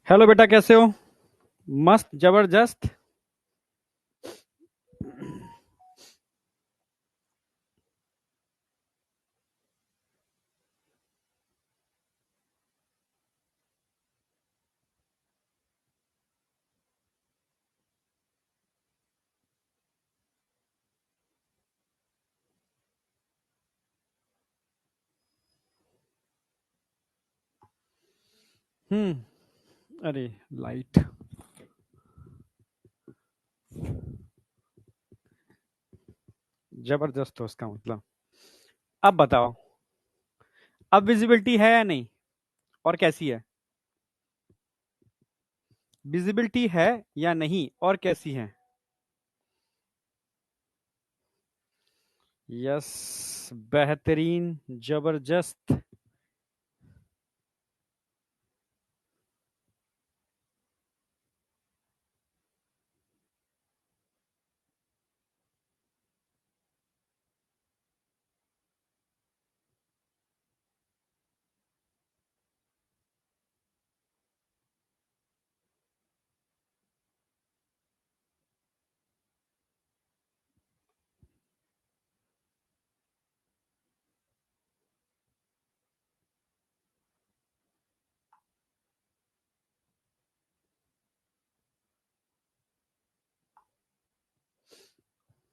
Hello बेटा, कैसे हो? मस्त, जबरदस्त। अरे, लाइट। जबरदस्त हो उसका मतलब। अब बताओ, अब विजिबिलिटी है या नहीं, और कैसी है? विजिबिलिटी है या नहीं, और कैसी है? यस, बेहतरीन, जबरदस्त।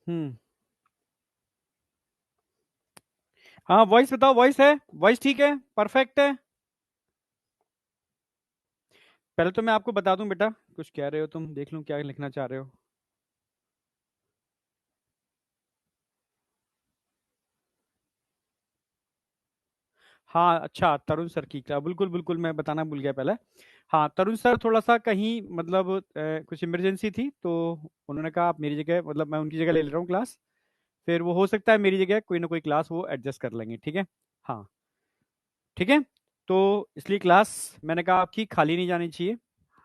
हम्म। हाँ, वॉइस बताओ, वॉइस है? वॉइस ठीक है, परफेक्ट है? पहले तो मैं आपको बता दूं बेटा, कुछ कह रहे हो तुम, देख लूं क्या लिखना चाह रहे हो। हाँ, अच्छा, तरुण सर की क्या, बिल्कुल बिल्कुल, मैं बताना भूल गया पहले। हाँ, तरुण सर थोड़ा सा कहीं मतलब कुछ इमरजेंसी थी, तो उन्होंने कहा आप मेरी जगह, मतलब मैं उनकी जगह ले ले रहा हूँ क्लास। फिर वो हो सकता है मेरी जगह कोई ना कोई क्लास वो एडजस्ट कर लेंगे, ठीक है? हाँ, ठीक है। तो इसलिए क्लास मैंने कहा आपकी खाली नहीं जानी चाहिए,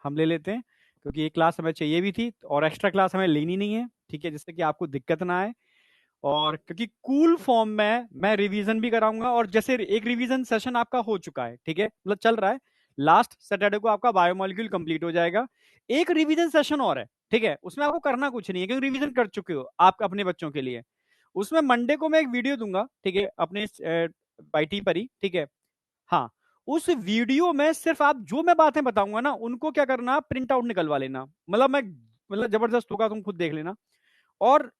हम ले लेते हैं, क्योंकि ये क्लास हमें चाहिए भी थी और एक्स्ट्रा क्लास हमें लेनी नहीं है, ठीक है, जिससे कि आपको दिक्कत ना आए। और क्योंकि कूल फॉर्म में मैं रिवीजन भी कराऊंगा, और जैसे एक रिवीजन सेशन आपका हो चुका है, ठीक है, मतलब चल रहा है। लास्ट सैटरडे को आपका बायोमोलिक्यूल कंप्लीट हो जाएगा। एक रिवीजन सेशन और है, ठीक है, उसमें आपको करना कुछ नहीं है, क्योंकि रिवीजन कर चुके हो आप अपने बच्चों के लिए। उसमें मंडे को मैं एक वीडियो दूंगा, ठीक है, अपने बाईटी पर ही, ठीक है। हाँ, उस वीडियो में सिर्फ आप जो मैं बातें बताऊंगा ना, उनको क्या करना, प्रिंट आउट निकलवा लेना, मतलब मैं, मतलब जबरदस्त होगा, तुम खुद देख लेना। और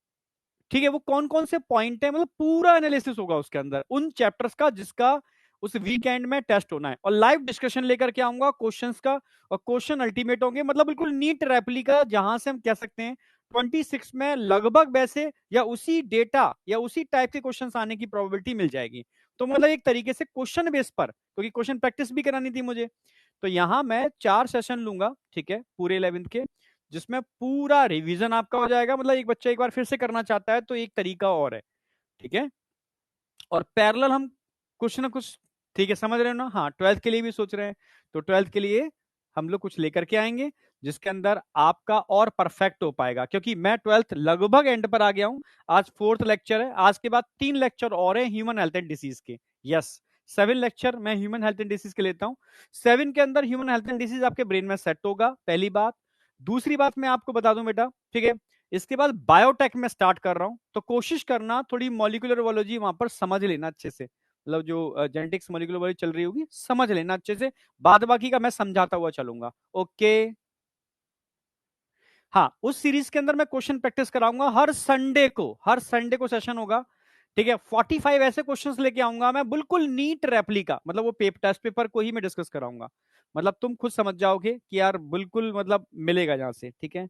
ठीक है, वो कौन कौन से पॉइंट है, मतलब पूरा एनालिसिस होगा उसके अंदर उन चैप्टर्स का जिसका उस वीकेंड में टेस्ट होना है, और लाइव डिस्कशन लेकर के आऊंगा क्वेश्चंस का। और क्वेश्चन अल्टीमेट होंगे, मतलब बिल्कुल नीट रेप्लिका, जहां से हम कह सकते हैं 26 में लगभग वैसे या उसी डेटा या उसी टाइप के क्वेश्चंस आने की प्रोबेबिलिटी मिल जाएगी। तो मतलब एक तरीके से क्वेश्चन बेस पर, क्योंकि क्वेश्चन प्रैक्टिस भी करानी थी मुझे, तो यहां मैं 4 सेशन लूंगा, ठीक है, पूरे 11th के, जिसमें पूरा रिवीजन आपका हो जाएगा। मतलब एक बच्चा एक बार फिर से करना चाहता है तो एक तरीका और है, ठीक है। और पैरेलल हम कुछ ना कुछ, ठीक है, समझ रहे हो ना? हाँ, 12th के लिए भी सोच रहे हैं, तो 12th के लिए हम लोग कुछ लेकर के आएंगे जिसके अंदर आपका और परफेक्ट हो पाएगा, क्योंकि मैं 12th लगभग एंड पर आ गया हूं। आज 4th लेक्चर है, आज के बाद 3 लेक्चर और है ह्यूमन हेल्थ एंड डिसीज के। यस, 7 लेक्चर मैं ह्यूमन हेल्थ एंड डिसीज के लेता हूँ। 7 के अंदर ह्यूमन हेल्थ एंड डिसीज आपके ब्रेन में सेट होगा, पहली बात। दूसरी बात मैं आपको बता दूं बेटा, ठीक है, इसके बाद बायोटेक में स्टार्ट कर रहा हूं, तो कोशिश करना थोड़ी मॉलिक्यूलर बायोलॉजी वहां पर समझ लेना अच्छे से, मतलब जो जेनेटिक्स मॉलिक्यूलर बायोलॉजी चल रही होगी समझ लेना अच्छे से। बाद बाकी का मैं समझाता हुआ चलूंगा, ओके? हाँ, उस सीरीज के अंदर मैं क्वेश्चन प्रैक्टिस कराऊंगा हर संडे को, हर संडे को सेशन होगा, ठीक है। 45 ऐसे क्वेश्चंस लेके आऊंगा मैं, बिल्कुल नीट रेप्लिका, मतलब वो टेस्ट पेपर को ही मैं डिस्कस कराऊंगा। मतलब तुम खुद समझ जाओगे कि यार बिल्कुल मतलब मिलेगा जहां से, ठीक है।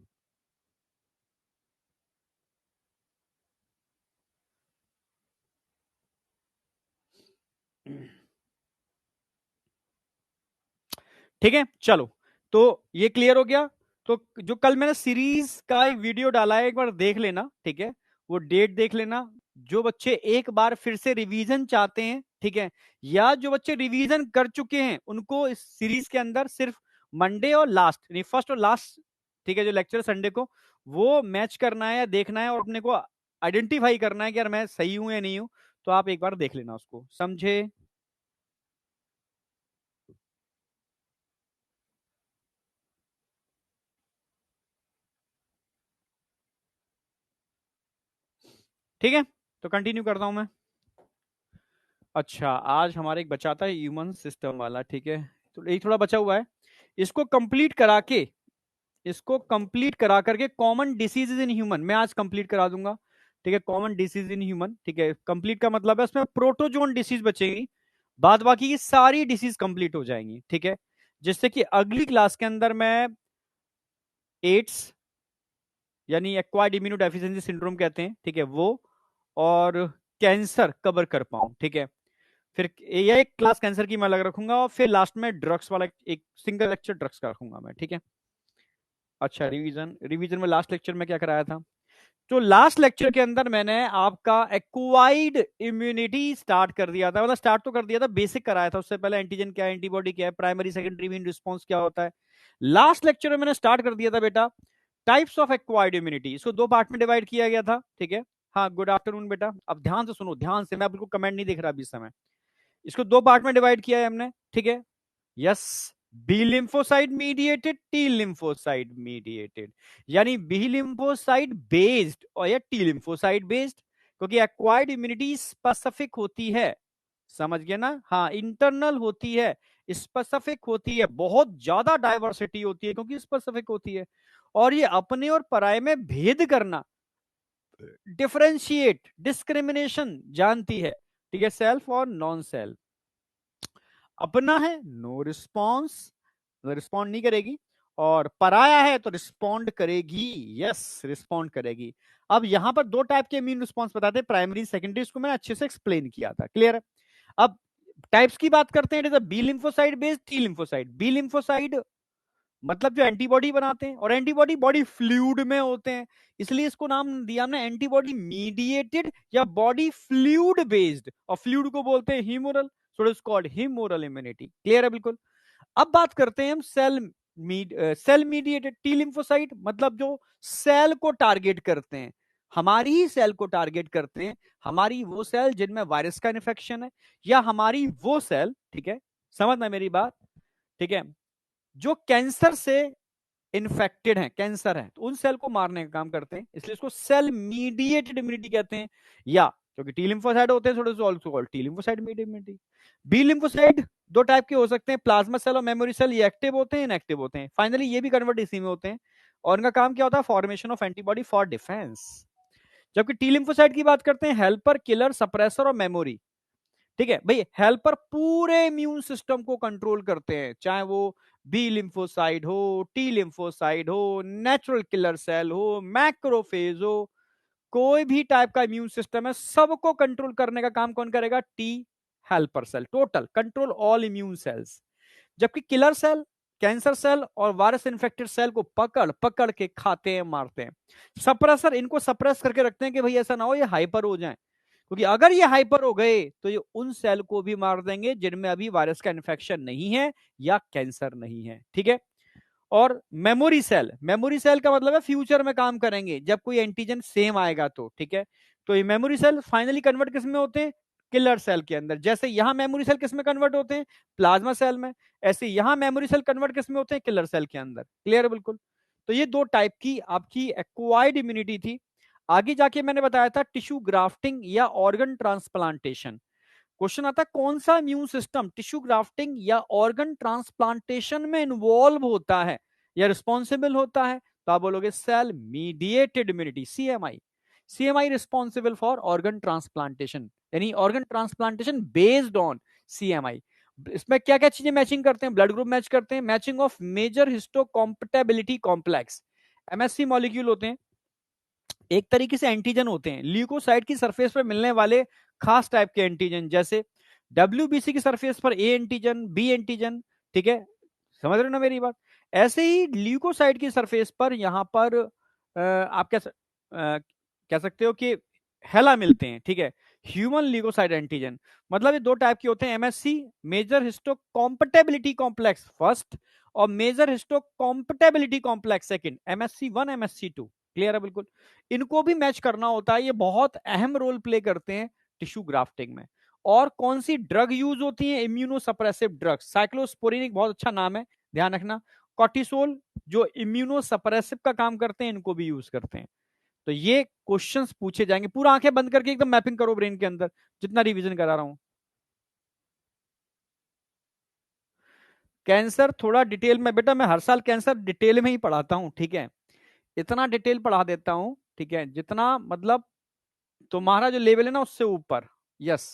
ठीक है, चलो, तो ये क्लियर हो गया। तो जो कल मैंने सीरीज का एक वीडियो डाला है, एक बार देख लेना, ठीक है, वो डेट देख लेना। जो बच्चे एक बार फिर से रिवीजन चाहते हैं, ठीक है, या जो बच्चे रिवीजन कर चुके हैं, उनको इस सीरीज के अंदर सिर्फ मंडे और लास्ट, यानी फर्स्ट और लास्ट, ठीक है, जो लेक्चर संडे को, वो मैच करना है या देखना है, और अपने को आइडेंटिफाई करना है कि यार मैं सही हूं या नहीं हूं। तो आप एक बार देख लेना उसको, समझे? ठीक है, तो कंटिन्यू करता हूं मैं। अच्छा, आज हमारा एक बचा था ह्यूमन सिस्टम वाला, ठीक है, तो एक थोड़ा बचा हुआ है, इसको कंप्लीट करा के, इसको कंप्लीट करा करके कॉमन डिसीजेज इन ह्यूमन मैं आज कंप्लीट करा दूंगा। ठीक है, कॉमन डिसीज इन ह्यूमन, ठीक है, कंप्लीट का मतलब है उसमें प्रोटोजोन डिसीज बचेगी, बाद बाकी की सारी डिसीज कंप्लीट हो जाएंगी। ठीक है, जिससे कि अगली क्लास के अंदर मैं एड्स यानी एक्वायर्ड इम्यूनो डेफिशिएंसी सिंड्रोम कहते हैं, ठीक है, वो और कैंसर कवर कर पाऊं। ठीक है, फिर ये एक क्लास कैंसर की मैं अलग रखूंगा, और फिर लास्ट में ड्रग्स वाला एक सिंगल लेक्चर ड्रग्स का रखूंगा मैं। ठीक है, अच्छा, रिवीजन रिवीजन में लास्ट लेक्चर में क्या कराया था, तो लास्ट लेक्चर के अंदर मैंने आपका एक्वाइड इम्यूनिटी स्टार्ट कर दिया था, मतलब स्टार्ट तो कर दिया था, बेसिक कराया था, उससे पहले एंटीजन क्या है, एंटीबॉडी क्या है, प्राइमरी सेकेंडरी इम्यून रिस्पॉन्स क्या होता है। लास्ट लेक्चर में मैंने स्टार्ट कर दिया था बेटा टाइप्स ऑफ एक्वायर्ड इम्यूनिटी, इसको दो पार्ट में डिवाइड किया गया था। ठीक है, हाँ, गुड आफ्टरनून बेटा, अब ध्यान से सुनो, ध्यान से, मैं बिल्कुल कमेंट नहीं देख रहा अभी इस समय। इसको दो पार्ट में डिवाइड किया है हमने। ठीक है, yes, B lymphocyte mediated, T lymphocyte mediated, यानी बी लिम्फोसाइट बेस्ड और या टी लिम्फोसाइट बेस्ड, क्योंकि एक्वायर्ड इम्यूनिटी स्पेसिफिक होती है, समझ गए ना, हाँ, इंटरनल होती है, स्पेसिफिक होती है, बहुत ज्यादा डाइवर्सिटी होती है क्योंकि स्पेसिफिक होती है, और ये अपने और पराये में भेद करना, डिफरेंशिएट, डिस्क्रिमिनेशन जानती है। ठीक है, सेल्फ और नॉन सेल्फ, अपना है नो रिस्पॉन्स, रिस्पॉन्ड नहीं करेगी, और पराया है तो रिस्पॉन्ड करेगी, यस, रिस्पॉन्ड करेगी। अब यहां पर दो टाइप के इम्यून रिस्पॉन्स बताते हैं, प्राइमरी सेकेंडरी, इसको मैंने अच्छे से एक्सप्लेन किया था, क्लियर है। अब टाइप्स की बात करते हैं, it is a B lymphocyte based, T lymphocyte. B lymphocyte मतलब जो एंटीबॉडी बनाते हैं, और एंटीबॉडी बॉडी फ्लूइड में होते हैं, इसलिए इसको नाम दिया हमने एंटीबॉडी मीडिएटेड या बॉडी फ्लूइड बेस्ड, और फ्लूइड को बोलते हैं humoral, so it is called humoral immunity, clear है बिल्कुल। अब बात करते हैं हम सेल मीडिएटेड टी लिम्फोसाइट, मतलब जो सेल को टारगेट करते हैं, हमारी ही सेल को टारगेट करते हैं, हमारी वो सेल जिनमें वायरस का इन्फेक्शन है, या हमारी वो सेल, ठीक है, समझना मेरी बात, ठीक है, जो कैंसर से इन्फेक्टेड है, कैंसर है, तो उन सेल को मारने का काम करते हैं, इसलिए इसको सेल मीडिएटेड इम्यूनिटी कहते हैं, या क्योंकि टी लिम्फोसाइट होते हैं, थोड़े also called T lymphocyte mediated immunity. B lymphocyte दो टाइप के हो सकते हैं, प्लाज्मा सेल और मेमोरी सेल, ये एक्टिव होते हैं, इनएक्टिव होते हैं, फाइनली ये भी कन्वर्ट इसी में होते हैं, और इनका काम क्या होता है, formation of antibody for defence. जबकि टी लिम्फोसाइट की बात करते हैं, हेल्पर, किलर, सप्रेसर और मेमोरी। ठीक है भाई, हेल्पर पूरे इम्यून सिस्टम को कंट्रोल करते हैं, चाहे वो बी लिम्फोसाइड हो, टी लिम्फोसाइड हो, नेचुरल किलर सेल हो, मैक्रोफेज हो, कोई भी टाइप का इम्यून सिस्टम है, सबको कंट्रोल करने का काम कौन करेगा, T helper cell, total control all immune cells. जबकि किलर सेल कैंसर सेल और वायरस इन्फेक्टेड सेल को पकड़ पकड़ के खाते हैं, मारते हैं। सप्रेसर इनको सप्रेस करके रखते हैं कि भाई ऐसा ना हो ये हाइपर हो जाए, क्योंकि अगर ये हाइपर हो गए तो ये उन सेल को भी मार देंगे जिनमें अभी वायरस का इन्फेक्शन नहीं है या कैंसर नहीं है। ठीक है, और मेमोरी सेल का मतलब है फ्यूचर में काम करेंगे जब कोई एंटीजन सेम आएगा तो। ठीक है, तो ये मेमोरी सेल फाइनली कन्वर्ट किस में होते हैं, किलर सेल के अंदर। जैसे यहां मेमोरी सेल किस में कन्वर्ट होते हैं, प्लाज्मा सेल में, ऐसे यहां मेमोरी सेल कन्वर्ट किस में होते हैं, किलर सेल के अंदर, क्लियर है बिल्कुल। तो ये दो टाइप की आपकी एक्वायर्ड इम्यूनिटी थी। आगे जाके मैंने बताया था टिश्यू ग्राफ्टिंग या ऑर्गन ट्रांसप्लांटेशन। क्वेश्चन आता है कौन सा इम्यून सिस्टम टिश्यू ग्राफ्टिंग या ऑर्गन ट्रांसप्लांटेशन में इन्वॉल्व होता है या रिस्पॉन्सिबल होता है, तो आप बोलोगे cell mediated immunity, CMI. CMI responsible for organ transplantation, यानी organ transplantation based on CMI. इसमें क्या क्या चीजें मैचिंग करते हैं, ब्लड ग्रुप मैच करते हैं, matching of major histocompatibility complex, MSC molecule होते हैं, एक तरीके से एंटीजन होते हैं, ल्यूकोसाइट की सरफेस पर मिलने वाले खास टाइप के एंटीजन, जैसे डब्ल्यूबीसी की सरफेस पर ए एंटीजन, बी एंटीजन। ठीक है, समझ रहे हो ना मेरी बात। ऐसे ही ल्यूकोसाइट की सरफेस पर यहां पर आप कह सकते हो कि हेला मिलते हैं। ठीक है, ह्यूमन ल्यूकोसाइट एंटीजन, मतलब ये दो टाइप के होते हैं, MSC major histocompatibility complex first, और major histocompatibility complex second, MSC 1 MSC 2, clear है बिल्कुल। इनको भी मैच करना होता है, ये बहुत अहम रोल प्ले करते हैं टिश्यू ग्राफ्टिंग में। और कौन सी ड्रग यूज होती है, इम्यूनो सप्रेसिव ड्रग, साइक्लोस्पोरिन एक बहुत अच्छा नाम है, ध्यान रखना, कॉर्टिसोल जो इम्यूनो सप्रेसिव का काम करते हैं, इनको भी यूज करते हैं। तो ये क्वेश्चंस पूछे जाएंगे। पूरा आंखें बंद करके एकदम मैपिंग करो ब्रेन के अंदर, जितना रिवीजन करा रहा हूं। कैंसर थोड़ा डिटेल में बेटा, मैं हर साल कैंसर डिटेल में ही पढ़ाता हूं, ठीक है। इतना डिटेल पढ़ा देता हूं, ठीक है, जितना मतलब तुम्हारा जो लेवल है ना उससे ऊपर। यस,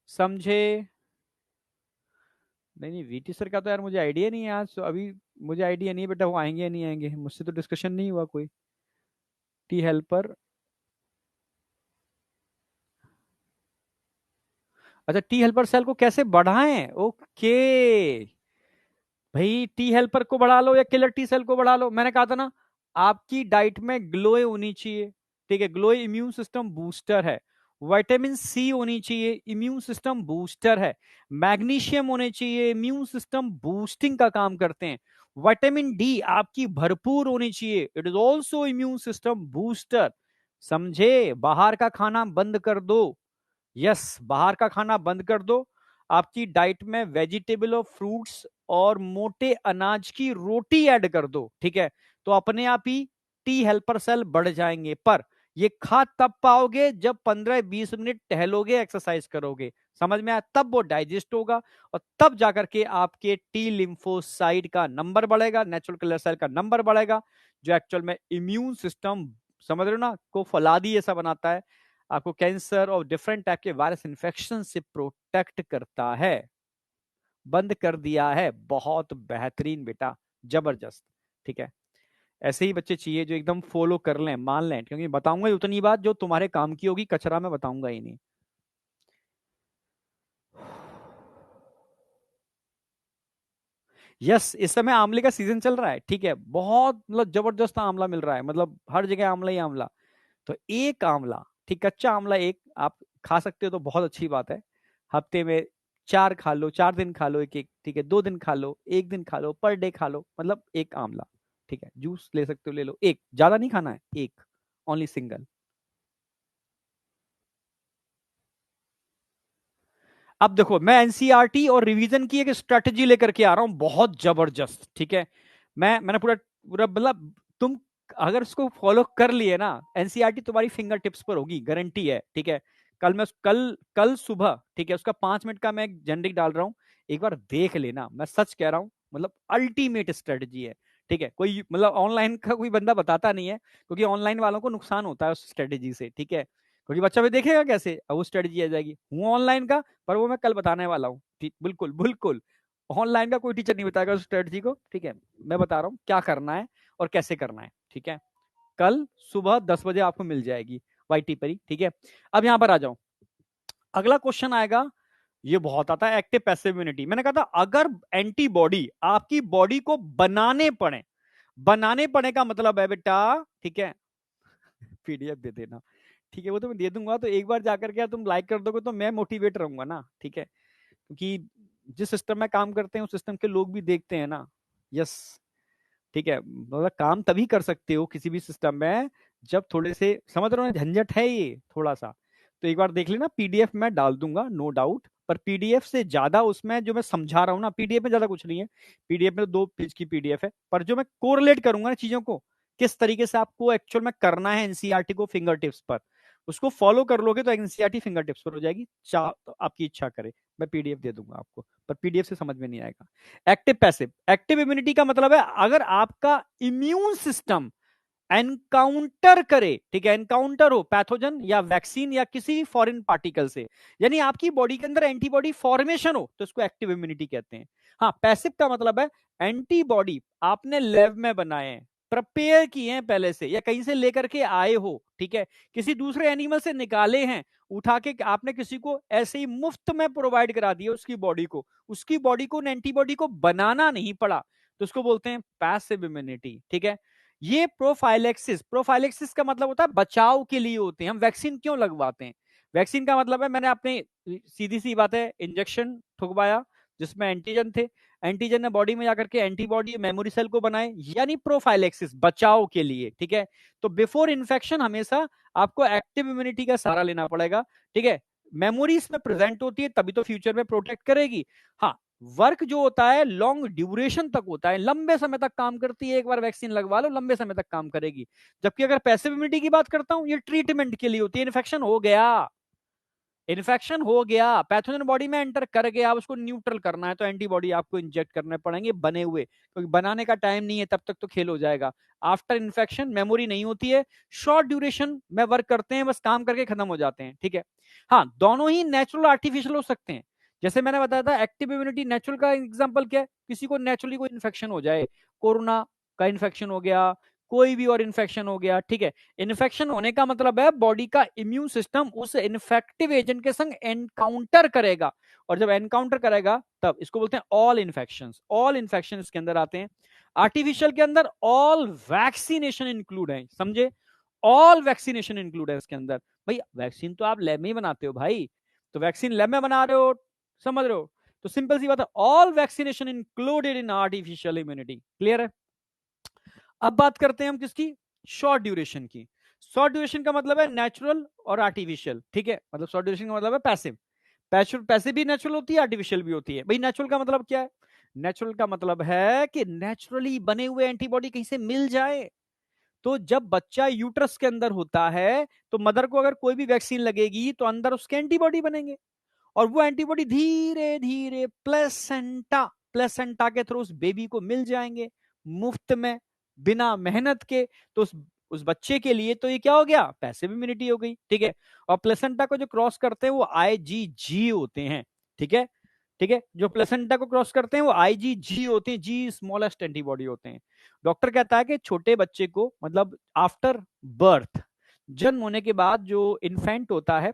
समझे? नहीं नहीं, वीटी सर का तो यार मुझे आइडिया नहीं है आज तो, अभी मुझे आइडिया नहीं है बेटा, वो आएंगे या नहीं आएंगे, मुझसे तो डिस्कशन नहीं हुआ कोई। टी हेल्पर, अच्छा टी हेल्पर सेल को कैसे बढ़ाएं, ओके। भाई टी हेल्पर को बढ़ा लो या किलर टी सेल को बढ़ा लो, मैंने कहा था ना, आपकी डाइट में ग्लोए होनी चाहिए, ठीक है, ग्लोए इम्यून सिस्टम बूस्टर है। विटामिन सी होनी चाहिए, इम्यून सिस्टम बूस्टर है। मैग्नीशियम होने चाहिए, इम्यून सिस्टम बूस्टिंग का काम करते हैं। विटामिन डी आपकी भरपूर होनी चाहिए, it is also immune system booster. समझे? बाहर का खाना बंद कर दो। यस, बाहर का खाना बंद कर दो। आपकी डाइट में वेजिटेबल और फ्रूट्स और मोटे अनाज की रोटी ऐड कर दो, ठीक है, तो अपने आप ही टी हेल्पर सेल बढ़ जाएंगे। पर ये खा तब पाओगे जब 15-20 मिनट टहलोगे, एक्सरसाइज करोगे, समझ में आया? तब वो डाइजेस्ट होगा और तब जाकर के आपके टी लिम्फोसाइट का नंबर बढ़ेगा, नेचुरल किलर सेल का नंबर बढ़ेगा, जो एक्चुअल में इम्यून सिस्टम, समझ रहे हो ना, को फौलादी ऐसा बनाता है, आपको कैंसर और डिफरेंट टाइप के वायरस इन्फेक्शन से प्रोटेक्ट करता है। बंद कर दिया है, बहुत बेहतरीन बेटा, जबरदस्त, ठीक है। ऐसे ही बच्चे चाहिए जो एकदम फॉलो कर लें, मान लें, क्योंकि बताऊंगा उतनी बात जो तुम्हारे काम की होगी, कचरा में बताऊंगा ही नहीं। यस, इस समय आंवले का सीजन चल रहा है, ठीक है, बहुत मतलब जबरदस्त आंवला मिल रहा है, मतलब हर जगह आंवला ही आंवला। तो एक आंवला, ठीक, कच्चा आंवला एक आप खा सकते हो तो बहुत अच्छी बात है। हफ्ते में 4 खा लो, 4 दिन खा लो एक एक, ठीक है, 2 दिन खा लो, 1 दिन खा लो, पर डे खा लो, मतलब एक आंवला, ठीक है। जूस ले सकते हो, ले लो एक, ज्यादा नहीं खाना है, एक, ओनली सिंगल। अब देखो, मैं एनसीईआरटी और रिवीजन की एक स्ट्रेटजी लेकर के आ रहा हूं, बहुत जबरदस्त, ठीक है। मैंने पूरा पूरा मतलब, तुम अगर उसको फॉलो कर लिए ना, एनसीईआरटी तुम्हारी फिंगर टिप्स पर होगी, गारंटी है, ठीक है। कल कल सुबह, ठीक है, उसका 5 मिनट का मैं एक जेनरिक डाल रहा हूं, एक बार देख लेना, मैं सच कह रहा हूं, मतलब अल्टीमेट स्ट्रेटजी है, ठीक है। कोई मतलब ऑनलाइन का कोई बंदा बताता नहीं है, क्योंकि ऑनलाइन वालों को नुकसान होता है उस स्ट्रेटजी से, ठीक है, क्योंकि बच्चा भी देखेगा कैसे, अब वो स्ट्रेटजी आ जाएगी, हूँ ऑनलाइन का, पर वो मैं कल बताने वाला हूँ, ठीक, बिल्कुल बिल्कुल। ऑनलाइन का कोई टीचर नहीं बताएगा उस स्ट्रेटजी को, ठीक है। मैं बता रहा हूँ क्या करना है और कैसे करना है, ठीक है। कल सुबह 10 बजे आपको मिल जाएगी वाईटी पर ही, ठीक है। अब यहां पर आ जाओ, अगला क्वेश्चन आएगा, ये बहुत आता है, एक्टिव पैसिव इम्यूनिटी। मैंने कहा था अगर एंटीबॉडी आपकी बॉडी को बनाने पड़े, बनाने पड़े का मतलब है बेटा, ठीक है, पीडीएफ दे देना, ठीक है, वो तो मैं दे दूंगा, तो एक बार जाकर के तुम लाइक कर दोगे तो मैं मोटिवेट रहूंगा ना, ठीक है, क्योंकि जिस सिस्टम में काम करते हैं उस सिस्टम के लोग भी देखते हैं ना। यस, ठीक है, मतलब काम तभी कर सकते हो किसी भी सिस्टम में जब थोड़े से, समझ रहे हो ना, झंझट है ये थोड़ा सा, तो एक बार देख लेना, पीडीएफ में डाल दूंगा नो डाउट, पर पीडीएफ से ज्यादा उसमें जो मैं समझा रहा हूँ ना, पीडीएफ में ज्यादा कुछ नहीं है, पीडीएफ में तो 2 पेज की पीडीएफ है, पर जो मैं कोरिलेट करूंगा ना चीजों को, किस तरीके से आपको एक्चुअल में करना है एनसीईआरटी को फिंगर टिप्स पर, उसको फॉलो कर लोगे तो एनसीईआरटी फिंगर टिप्स पर हो जाएगी, चाह तो आपकी इच्छा करे मैं पीडीएफ दे दूंगा आपको, पर पीडीएफ से समझ में नहीं आएगा। एक्टिव पैसिव, एक्टिव इम्यूनिटी का मतलब है अगर आपका इम्यून सिस्टम एनकाउंटर करे, ठीक है, एनकाउंटर हो पैथोजन या वैक्सीन या किसी फॉरेन पार्टिकल से, यानी आपकी बॉडी के अंदर एंटीबॉडी फॉर्मेशन हो, तो इसको एक्टिव इम्यूनिटी कहते हैं। हाँ, पैसिव का मतलब है एंटीबॉडी आपने लैब में बनाए हैं, प्रिपेयर किए हैं पहले से, या कहीं से लेकर के आए हो, ठीक है, किसी दूसरे एनिमल से निकाले हैं, उठा के आपने किसी को ऐसे ही मुफ्त में प्रोवाइड करा दिया उसकी बॉडी को, उसकी बॉडी को एंटीबॉडी को बनाना नहीं पड़ा, तो उसको बोलते हैं पैसिव इम्यूनिटी, ठीक है। ये प्रोफाइलेक्सिस, प्रोफाइलेक्सिस का मतलब होता है बचाव के लिए होते हैं। हम वैक्सीन क्यों लगवाते हैं? वैक्सीन का मतलब है, मैंने अपने, सीधी सी बात है, इंजेक्शन ठुकवाया जिसमें एंटीजन थे, एंटीजन ने बॉडी में जाकर के एंटीबॉडी मेमोरी सेल को बनाए, यानी प्रोफाइलेक्सिस, बचाव के लिए, ठीक है। तो बिफोर इन्फेक्शन हमेशा आपको एक्टिव इम्यूनिटी का सहारा लेना पड़ेगा, ठीक है। मेमोरी इसमें प्रेजेंट होती है तभी तो फ्यूचर में प्रोटेक्ट करेगी। हाँ, वर्क जो होता है लॉन्ग ड्यूरेशन तक होता है, लंबे समय तक काम करती है, एक बार वैक्सीन लगवा लो लंबे समय तक काम करेगी। जबकि अगर पैसिव इम्यूनिटी की बात करता हूं, ये ट्रीटमेंट के लिए होती है। इन्फेक्शन हो गया, इन्फेक्शन हो गया, पैथोजन बॉडी में एंटर कर गया, अब उसको न्यूट्रल करना है तो एंटीबॉडी आपको इंजेक्ट करने पड़ेंगे बने हुए, क्योंकि बनाने का टाइम नहीं है, तब तक तो खेल हो जाएगा। आफ्टर इन्फेक्शन मेमोरी नहीं होती है, शॉर्ट ड्यूरेशन में वर्क करते हैं, बस काम करके खत्म हो जाते हैं, ठीक है। हाँ, दोनों ही नेचुरल आर्टिफिशियल हो सकते हैं। जैसे मैंने बताया था एक्टिव इम्यूनिटी नेचुरल का एग्जांपल क्या है, किसी को नेचुरली कोई इन्फेक्शन हो जाए, कोरोना का इन्फेक्शन हो गया, कोई भी और इन्फेक्शन हो गया, ठीक है। इन्फेक्शन होने का मतलब है बॉडी का इम्यून सिस्टम उस इन्फेक्टिव एजेंट के संग एनकाउंटर करेगा, और जब एनकाउंटर करेगा तब इसको बोलते हैं ऑल इन्फेक्शंस। ऑल इन्फेक्शन इसके अंदर आते हैं। आर्टिफिशियल के अंदर ऑल वैक्सीनेशन इंक्लूड है, समझे, ऑल वैक्सीनेशन इंक्लूड है इसके अंदर। भाई वैक्सीन तो आप लैब में ही बनाते हो भाई, तो वैक्सीन लैब में बना रहे हो, समझ रहे हो, तो सिंपल सी बात है, all vaccination included in artificial immunity. Clear है। अब बात करते हैं हम किसकी, शॉर्ट ड्यूरेशन की। शॉर्ट ड्यूरेशन का मतलब है नेचुरल और आर्टिफिशियल, ठीक है, मतलब शॉर्ट ड्यूरेशन का मतलब है पैसिव। पैसिव भी नेचुरल होती है, आर्टिफिशियल भी होती है। भाई नेचुरल का मतलब क्या है, नेचुरल का मतलब है कि नेचुरली बने हुए एंटीबॉडी कहीं से मिल जाए। तो जब बच्चा यूट्रस के अंदर होता है तो मदर को अगर कोई भी वैक्सीन लगेगी तो अंदर उसके एंटीबॉडी बनेंगे, और वो एंटीबॉडी धीरे धीरे प्लेसेंटा प्लेसेंटा के थ्रू उस बेबी को मिल जाएंगे मुफ्त में, बिना मेहनत के। तो उस बच्चे के लिए तो ये क्या हो गया, पैसिव इम्यूनिटी हो गई, ठीक है। और प्लेसेंटा को जो क्रॉस करते हैं वो आईजीजी होते हैं, ठीक है, ठीक है। जो प्लेसेंटा को क्रॉस करते हैं वो आईजीजी होते हैं, जी स्मॉलेस्ट एंटीबॉडी होते हैं। डॉक्टर कहता है कि छोटे बच्चे को, मतलब आफ्टर बर्थ, जन्म होने के बाद जो इन्फेंट होता है,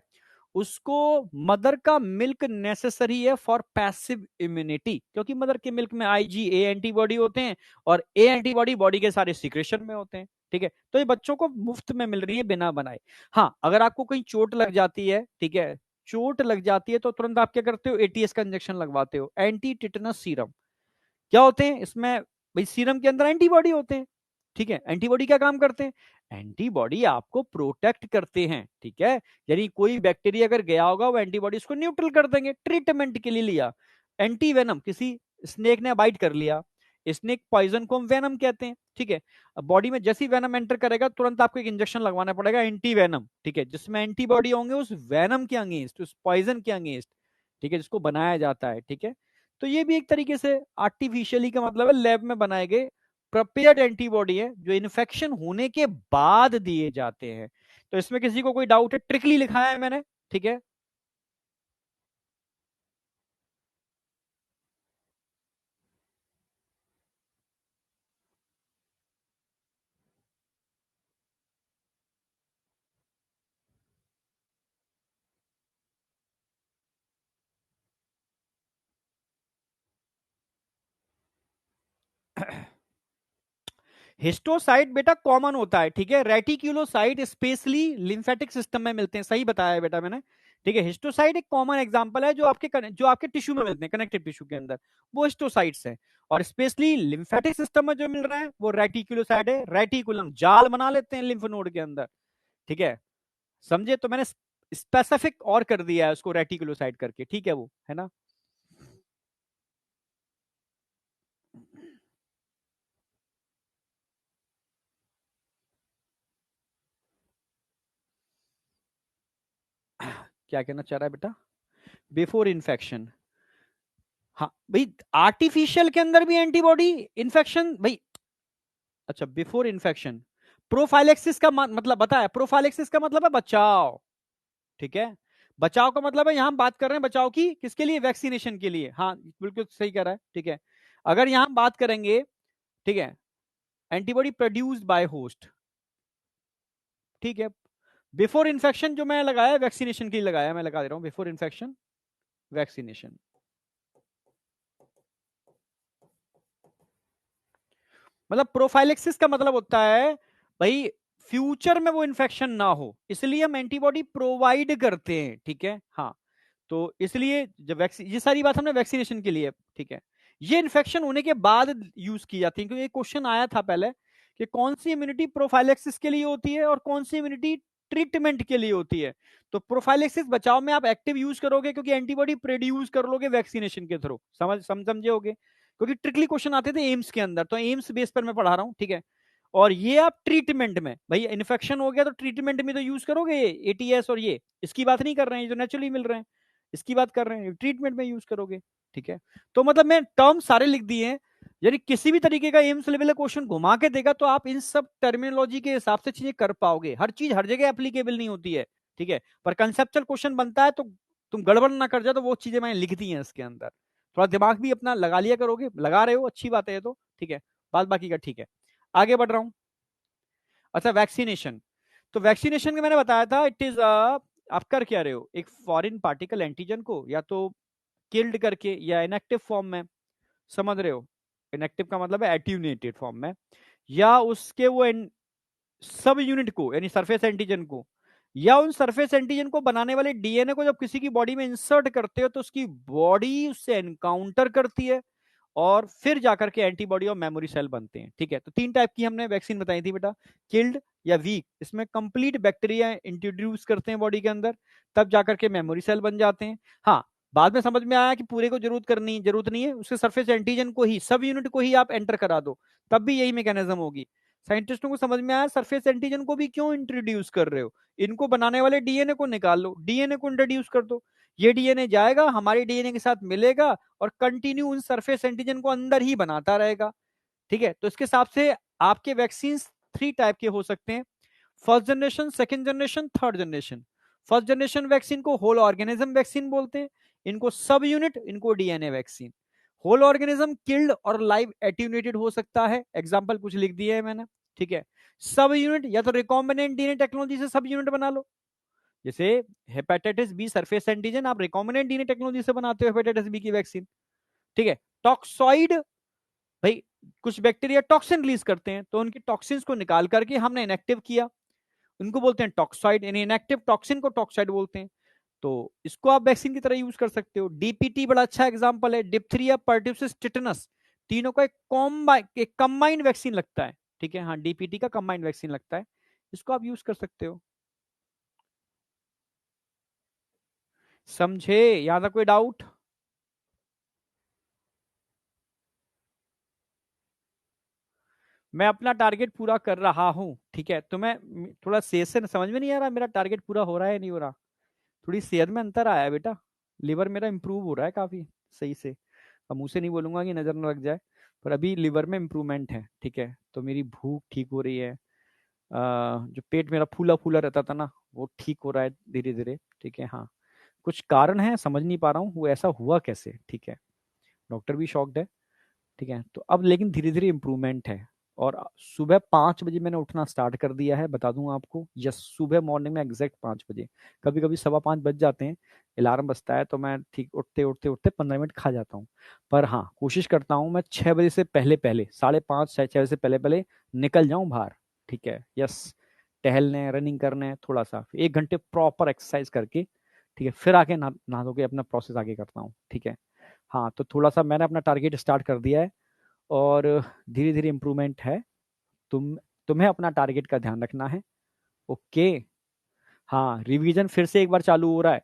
उसको मदर का मिल्क नेसेसरी है फॉर पैसिव इम्यूनिटी, क्योंकि मदर के मिल्क में आईजीए एंटीबॉडी होते हैं, और ए एंटीबॉडी बॉडी के सारे सीक्रेशन में होते हैं, ठीक है। तो ये बच्चों को मुफ्त में मिल रही है बिना बनाए। हाँ, अगर आपको कहीं चोट लग जाती है, ठीक है, चोट लग जाती है तो तुरंत आप क्या करते हो, एटीएस का इंजेक्शन लगवाते हो, एंटी टिटनस सीरम। क्या होते हैं इसमें, भाई सीरम के अंदर एंटीबॉडी होते हैं, ठीक है। एंटीबॉडी क्या काम करते हैं, एंटीबॉडी आपको प्रोटेक्ट करते हैं, ठीक है। यानी कोई बैक्टीरिया अगर गया होगा वो एंटीबॉडी उसको न्यूट्रल कर देंगे। ट्रीटमेंट के लिए लिया, एंटी वेनम, किसी स्नेक ने बाइट कर लिया, स्नेक पॉइजन को हम वेनम कहते हैं, ठीक है। अब बॉडी में जैसी वेनम एंटर करेगा तुरंत आपको एक इंजेक्शन लगवाना पड़ेगा एंटी वेनम, ठीक है, जिसमें एंटीबॉडी होंगे उस वेनम के अगेंस्ट, उस पॉइजन के अगेंस्ट, ठीक है, जिसको बनाया जाता है, ठीक है। तो ये भी एक तरीके से आर्टिफिशियली का मतलब है लैब में बनाए गए प्रिपेयर्ड एंटीबॉडी है, जो इन्फेक्शन होने के बाद दिए जाते हैं। तो इसमें किसी को कोई डाउट है, ट्रिकली लिखा है मैंने, ठीक है। हिस्टोसाइट बेटा कॉमन होता है, ठीक है। रेटिक्यूलोसाइट स्पेशली लिम्फेटिक सिस्टम में मिलते हैं, सही बताया है बेटा मैंने, ठीक है। हिस्टोसाइट एक कॉमन एग्जांपल है जो आपके टिश्यू में मिलते हैं, कनेक्टिव टिश्यू के अंदर, वो हिस्टोसाइट्स हैं। और स्पेशली लिम्फेटिक सिस्टम में जो मिल रहा है वो रेटिक्यूलोसाइट है। रेटिकुलम जाल बना लेते हैं लिम्फ नोड के अंदर, ठीक है, समझे। तो मैंने स्पेसिफिक और कर दिया है उसको रेटिकुलोसाइट करके, ठीक है, वो है ना। क्या कहना चाह रहा है बेटा, बिफोर इन्फेक्शन। हाँ भाई, आर्टिफिशियल के अंदर भी एंटीबॉडी इन्फेक्शन भाई। अच्छा, बिफोर इन्फेक्शन, प्रोफाइलेक्सिस का मतलब बताया, प्रोफाइलेक्सिस का मतलब है बचाव, ठीक है। बचाव का मतलब है, यहां हम बात कर रहे हैं बचाव की, किसके लिए, वैक्सीनेशन के लिए। हाँ बिल्कुल सही कह रहा है, ठीक है। अगर यहां हम बात करेंगे, ठीक है, एंटीबॉडी प्रोड्यूस्ड बाय होस्ट, ठीक है। बिफोर इन्फेक्शन जो मैं लगाया वैक्सीनेशन के लिए लगाया, मैं लगा दे रहा हूं बिफोर इन्फेक्शन वैक्सीनेशन। मतलब प्रोफाइलेक्सिस का मतलब होता है भाई फ्यूचर में वो इन्फेक्शन ना हो, इसलिए हम एंटीबॉडी प्रोवाइड करते हैं, ठीक है। हाँ, तो इसलिए जब वैक्सीन, ये सारी बात हमने वैक्सीनेशन के लिए, ठीक है। ये इन्फेक्शन होने के बाद यूज की जाती है, क्योंकि ये क्वेश्चन आया था पहले कि कौन सी इम्यूनिटी प्रोफाइलेक्सिस के लिए होती है और कौन सी इम्यूनिटी ट्रीटमेंट के लिए होती है। तो प्रोफाइलेक्सिस बचाव में आप एक्टिव यूज करोगे क्योंकि एंटीबॉडी प्रोड्यूस कर लोगे वैक्सीनेशन के थ्रू, समझे होगे, क्योंकि ट्रिकली क्वेश्चन आते थे एम्स के अंदर, तो एम्स बेस पर मैं पढ़ा रहा हूं, ठीक है। और ये आप ट्रीटमेंट में, भाई इन्फेक्शन हो गया तो ट्रीटमेंट में तो यूज करोगे ये एटीएस, और ये इसकी बात नहीं कर रहे हैं, जो नेचुरली मिल रहे हैं इसकी बात कर रहे हैं, ट्रीटमेंट में यूज करोगे, ठीक है। तो मतलब मैं टर्म सारे लिख दिए हैं, यानी किसी भी तरीके का एम्स लेवल क्वेश्चन घुमा के देगा तो आप इन सब टर्मिनोलॉजी के हिसाब से चीजें कर पाओगे। हर चीज हर जगह एप्लीकेबल नहीं होती है, ठीक है, पर कंसेप्चुअल क्वेश्चन बनता है तो तुम गड़बड़ ना कर जाए, तो वो चीजें मैंने लिख दी हैं इसके अंदर। थोड़ा दिमाग भी अपना लगा लिया करोगे, लगा रहे हो अच्छी बात है ये तो, ठीक है, बात बाकी का ठीक है। आगे बढ़ रहा हूं। अच्छा, वैक्सीनेशन। तो वैक्सीनेशन का मैंने बताया था, इट इज आप कर क्या रहे हो, एक फॉरेन पार्टिकल एंटीजन को या तो किल्ड करके या इनएक्टिव फॉर्म में, समझ रहे हो, इनएक्टिव का मतलब है एट्यूनेटेड फॉर्म में, या उसके वो सब यूनिट को यानी सरफेस एंटीजन को, या उन सरफेस एंटीजन को बनाने वाले डीएनए को जब किसी की बॉडी में इंसर्ट करते हो तो उसकी बॉडी उससे एनकाउंटर करती है और फिर जाकर के एंटीबॉडी और मेमोरी सेल बनते हैं, ठीक है। तो 3 टाइप की हमने वैक्सीन बताई थी बेटा, किल्ड या वीक, इसमें कंप्लीट बैक्टीरिया इंट्रोड्यूस करते हैं बॉडी के अंदर, तब जाकर के मेमोरी सेल बन जाते हैं। हाँ, बाद में समझ में आया कि पूरे को जरूरत नहीं है, उसके सरफेस एंटीजन को ही, सब यूनिट को ही आप एंटर करा दो, तब भी यही मैकेनिज्म होगी। साइंटिस्टों को समझ में आया सरफेस एंटीजन को भी क्यों इंट्रोड्यूस कर रहे हो, इनको बनाने वाले डीएनए को निकाल लो, डीएनए को इंट्रोड्यूस कर दो, ये डीएनए जाएगा हमारे डीएनए के साथ मिलेगा और कंटिन्यू उन सरफेस एंटीजन को अंदर ही बनाता रहेगा, ठीक है। तो इसके हिसाब से आपके वैक्सीन 3 टाइप के हो सकते हैं, first generation, second generation, third generation. First generation vaccine को होल ऑर्गेनिज्म वैक्सीन बोलते हैं, इनको सब यूनिट, इनको DNA vaccine. Whole organism killed और लाइव एट्यूनेटेड हो सकता है, एग्जाम्पल कुछ लिख दिए है मैंने, ठीक है। सब यूनिट या तो रिकॉम्बिनेंट डीएनए टेक्नोलॉजी से सब यूनिट बना लो, जैसे हेपेटाइटिस बी सरफेस एंटीजन आप रिकॉम्बिनेंट डीएनए टेक्नोलॉजी से बनाते हो हेपेटाइटिस बी की वैक्सीन, ठीक है। टॉक्सॉइड, भाई कुछ बैक्टीरिया टॉक्सिन रिलीज करते हैं तो उनकी टॉक्सिन्स को निकाल करके हमने इनएक्टिव किया, उनको बोलते हैं टॉक्सॉइड, यानी इनएक्टिव टॉक्सिन को टॉक्सॉइड बोलते हैं, तो इसको आप वैक्सीन की तरह यूज कर सकते हो। डीपीटी बड़ा अच्छा एग्जांपल है, डिप्थीरिया, पर्ट्यूसिस, टिटनस, तीनों का एक कंबाइंड वैक्सीन लगता है, ठीक है। हाँ, डीपीटी का कंबाइंड वैक्सीन लगता है, इसको आप यूज कर सकते हो। समझे, यहां तक कोई डाउट? मैं अपना टारगेट पूरा कर रहा हूं, ठीक है। तो मैं थोड़ा सेहत से समझ में नहीं आ रहा मेरा टारगेट पूरा हो रहा है नहीं हो रहा, थोड़ी सेहत में अंतर आया है बेटा, लिवर मेरा इंप्रूव हो रहा है काफी सही से। अब मुंह से नहीं बोलूंगा कि नजर न लग जाए, पर अभी लिवर में इंप्रूवमेंट है, ठीक है। तो मेरी भूख ठीक हो रही है, जो पेट मेरा फूला फूला रहता था ना वो ठीक हो रहा है धीरे धीरे, ठीक है। हाँ, कुछ कारण है समझ नहीं पा रहा हूँ वो ऐसा हुआ कैसे, ठीक है। डॉक्टर भी शॉक्ड है, ठीक है। तो अब लेकिन धीरे धीरे इम्प्रूवमेंट है, और सुबह 5 बजे मैंने उठना स्टार्ट कर दिया है, बता दूं आपको, यस, सुबह मॉर्निंग में एग्जैक्ट 5 बजे, कभी कभी 5:15 बज जाते हैं, अलार्म बजता है तो मैं ठीक उठते उठते उठते 15 मिनट खा जाता हूँ। पर हाँ, कोशिश करता हूँ मैं 6 बजे से पहले पहले, 5:30 6 बजे से पहले पहले निकल जाऊं बाहर, ठीक है, यस, टहलने रनिंग करने, थोड़ा सा 1 घंटे प्रॉपर एक्सरसाइज करके, ठीक है, फिर आके नहा धो के अपना प्रोसेस आगे करता हूँ, ठीक है। हाँ, तो थोड़ा सा मैंने अपना टारगेट स्टार्ट कर दिया है और धीरे धीरे इम्प्रूवमेंट है। तुम्हें अपना टारगेट का ध्यान रखना है, ओके। हाँ, रिवीजन फिर से एक बार चालू हो रहा है,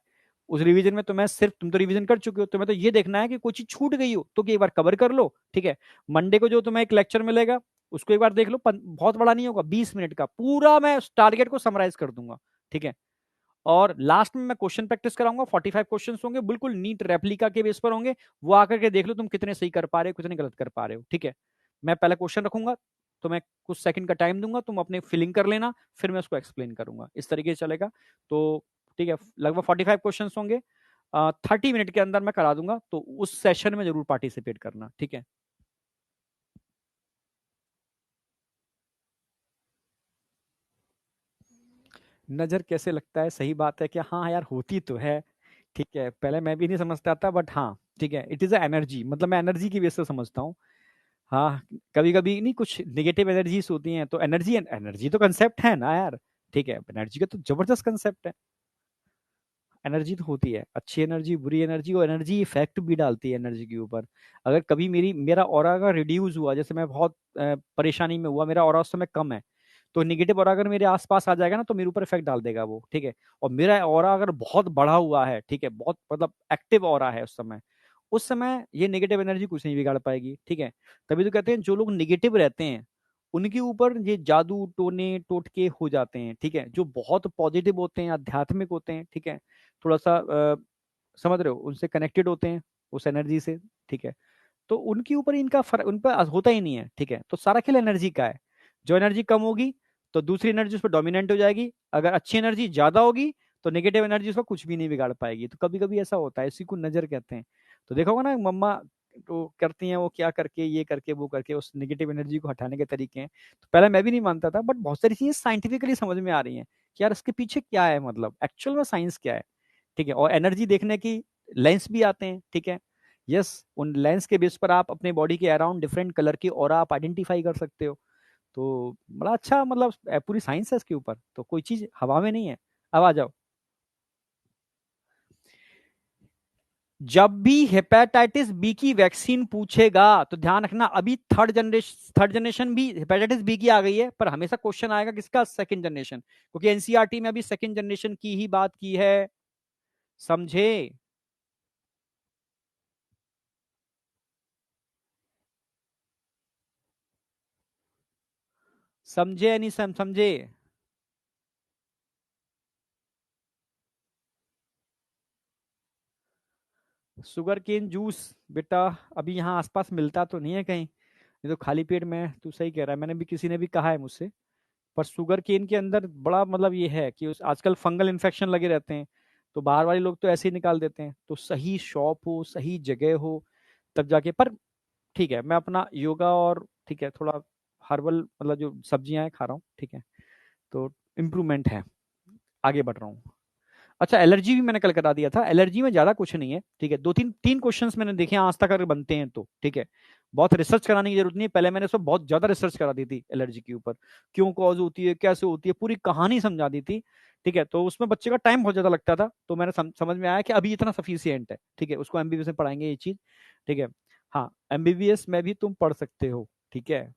उस रिवीजन में तुम्हें सिर्फ, तुम तो रिवीजन कर चुके हो, तुम्हें तो ये देखना है कि कोई चीज छूट गई हो तो कि एक बार कवर कर लो, ठीक है। मंडे को जो तुम्हें एक लेक्चर मिलेगा उसको एक बार देख लो, बहुत बड़ा नहीं होगा, 20 मिनट का पूरा मैं टारगेट को समराइज कर दूंगा, ठीक है। और लास्ट में मैं क्वेश्चन प्रैक्टिस कराऊंगा, 45 क्वेश्चन होंगे, बिल्कुल नीट रेप्लिका के बेस पर होंगे, वो आकर के देख लो तुम कितने सही कर पा रहे हो कितने गलत कर पा रहे हो, ठीक है। मैं पहले क्वेश्चन रखूंगा तो मैं कुछ सेकंड का टाइम दूंगा, तुम अपने फिलिंग कर लेना, फिर मैं उसको एक्सप्लेन करूंगा, इस तरीके से चलेगा। तो ठीक है, लगभग 45 क्वेश्चन होंगे, 30 मिनट के अंदर मैं करा दूंगा, तो उस सेशन में जरूर पार्टिसिपेट करना, ठीक है। नजर कैसे लगता है, सही बात है कि हाँ यार होती तो है, ठीक है, पहले मैं भी नहीं समझता था, बट हाँ ठीक है, इट इज अ एनर्जी, मतलब मैं एनर्जी की बेस से समझता हूँ। हाँ, कभी कभी नहीं कुछ नेगेटिव एनर्जीज होती हैं, तो एनर्जी एनर्जी तो कंसेप्ट है ना यार, ठीक है, एनर्जी का तो जबरदस्त कंसेप्ट है। एनर्जी तो होती है, अच्छी एनर्जी बुरी एनर्जी, और एनर्जी इफेक्ट भी डालती है एनर्जी के ऊपर। अगर कभी मेरा ऑरा का रिड्यूस हुआ, जैसे मैं बहुत परेशानी में हुआ, मेरा ऑरा उस समय कम है, तो नेगेटिव ऑरा अगर मेरे आसपास आ जाएगा ना तो मेरे ऊपर इफेक्ट डाल देगा वो, ठीक है। और मेरा ऑरा अगर बहुत बढ़ा हुआ है, ठीक है, बहुत मतलब एक्टिव ऑरा है उस समय ये नेगेटिव एनर्जी कुछ नहीं बिगाड़ पाएगी, ठीक है। तभी तो कहते हैं जो लोग नेगेटिव रहते हैं उनके ऊपर ये जादू टोने टोटके हो जाते हैं, ठीक है। जो बहुत पॉजिटिव होते हैं, आध्यात्मिक होते हैं, ठीक है, थोड़ा सा समझ रहे हो, उनसे कनेक्टेड होते हैं उस एनर्जी से, ठीक है। तो उनके ऊपर इनका फर्क उन पर होता ही नहीं है, ठीक है। तो सारा खेल एनर्जी का है। जो एनर्जी कम होगी तो दूसरी एनर्जी उस पर डोमिनेंट हो जाएगी, अगर अच्छी एनर्जी ज्यादा होगी तो नेगेटिव एनर्जी उसको कुछ भी नहीं बिगाड़ पाएगी। तो कभी कभी ऐसा होता है, इसी को नजर कहते हैं। तो देखा होगा ना मम्मा तो करती हैं वो क्या करके, ये करके वो करके, उस नेगेटिव एनर्जी को हटाने के तरीके हैं। तो पहले मैं भी नहीं मानता था, बट बहुत सारी चीजें साइंटिफिकली समझ में आ रही हैं कि यार इसके पीछे क्या है, मतलब एक्चुअल में साइंस क्या है, ठीक है। और एनर्जी देखने की लेंस भी आते हैं, ठीक है। यस, उन लेंस के बेस पर आप अपने बॉडी के अराउंड डिफरेंट कलर की ऑरा आप आइडेंटिफाई कर सकते हो। तो बड़ा अच्छा, मतलब पूरी साइंस है इसके ऊपर, तो कोई चीज हवा में नहीं है। अब आ जाओ। जब भी हेपेटाइटिस बी की वैक्सीन पूछेगा तो ध्यान रखना, अभी थर्ड जनरेशन भी हेपेटाइटिस बी की आ गई है, पर हमेशा क्वेश्चन आएगा किसका, सेकंड जनरेशन, क्योंकि एनसीईआरटी में अभी सेकंड जनरेशन की ही बात की है। समझे? समझे या नहीं समझे? शुगर केन जूस बेटा अभी यहाँ आसपास मिलता तो नहीं है कहीं, ये तो खाली पेट में, तू सही कह रहा है, मैंने भी किसी ने भी कहा है मुझसे। पर शुगर केन के अंदर बड़ा मतलब ये है कि आजकल फंगल इन्फेक्शन लगे रहते हैं, तो बाहर वाले लोग तो ऐसे ही निकाल देते हैं। तो सही शॉप हो, सही जगह हो, तब जाके। पर ठीक है, मैं अपना योगा और ठीक है थोड़ा हर्बल मतलब जो सब्जियां हैं खा रहा हूँ, ठीक है। तो इम्प्रूवमेंट है, आगे बढ़ रहा हूँ। अच्छा, एलर्जी भी मैंने कल करा दिया था। एलर्जी में ज्यादा कुछ नहीं है, ठीक है। दो तीन तीन क्वेश्चंस मैंने देखे हैं आज तक, अगर बनते हैं तो ठीक है। बहुत रिसर्च कराने की जरूरत नहीं है, पहले मैंने सब बहुत ज्यादा रिसर्च करा दी थी एलर्जी के ऊपर, क्यों कॉज होती है, कैसे होती है, पूरी कहानी समझा दी थी, ठीक है। तो उसमें बच्चे का टाइम बहुत ज्यादा लगता था, तो मैंने समझ में आया कि अभी इतना सफिशियंट है, ठीक है। उसको एमबीबीएस में पढ़ाएंगे ये चीज, ठीक है। हाँ, एमबीबीएस में भी तुम पढ़ सकते हो, ठीक है।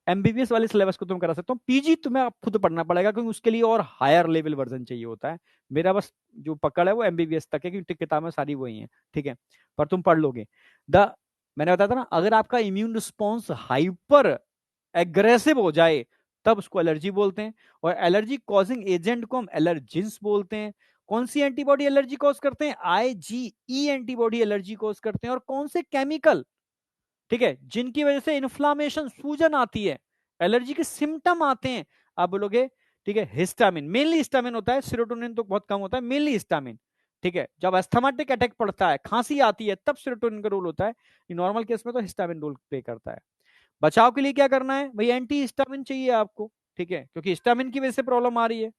एमबीबीएस वाले सिलेबस को तुम करा सकते हो, पीजी तुम्हें आप खुद पढ़ना पड़ेगा, क्योंकि उसके लिए और हायर लेवल वर्जन चाहिए होता है। मेरा बस जो पकड़ है वो एमबीबीएस तक है, क्योंकि किताबें सारी वही हैं, ठीक है। पर तुम पढ़ लोगे। द मैंने बताया था ना, अगर आपका इम्यून रिस्पॉन्स हाइपर एग्रेसिव हो जाए तब उसको एलर्जी बोलते हैं। और एलर्जी कॉजिंग एजेंट को हम एलर्जिन्स बोलते हैं। कौन सी एंटीबॉडी एलर्जी कॉज करते हैं? आईजीई एंटीबॉडी एलर्जी कॉज करते हैं। और कौन से केमिकल, ठीक है, जिनकी वजह से इन्फ्लामेशन, सूजन आती है, एलर्जी के सिम्टम आते हैं। आप बोलोगे ठीक है, हिस्टामिन, मेनली हिस्टामिन होता है, सीरोटोनिन तो बहुत कम होता है, मेनली हिस्टामिन, ठीक है। जब एस्थमाटिक अटैक पड़ता है, खांसी आती है, तब सीरोटोनिन का रोल होता है। नॉर्मल केस में तो हिस्टामिन रोल प्ले करता है। बचाव के लिए क्या करना है भाई? एंटी हिस्टामिन चाहिए आपको, ठीक है, क्योंकि हिस्टामिन की वजह से प्रॉब्लम आ रही है,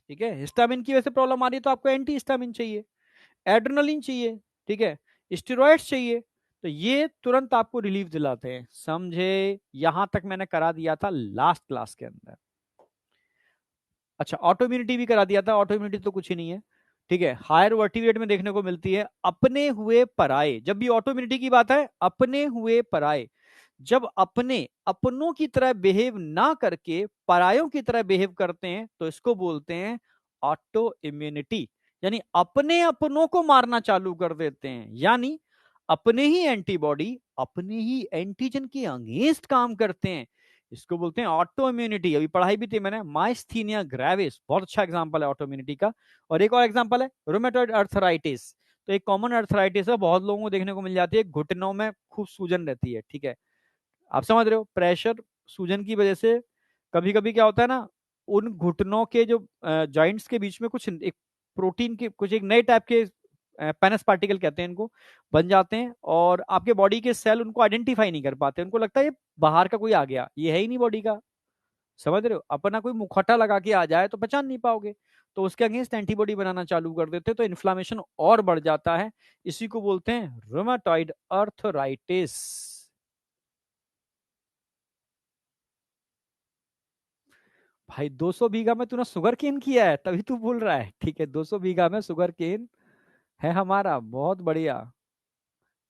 ठीक है। हिस्टामिन की वजह से प्रॉब्लम आ रही है तो आपको एंटी हिस्टामिन चाहिए, एड्रेनलिन चाहिए, ठीक है, स्टेरॉइड्स चाहिए। तो ये तुरंत आपको रिलीफ दिलाते हैं, समझे? यहां तक मैंने करा दिया था लास्ट क्लास के अंदर। अच्छा, ऑटो इम्यूनिटी भी करा दिया था। ऑटो इम्यूनिटी तो कुछ ही नहीं है, ठीक है, हायर वर्टिब्रेट में देखने को मिलती है। अपने हुए पराए, जब भी ऑटो इम्यूनिटी की बात है, अपने हुए पराए, जब अपने अपनों की तरह बिहेव ना करके परायों की तरह बिहेव करते हैं तो इसको बोलते हैं ऑटो इम्यूनिटी। यानी अपने अपनों को मारना चालू कर देते हैं, यानी अपने ही एंटीबॉडी अपने ही एंटीजन के अगेंस्ट काम करते हैं, इसको बोलते हैं ऑटो इम्यूनिटी। अभी पढ़ाई भी थी मैंने, माइस्थीनिया ग्रेविस बहुत अच्छा एग्जांपल है ऑटो इम्यूनिटी का। और एक और एग्जांपल है रोमेटॉइड अर्थराइटिस। तो एक कॉमन अर्थराइटिस है, बहुत लोगों को देखने को मिल जाती है, घुटनों में खूब सूजन रहती है, ठीक है। आप समझ रहे हो, प्रेशर सूजन की वजह से कभी कभी क्या होता है ना, उन घुटनों के जो जॉइंट्स के बीच में कुछ एक प्रोटीन के कुछ एक नए टाइप के पेनस पार्टिकल कहते हैं इनको, बन जाते हैं। और आपके बॉडी के सेल उनको आइडेंटिफाई नहीं कर पाते, उनको लगता है ये बाहर का कोई आ गया, ये है ही नहीं बॉडी का। समझ रहे हो, अपना कोई मुखौटा लगा के आ जाए तो पहचान नहीं पाओगे, तो उसके अगेंस्ट एंटीबॉडी बनाना चालू कर देते हैं, तो इन्फ्लामेशन और बढ़ जाता है। इसी को बोलते हैं रोमेटॉइड अर्थराइटिस। भाई 200 बीघा में तूने शुगर केन किया है तभी तू बोल रहा है, ठीक है। 200 बीघा में शुगर केन है हमारा, बहुत बढ़िया।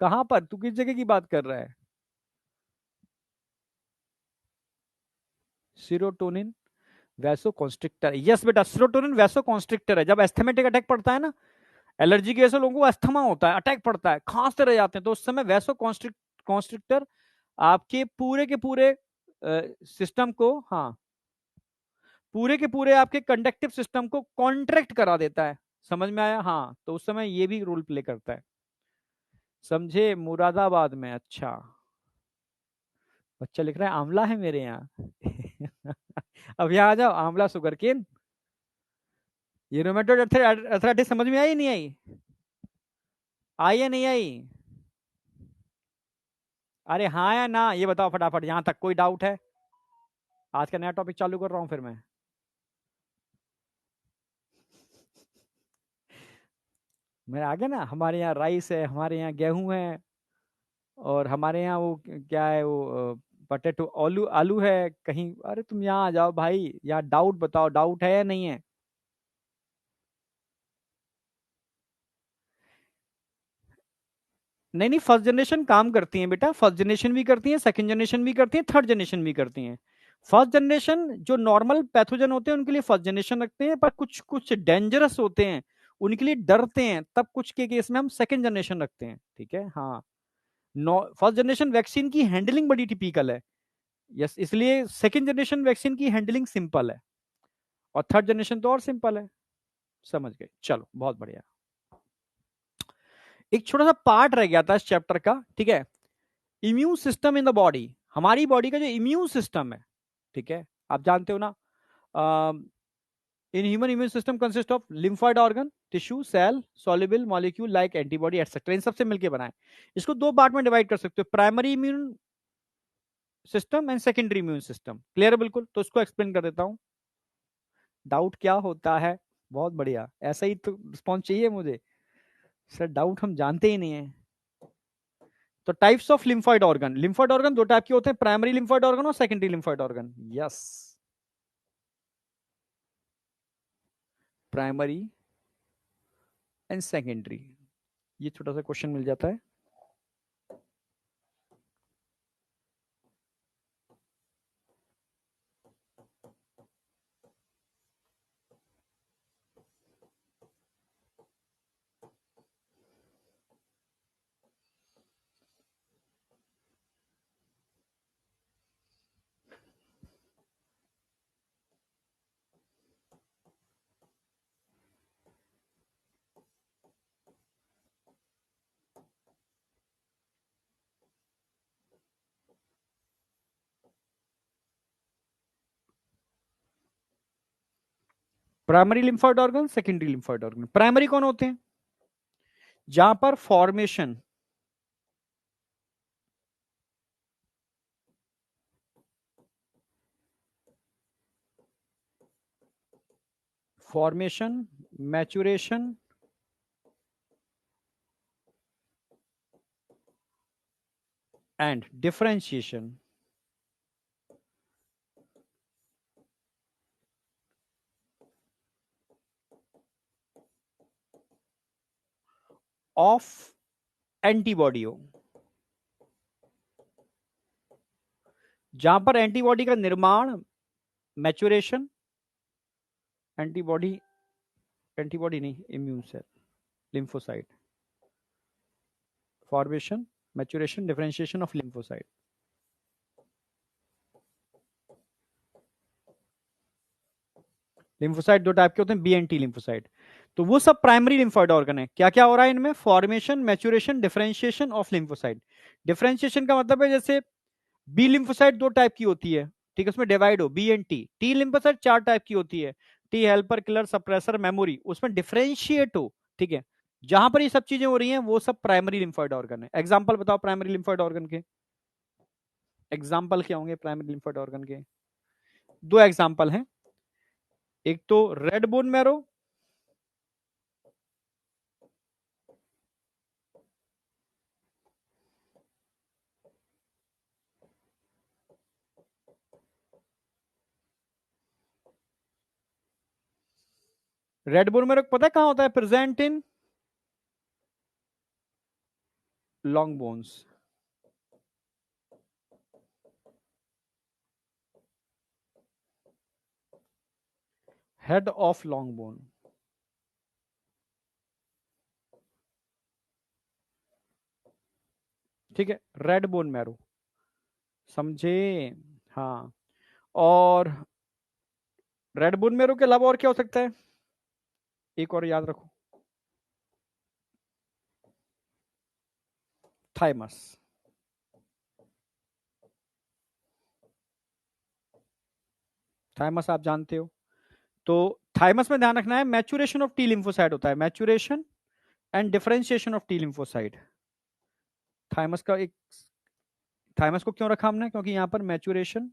कहाँ पर, तू किस जगह की बात कर रहा है? Serotonin vasoconstrictor. यस बेटा, सीरोटोनिन वैसोकॉन्स्ट्रिक्टर है। जब एस्थेमेटिक अटैक पड़ता है ना, एलर्जी की वजह से लोगों को अस्थमा होता है, अटैक पड़ता है, खांसते रह जाते हैं, तो उस समय वैसोकॉन्स्ट्रिक्टर आपके पूरे के पूरे सिस्टम को, हाँ, पूरे के पूरे आपके कंडक्टिव सिस्टम को कॉन्ट्रैक्ट करा देता है। समझ में आया? हाँ, तो उस समय ये भी रोल प्ले करता है। समझे? मुरादाबाद में। अच्छा, बच्चा लिख रहा है आंवला है मेरे यहाँ। अब यहाँ आ जाओ, आंवला सुगरकेन। ये रोमेटोड अर्थराइटिस समझ में आई नहीं आई? आई या नहीं आई? अरे हाँ या ना, ये बताओ फटाफट, यहाँ तक कोई डाउट है? आज का नया टॉपिक चालू कर रहा हूँ फिर मैं। मैं आ गया ना, हमारे यहाँ राइस है, हमारे यहाँ गेहूं है, और हमारे यहाँ वो क्या है, वो पटेटो, आलू आलू है कहीं। अरे तुम यहाँ आ जाओ भाई, यहाँ डाउट बताओ, डाउट है या नहीं है? नहीं नहीं, फर्स्ट जनरेशन काम करती है बेटा, फर्स्ट जनरेशन भी करती है, सेकंड जनरेशन भी करती है, थर्ड जनरेशन भी करती है। फर्स्ट जनरेशन जो नॉर्मल पैथोजन होते हैं उनके लिए फर्स्ट जनरेशन रखते हैं, पर कुछ कुछ डेंजरस होते हैं उनके लिए डरते हैं, तब कुछ के केस में हम सेकंड जनरेशन रखते हैं। ठीक है, हाँ। फर्स्ट जनरेशन वैक्सीन की हैंडलिंग बड़ी टिपिकल है। यस, इसलिए सेकंड जनरेशन वैक्सीन की हैंडलिंग सिंपल है, और थर्ड जनरेशन तो और सिंपल है। समझ गए? चलो, बहुत बढ़िया। एक छोटा सा पार्ट रह गया था इस चैप्टर का, ठीक है। Immune system in the body, हमारी बॉडी का जो इम्यून सिस्टम है, ठीक है, आप जानते हो ना, in human immune system consist of lymphoid organ, tissue, cell, soluble molecule like antibody et cetera, इन सबसे मिलकर बनाए। इसको दो पार्ट में डिवाइड कर सकते हो, primary immune system and secondary immune system. Clear है बिल्कुल? तो इसको एक्सप्लेन कर देता हूं। डाउट क्या होता है? बहुत बढ़िया, ऐसा ही तो रिस्पॉन्स चाहिए मुझे। सर डाउट हम जानते ही नहीं है। तो टाइप्स ऑफ लिम्फॉइड ऑर्गन दो टाइप के होते हैं, प्राइमरी लिम्फॉइड ऑर्गन और secondary lymphoid organ. Yes, primary and secondary, ये छोटा सा क्वेश्चन मिल जाता है। Primary lymphoid organ, secondary lymphoid organ. Primary कौन होते हैं? जहां पर formation, maturation and differentiation of antibody हो, जहां पर एंटीबॉडी का निर्माण, मैचुरेशन, एंटीबॉडी, एंटीबॉडी नहीं, immune cell, lymphocyte, formation, maturation, differentiation of lymphocyte. Lymphocyte दो टाइप के होते हैं, बी एंड टी लिम्फोसाइट। तो वो सब प्राइमरी लिम्फॉइड ऑर्गन है। क्या क्या हो रहा है इनमें? Formation, maturation, differentiation of lymphocyte. Differentiation का मतलब है जैसे बी लिम्फोसाइट दो टाइप की होती है, ठीक है, उसमें डिवाइड हो B and T. T lymphocyte चार टाइप की होती है, T helper, killer, suppressor, memory, उसमें डिफरेंशिएट हो, ठीक है। जहां पर ये सब चीजें हो रही हैं वो सब प्राइमरी लिम्फॉइड ऑर्गन है। एग्जांपल बताओ प्राइमरी लिम्फॉइड ऑर्गन के, एग्जांपल क्या होंगे प्राइमरी लिम्फॉइड ऑर्गन के? दो एग्जांपल हैं, एक तो red bone marrow, red bone marrow पता है कहां होता है? Present in long bones. Head of long bone, ठीक है, रेड बोन मैरो, समझे? हाँ, और रेड बोन मैरो के अलावा और क्या हो सकता है? एक और याद रखो, थाइमस। थाइमस आप जानते हो। तो थाइमस में ध्यान रखना है, मैचुरेशन ऑफ टी लिम्फोसाइट होता है, maturation and differentiation of T lymphocyte. Thymus का एक, थाइमस को क्यों रखा हमने? क्योंकि यहां पर मैचुरेशन,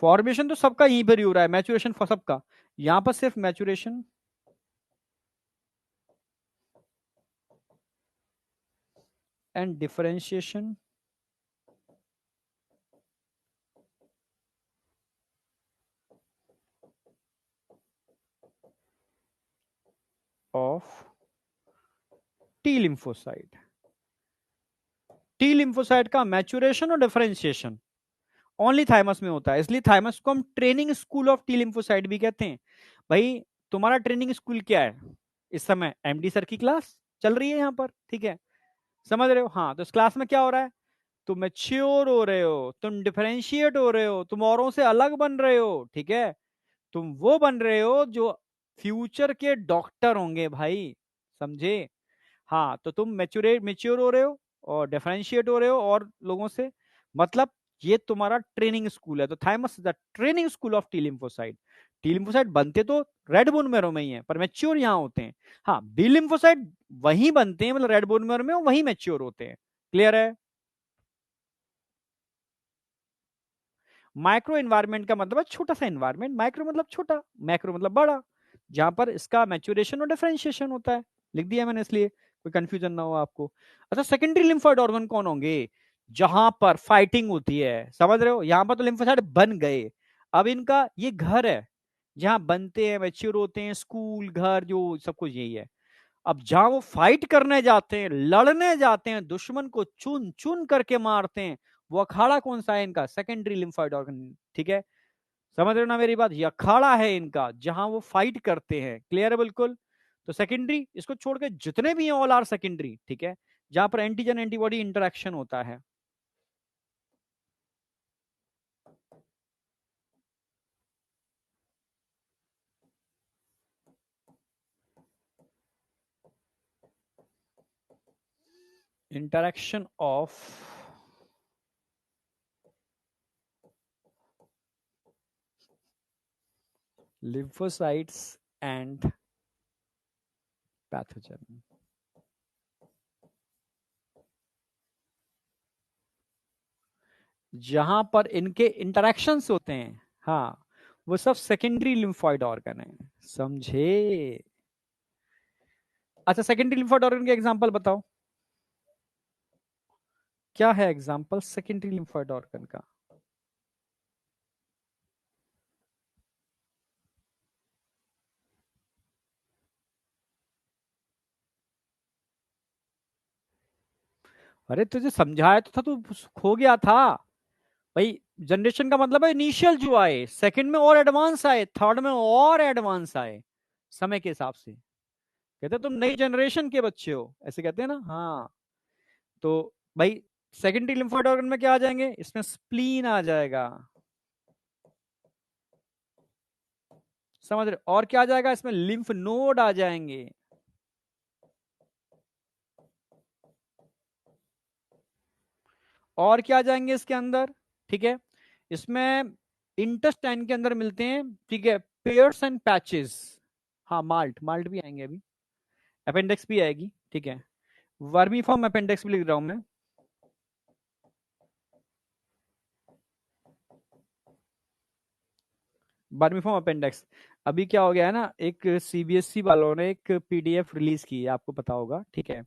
फॉर्मेशन तो सबका यहीं पर ही हो रहा है, मैचुरेशन फॉर सबका, यहां पर सिर्फ maturation and differentiation of T lymphocyte. T lymphocyte का मैचुरेशन और डिफरेंशिएशन ओनली थाइमस में होता है, इसलिए थाइमस को हम training school of T lymphocyte भी कहते हैं। भाई तुम्हारा ट्रेनिंग स्कूल क्या है इस समय? एमडी सर की क्लास चल रही है यहाँ पर, ठीक है, समझ रहे हो? हाँ, तो इस क्लास में क्या हो रहा है? तुम मैच्योर हो रहे हो, तुम डिफरेंशिएट हो रहे हो, तुम औरों से अलग बन रहे हो, ठीक है, तुम वो बन रहे हो जो फ्यूचर के डॉक्टर होंगे भाई, समझे? हाँ, तो तुम मैच्योरेट मैच्योर हो रहे हो और डिफरेंशिएट हो रहे हो और लोगों से, मतलब ये तुम्हारा ट्रेनिंग स्कूल है। तो thymus is the training school of T lymphocyte. T lymphocyte बनते तो रेड बोन मैरो में ही है, पर मैच्योर यहाँ होते हैं। हाँ, बी लिम्फोसाइट वहीं बनते हैं, मतलब रेड बोन मैरो में वहीं मैच्योर होते हैं। क्लियर है? माइक्रो एनवायरमेंट का मतलब है छोटा सा एनवायरमेंट, माइक्रो मतलब छोटा, मैक्रो मतलब बड़ा, जहां पर इसका मैच्योरेशन और डिफरेंशिएशन होता है। लिख दिया मैंने इसलिए कोई कंफ्यूजन ना हो आपको। अच्छा, सेकेंडरी लिम्फोइड ऑर्गन कौन होंगे? जहां पर फाइटिंग होती है, समझ रहे हो? यहां पर तो लिम्फोसाइट बन गए, अब इनका ये घर है जहां बनते हैं, मैच्योर होते हैं, स्कूल, घर, जो सब कुछ यही है। अब जहां वो फाइट करने जाते हैं, लड़ने जाते हैं, दुश्मन को चुन चुन करके मारते हैं, वो अखाड़ा कौन सा है इनका? सेकेंडरी लिम्फोइड ऑर्गन, ठीक है, समझ रहे हो ना मेरी बात? ये अखाड़ा है इनका जहां वो फाइट करते हैं। क्लियर है बिल्कुल? तो सेकेंडरी, इसको छोड़ के जितने भी हैं ऑल आर सेकेंडरी, ठीक है, जहां पर एंटीजन एंटीबॉडी इंटरेक्शन होता है। Interaction of lymphocytes and pathogen, जहां पर इनके इंटरेक्शंस होते हैं, हाँ, वो सब सेकेंडरी लिम्फोइड ऑर्गन है, समझे? अच्छा, सेकेंडरी लिम्फोइड ऑर्गन के एग्जांपल बताओ, क्या है एग्जांपल सेकेंडरी लिम्फोइड ऑर्गन का? अरे तुझे समझाया तो था, तू खो गया था भाई। जनरेशन का मतलब है इनिशियल जो आए, सेकंड में और एडवांस आए, थर्ड में और एडवांस आए, समय के हिसाब से। कहते तुम नई जनरेशन के बच्चे हो, ऐसे कहते हैं ना। हाँ, तो भाई सेकेंडरी लिम्फोइड ऑर्गन में क्या आ जाएंगे? इसमें स्प्लीन आ जाएगा, समझ रहे? और क्या आ जाएगा इसमें? लिम्फ नोड आ जाएंगे। और क्या आ जाएंगे इसके अंदर? ठीक है, इसमें इंटेस्टाइन के अंदर मिलते हैं, ठीक है, पेयर्स एंड पैचेस। हाँ, माल्ट, माल्ट भी आएंगे अभी, अपेंडिक्स भी आएगी, ठीक है, वर्मी फॉर्म अपेंडिक्स भी लिख रहा हूं मैं। Vermi form appendix. अभी क्या हो गया है ना, एक सीबीएसई वालों ने एक पीडीएफ रिलीज की है, आपको पता होगा, ठीक है।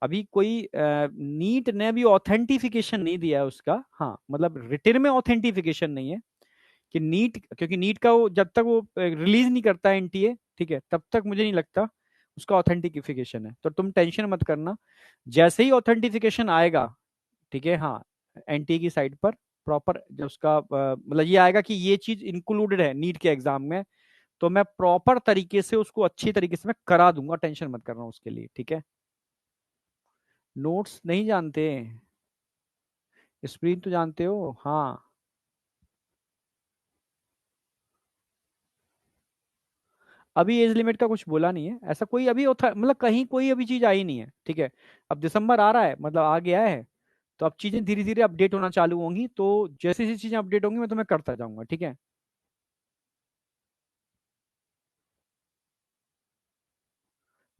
अभी कोई नीट ने भी ऑथेंटिफिकेशन नहीं दिया है उसका, हाँ, मतलब रिटर्न में ऑथेंटिफिकेशन नहीं है कि नीट, क्योंकि नीट का वो जब तक वो रिलीज नहीं करता है एनटीए, ठीक है, तब तक मुझे नहीं लगता उसका ऑथेंटिफिकेशन है। तो तुम टेंशन मत करना, जैसे ही ऑथेंटिफिकेशन आएगा, ठीक है, हाँ, एनटीए की साइट पर, प्रॉपर जब उसका मतलब ये आएगा कि ये चीज इंक्लूडेड है नीट के एग्जाम में, तो मैं प्रॉपर तरीके से उसको अच्छी तरीके से मैं करा दूंगा, टेंशन मत करना उसके लिए, ठीक है। नोट्स नहीं जानते? स्प्रिंट तो जानते हो, हाँ। अभी एज लिमिट का कुछ बोला नहीं है, ऐसा कोई अभी मतलब कहीं कोई अभी चीज आई नहीं है, ठीक है। अब दिसंबर आ रहा है, मतलब आ गया है, तो अब चीजें धीरे धीरे अपडेट होना चालू होंगी, तो जैसे जैसी चीजें अपडेट होंगी मैं तुम्हें करता जाऊंगा, ठीक है।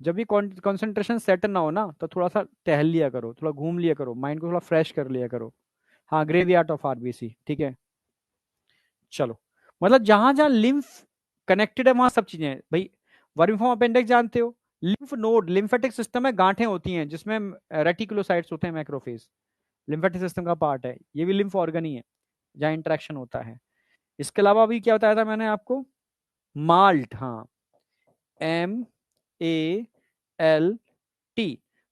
जब भी कंसंट्रेशन सेट ना हो ना, तो थोड़ा सा टहल लिया करो, थोड़ा घूम लिया करो, माइंड को थोड़ा फ्रेश कर लिया करो। हाँ, ग्रेवयार्ड ऑफ आरबीसी, ठीक है। चलो, मतलब जहां जहां लिम्फ कनेक्टेड है वहां सब चीजें हैं भाई। वर्मिफॉर्म अपेंडिक्स जानते हो? लिम्फ नोड, लिम्फेटिक सिस्टम में गांठें होती हैं जिसमें रेटिकुलोसाइट्स होते हैं, मैक्रोफेज लिम्फेटिक सिस्टम का पार्ट है, ये भी लिम्फ ऑर्गन ही है जहाँ इंटरेक्शन होता है। इसके अलावा अभी क्या बताया था मैंने आपको? माल्ट, हाँ, MALT,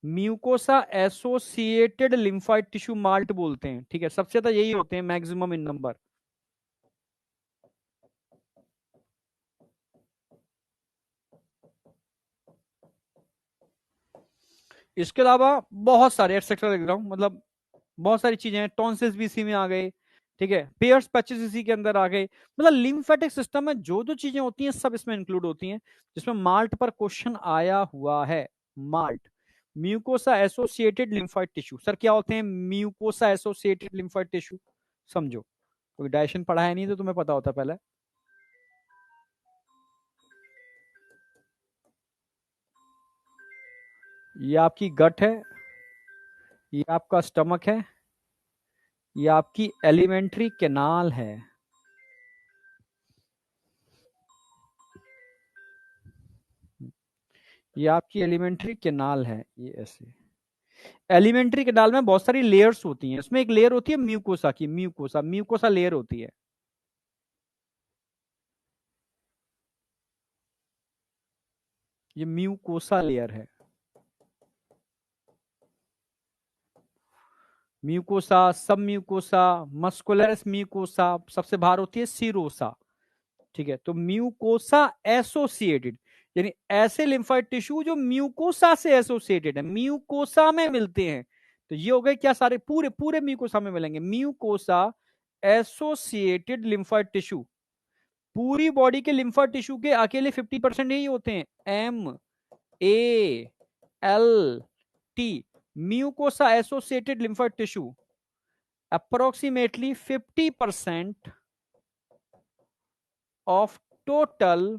mucosa associated lymphoid tissue malt बोलते हैं, ठीक है। सबसे ज्यादा यही होते हैं मैक्सिमम इन नंबर। इसके अलावा बहुत सारे एक्सेट्रा लिख रहा हूँ, मतलब बहुत सारी चीजें हैं, टॉन्सिल्स भी इसी में आ गए, ठीक है। पेयर्स पैचेस इसी के अंदर आ गए, मतलब लिम्फेटिक सिस्टम में जो जो चीजें होती हैं सब इसमें इंक्लूड होती हैं, जिसमें माल्ट पर क्वेश्चन आया हुआ है। Malt, mucosa associated lymphoid tissue. Sir क्या होते हैं म्यूकोसा एसोसिएटेड लिम्फाइड टिश्यू? समझो, कोई डायरेक्शन पढ़ा है नहीं तो तुम्हें पता होता पहले। ये आपकी गट है, ये आपका स्टमक है, ये आपकी एलिमेंट्री कैनाल है। ये आपकी एलिमेंट्री कैनाल है, ये ऐसे। एलिमेंट्री कैनाल में बहुत सारी लेयर्स होती हैं, उसमें एक लेयर होती है म्यूकोसा की, म्यूकोसा म्यूकोसा लेयर होती है। ये म्यूकोसा लेयर है। म्यूकोसा, सब म्यूकोसा, मस्कुलरस म्यूकोसा, सबसे बाहर होती है सीरोसा, ठीक है। तो म्यूकोसा एसोसिएटेड, यानी ऐसे लिम्फाइड टिश्यू जो म्यूकोसा से एसोसिएटेड है, म्यूकोसा में मिलते हैं। तो ये हो गए क्या, सारे पूरे पूरे म्यूकोसा में मिलेंगे, म्यूकोसा एसोसिएटेड लिम्फाइड टिश्यू। पूरी बॉडी के लिम्फा टिश्यू के अकेले 50% यही होते हैं, MALT, mucosa associated lymphoid tissue. Approximately 50% of total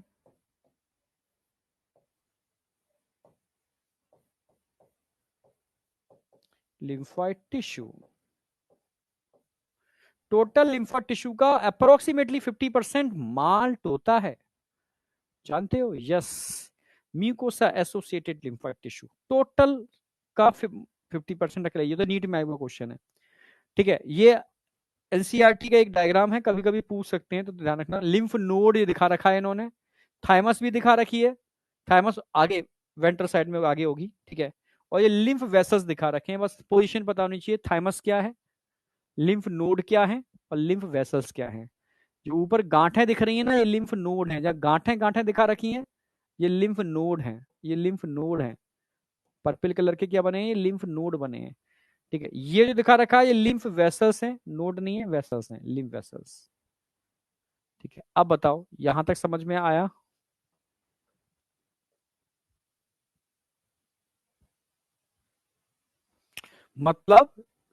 lymphoid tissue, total lymphoid tissue का अप्रोक्सीमेटली 50% माल्ट होता है, जानते हो? Yes, mucosa associated lymphoid tissue total का 50% रख लिया। ये तो नीट में आएगा क्वेश्चन है, ठीक है। ये एनसीईआरटी का एक डायग्राम है, कभी कभी पूछ सकते हैं, तो ध्यान रखना। लिम्फ नोड ये दिखा रखा है इन्होंने, थाइमस भी दिखा रखी है, थाइमस आगे वेंटर साइड में आगे होगी, ठीक है। और ये लिम्फ वेसल्स दिखा रखे हैं, बस पोजीशन पता होनी चाहिए, थाइमस क्या है, लिम्फ नोड क्या है, और लिम्फ वेसल्स क्या है। जो ऊपर गांठें दिख रही है ना, ये लिम्फ नोड है, जहाँ गांठें गांठें दिखा रखी हैं, ये लिम्फ नोड है, ये लिम्फ नोड है। पर्पल कलर के क्या बने हैं, ये लिम्फ नोड बने हैं, ठीक है। ये जो दिखा रखा है ये लिम्फ वेसल्स हैं, नोड नहीं है, वेसल्स हैं, लिम्फ वेसल्स, ठीक है। अब बताओ यहां तक समझ में आया? मतलब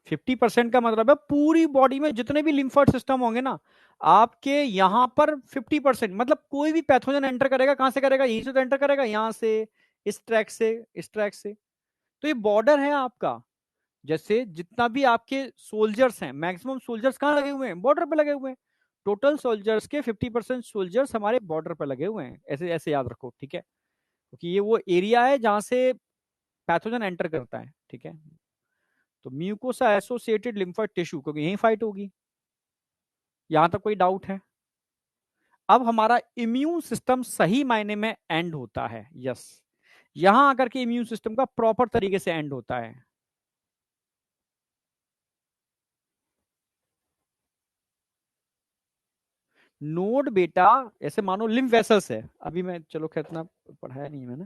50% का मतलब है पूरी बॉडी में जितने भी लिम्फाट सिस्टम होंगे ना, आपके यहां पर 50%, मतलब कोई भी पैथोजन एंटर करेगा कहां से करेगा, यहीं से तो एंटर करेगा, यहां से, इस ट्रैक से, इस ट्रैक से। तो ये बॉर्डर है आपका। जैसे जितना भी आपके सोल्जर्स हैं, मैक्सिमम सोल्जर्स कहाँ लगे हुए हैं, बॉर्डर पे लगे हुए हैं। टोटल सोल्जर्स के 50% सोल्जर्स हमारे बॉर्डर पे लगे हुए हैं, ऐसे ऐसे याद रखो, ठीक है। क्योंकि ये वो एरिया है जहां से पैथोजन एंटर करता है, ठीक है। तो म्यूकोसा एसोसिएटेड लिम्फा टिश्यू, क्योंकि यही फाइट होगी। यहां तक कोई डाउट है? अब हमारा इम्यून सिस्टम सही मायने में एंड होता है, यस, यहां आकर के इम्यून सिस्टम का प्रॉपर तरीके से एंड होता है। नोड बेटा ऐसे मानो लिम्फ वेसल्स है। अभी मैं चलो खैर इतना पढ़ाया नहीं है मैंने।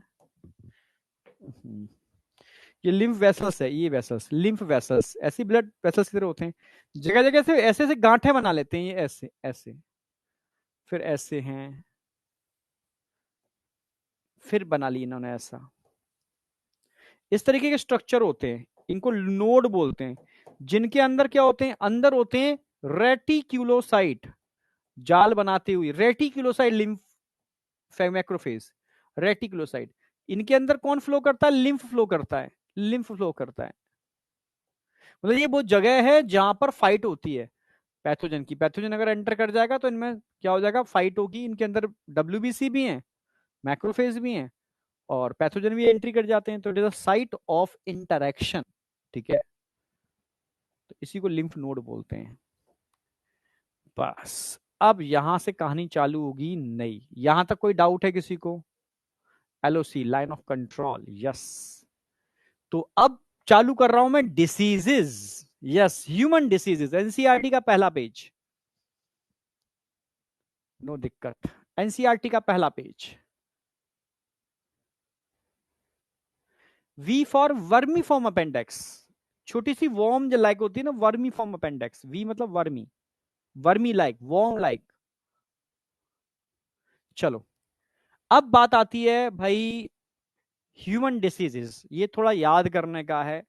ये लिम्फ वेसल्स है, ये वेसल्स लिम्फ वेसल्स ऐसी ब्लड वेसल्स की तरह होते हैं। जगह जगह से ऐसे ऐसे गांठें बना लेते हैं, ये ऐसे ऐसे, फिर ऐसे हैं, फिर बना ली इन्होंने ऐसा। इस तरीके के स्ट्रक्चर होते हैं, इनको नोड बोलते हैं, जिनके अंदर क्या होते हैं, अंदर होते हैं रेटिक्यूलोसाइट, जाल बनाते हुए रेटिक्यूलोसाइट लिम्फ मैक्रोफेज, रेटिक्यूलोसाइट। इनके अंदर कौन फ्लो करता है, लिम्फ फ्लो करता है, लिम्फ फ्लो करता है। मतलब ये वो जगह है जहां पर फाइट होती है पैथोजन की। पैथोजन अगर एंटर कर जाएगा तो इनमें क्या हो जाएगा, फाइट होगी। इनके अंदर डब्ल्यूबीसी भी है, मैक्रोफेज भी है, और पैथोजन भी एंट्री कर जाते हैं। तो it is a site of interaction, ठीक है। तो इसी को लिम्फ नोड बोलते हैं। बस अब यहां से कहानी चालू होगी नई। यहां तक कोई डाउट है किसी को? LOC line of control, yes. तो अब चालू कर रहा हूं मैं diseases, yes, human diseases, NCERT का पहला पेज। नो दिक्कत, एनसीईआरटी का पहला page. V for vermiform appendix, छोटी सी वॉर्म जो लाइक होती है ना, वर्मी फॉर्म अपेंडेक्स, वी मतलब vermi, vermi like, worm like. चलो अब बात आती है भाई ह्यूमन डिसीजेस। ये थोड़ा याद करने का है।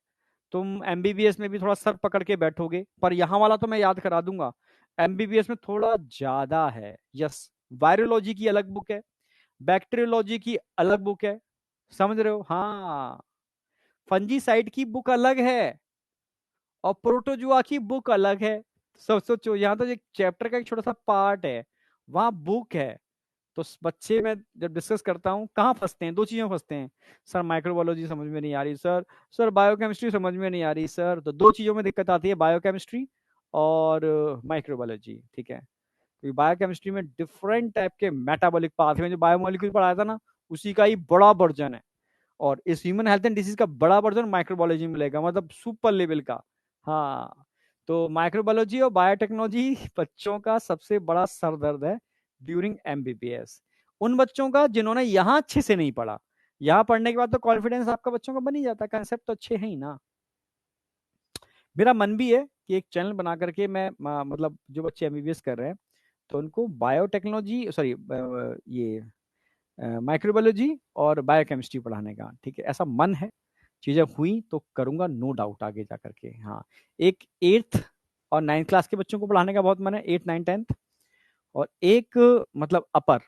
तुम एमबीबीएस में भी थोड़ा सर पकड़ के बैठोगे, पर यहां वाला तो मैं याद करा दूंगा। एमबीबीएस में थोड़ा ज्यादा है, यस। वायरोलॉजी की अलग बुक है, बैक्टीरियोलॉजी की अलग बुक है, समझ रहे हो? हाँ, फंजीसाइड की बुक अलग है, और प्रोटोजुआ की बुक अलग है। सोचो, यहाँ तो एक चैप्टर का एक छोटा सा पार्ट है, वहां बुक है। तो बच्चे में जब डिस्कस करता हूँ कहाँ फंसते हैं, दो चीजों में फंसते हैं। सर माइक्रोबायोलॉजी समझ में नहीं आ रही सर, सर बायोकेमिस्ट्री समझ में नहीं आ रही सर। तो दो चीजों में दिक्कत आती है, बायोकेमिस्ट्री और माइक्रोबायोलॉजी, ठीक है। क्योंकि बायोकेमिस्ट्री में डिफरेंट टाइप के मेटाबॉलिक पाथवे में, जो बायोमोलिक्यूल पढ़ाया था ना, उसी का ही बड़ा वर्जन है। और इस ह्यूमन हेल्थ एंड डिसीज का बड़ा वर्जन माइक्रोबायोलॉजी में मिलेगा, मतलब सुपर लेवल का। हाँ, तो माइक्रोबायोलॉजी और बायोटेक्नोलॉजी बच्चों का सबसे बड़ा सरदर्द है ड्यूरिंग एमबीबीएस। उन बच्चों का जिन्होंने यहाँ अच्छे से नहीं पढ़ा, यहाँ पढ़ने के बाद तो कॉन्फिडेंस आपका बच्चों का बन ही जाता है, कंसेप्ट तो अच्छे हैं ही ना। मेरा मन भी है कि एक चैनल बना करके मैं मतलब जो बच्चे एमबीबीएस कर रहे हैं तो उनको बायोटेक्नोलॉजी, सॉरी, ये माइक्रोबायोलॉजी और बायोकेमिस्ट्री पढ़ाने का, ठीक है, ऐसा मन है। चीजें हुई तो करूंगा नो डाउट आगे जा करके। हाँ, एक 8th और 9th क्लास के बच्चों को पढ़ाने का बहुत मन है, 8, 9, 10th। और एक मतलब अपर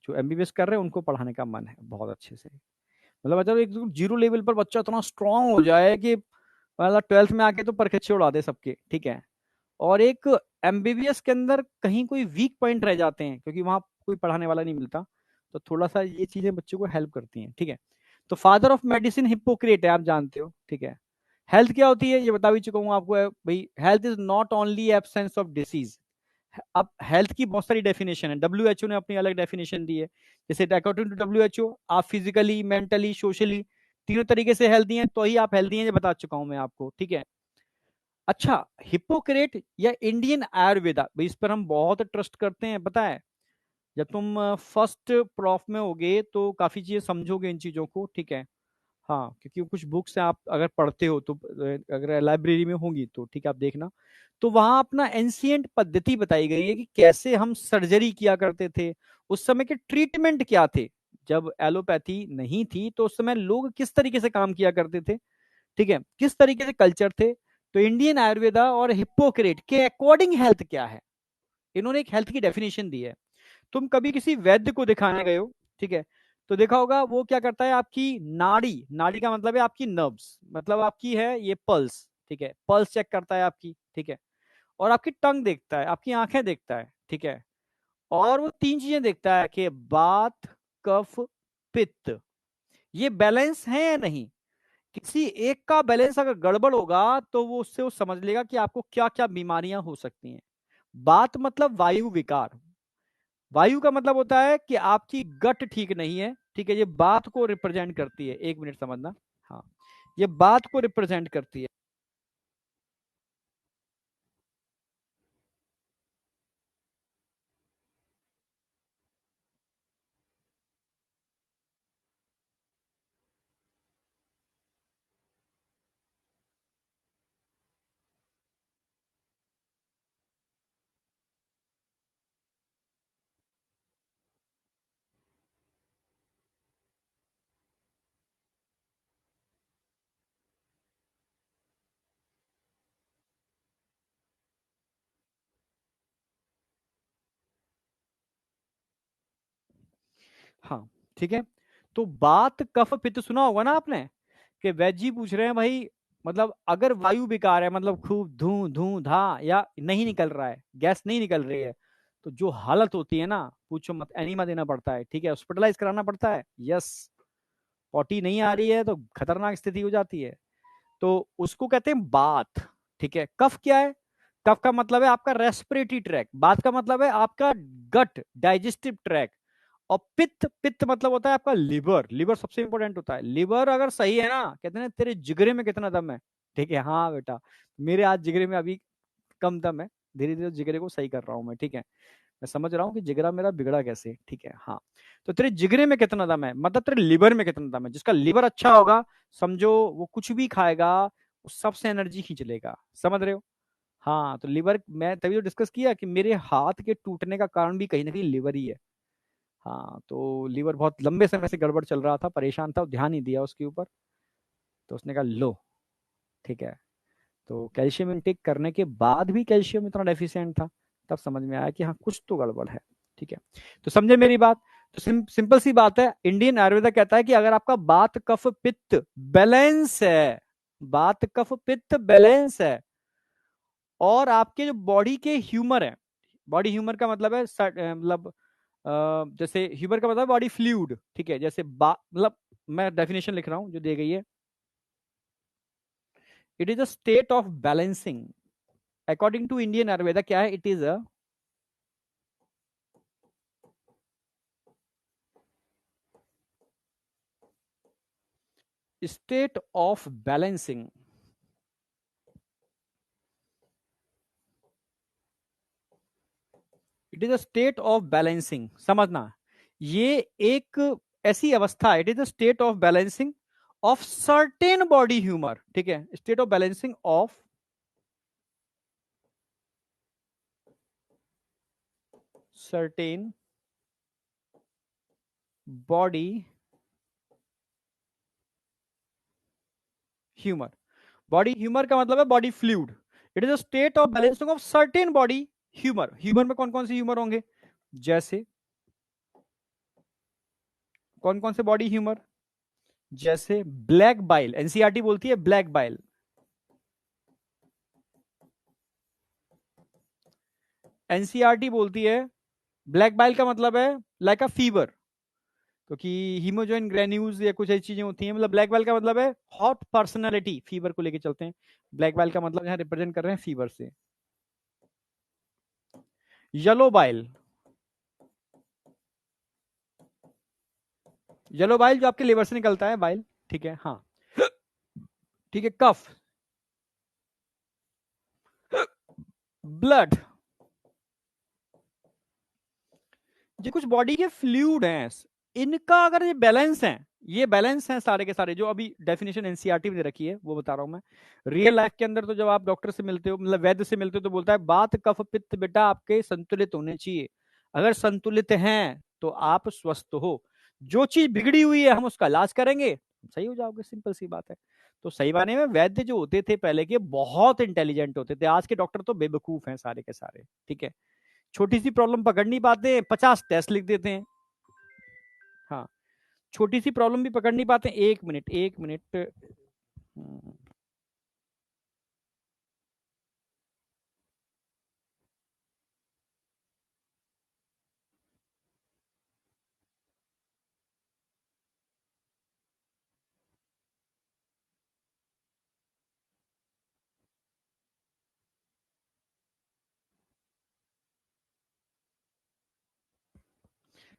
जो एमबीबीएस कर रहे हैं उनको पढ़ाने का मन है बहुत अच्छे से। मतलब मतलब एक जीरो लेवल पर बच्चा इतना स्ट्रांग हो जाए कि मतलब 12th में आके तो परखच्चे उड़ा दे सबके, ठीक है। और एक एमबीबीएस के अंदर कहीं कोई वीक पॉइंट रह जाते हैं क्योंकि वहां कोई पढ़ाने वाला नहीं मिलता, तो थोड़ा सा ये चीजें बच्चों को हेल्प करती हैं, ठीक है। तो फादर ऑफ मेडिसिन हिप्पोक्रेट है, आप जानते हो, ठीक है। हेल्थ क्या होती है ये बता भी चुका हूँ आपको भाई। Health is not only absence of disease. अब हेल्थ की बहुत सारी डेफिनेशन है, डब्ल्यूएचओ ने अपनी अलग डेफिनेशन दी है। जैसे अकॉर्डिंग टू डब्ल्यूएचओ आप फिजिकली, मेंटली, सोशली तीनों तरीके से हेल्दी हैं तो ही आप हेल्दी हैं, ये बता चुका हूं मैं आपको, ठीक है। अच्छा, हिप्पोक्रेट या इंडियन आयुर्वेदा, भाई इस पर हम बहुत ट्रस्ट करते हैं, पता है। जब तुम फर्स्ट प्रॉफ में होगे तो काफी चीजें समझोगे इन चीजों को, ठीक है। हाँ, क्योंकि कुछ बुक्स आप अगर पढ़ते हो तो अगर लाइब्रेरी में होंगी तो ठीक है, आप देखना। तो वहां अपना एंशियंट पद्धति बताई गई है कि कैसे हम सर्जरी किया करते थे, उस समय के ट्रीटमेंट क्या थे। जब एलोपैथी नहीं थी तो उस समय लोग किस तरीके से काम किया करते थे, ठीक है, किस तरीके से कल्चर थे। तो इंडियन आयुर्वेदा और हिप्पोक्रेट के अकॉर्डिंग हेल्थ क्या है, इन्होंने एक हेल्थ की डेफिनेशन दी है। तुम कभी किसी वैद्य को दिखाने गए हो, ठीक है, तो देखा होगा वो क्या करता है, आपकी नाड़ी, नाड़ी का मतलब है आपकी नर्व्स, मतलब आपकी है ये पल्स, ठीक है, पल्स चेक करता है आपकी, ठीक है। और आपकी टंग देखता है, आपकी आंखें देखता है, ठीक है। और वो तीन चीजें देखता है कि बात, कफ, पित्त, ये बैलेंस है या नहीं। किसी एक का बैलेंस अगर गड़बड़ होगा तो वो उससे वो समझ लेगा कि आपको क्या क्या बीमारियां हो सकती हैं। बात मतलब वायु विकार, वायु का मतलब होता है कि आपकी गट ठीक नहीं है, ठीक है, ये बात को रिप्रेजेंट करती है, एक मिनट समझना। हाँ, ये बात को रिप्रेजेंट करती है। हाँ, ठीक है। तो बात कफ पित्त सुना होगा ना आपने, कि वैद्य जी पूछ रहे हैं भाई, मतलब अगर वायु विकार है, मतलब खूब धू धू धा, या नहीं निकल रहा है, गैस नहीं निकल रही है, तो जो हालत होती है ना, पूछो मत, एनीमा देना पड़ता है, ठीक है, हॉस्पिटलाइज कराना पड़ता है, यस। पॉटी नहीं आ रही है तो खतरनाक स्थिति हो जाती है। तो उसको कहते हैं बात। ठीक है, कफ क्या है? कफ का मतलब है आपका रेस्पिरेटरी ट्रैक, बात का मतलब है आपका गट, डाइजेस्टिव ट्रैक। और पित्त, पित्त मतलब होता है आपका लिवर, लिवर सबसे इंपॉर्टेंट होता है। लिवर अगर सही है ना, कहते हैं तेरे जिगरे में कितना दम है। ठीक है, हाँ बेटा, मेरे आज जिगरे में अभी कम दम है, धीरे धीरे जिगरे को सही कर रहा हूं मैं, ठीक है। मैं समझ रहा हूँ कि जिगरा मेरा बिगड़ा कैसे, ठीक है, हाँ। तो तेरे जिगरे में कितना दम है, मतलब तेरे लिवर में कितना दम है। जिसका लिवर अच्छा होगा, समझो वो कुछ भी खाएगा, वो सबसे एनर्जी खींच लेगा, समझ रहे हो। हाँ, तो लिवर, मैं तभी तो डिस्कस किया कि मेरे हाथ के टूटने का कारण भी कहीं ना कहीं लिवर ही है। हाँ, तो लिवर बहुत लंबे समय से गड़बड़ चल रहा था, परेशान था, ध्यान नहीं दिया उसके ऊपर। तो उसने कहा लो, ठीक है। तो कैल्शियम इनटेक करने के बाद भी कैल्शियम इतना डेफिशिएंट था, तब समझ में आया कि हाँ कुछ तो गड़बड़ है। ठीक है, तो समझे मेरी बात। तो सिंपल सी बात है, इंडियन आयुर्वेदा कहता है कि अगर आपका बात कफ पित्त बैलेंस है, बात कफ पित्त बैलेंस है, और आपके जो बॉडी के ह्यूमर है, बॉडी ह्यूमर का मतलब है मतलब जैसे ह्यूमर का मतलब बॉडी फ्लूइड, ठीक है, जैसे मतलब मैं डेफिनेशन लिख रहा हूं जो दी गई है, it is a state of balancing. According to Indian Ayurveda क्या है, it is a state of balancing. It is a state of balancing, समझना। ये एक ऐसी अवस्था है, it is a state of balancing of certain body humour, ठीक है, state of balancing of certain body humour. Body humour का मतलब है body fluid. It is a state of balancing of certain body humour. Humour में कौन कौन से humour होंगे, जैसे कौन कौन से बॉडी ह्यूमर, जैसे ब्लैक बाइल, एनसीईआरटी बोलती है ब्लैक बाइल। एनसीईआरटी बोलती है ब्लैक बाइल का मतलब है लाइक अ फीवर, क्योंकि हीमोजोइन ग्रेन्यूल्स या कुछ ऐसी चीजें होती हैं, मतलब ब्लैक बाइल का मतलब है हॉट पर्सनालिटी, फीवर को लेके चलते हैं। ब्लैक बाइल का मतलब यहाँ रिप्रेजेंट कर रहे हैं फीवर से। येलो बाइल, येलो बाइल जो आपके लिवर से निकलता है बाइल, ठीक है, हाँ। ठीक है, कफ, ब्लड, ये कुछ बॉडी के फ्लूइड हैं, इनका अगर ये बैलेंस है, ये बैलेंस है सारे के सारे, जो अभी डेफिनेशन एनसीईआरटी में दे रखी है वो बता रहा हूं मैं। रियल लाइफ के अंदर तो जब आप डॉक्टर से मिलते हो, मतलब वैद्य से मिलते हो, तो बोलता है बात कफ पित्त बेटा आपके संतुलित होने चाहिए। अगर संतुलित हैं तो आप स्वस्थ हो। जो चीज बिगड़ी हुई है हम उसका इलाज करेंगे, सही हो जाओगे, सिंपल सी बात है। तो सही माने में वैद्य जो होते थे पहले के, बहुत इंटेलिजेंट होते थे, आज के डॉक्टर तो बेवकूफ हैं सारे के सारे, ठीक है। छोटी सी प्रॉब्लम पकड़ नहीं पाते, 50 टेस्ट लिख देते हैं। हाँ, छोटी सी प्रॉब्लम भी पकड़ नहीं पाते, एक मिनट एक मिनट।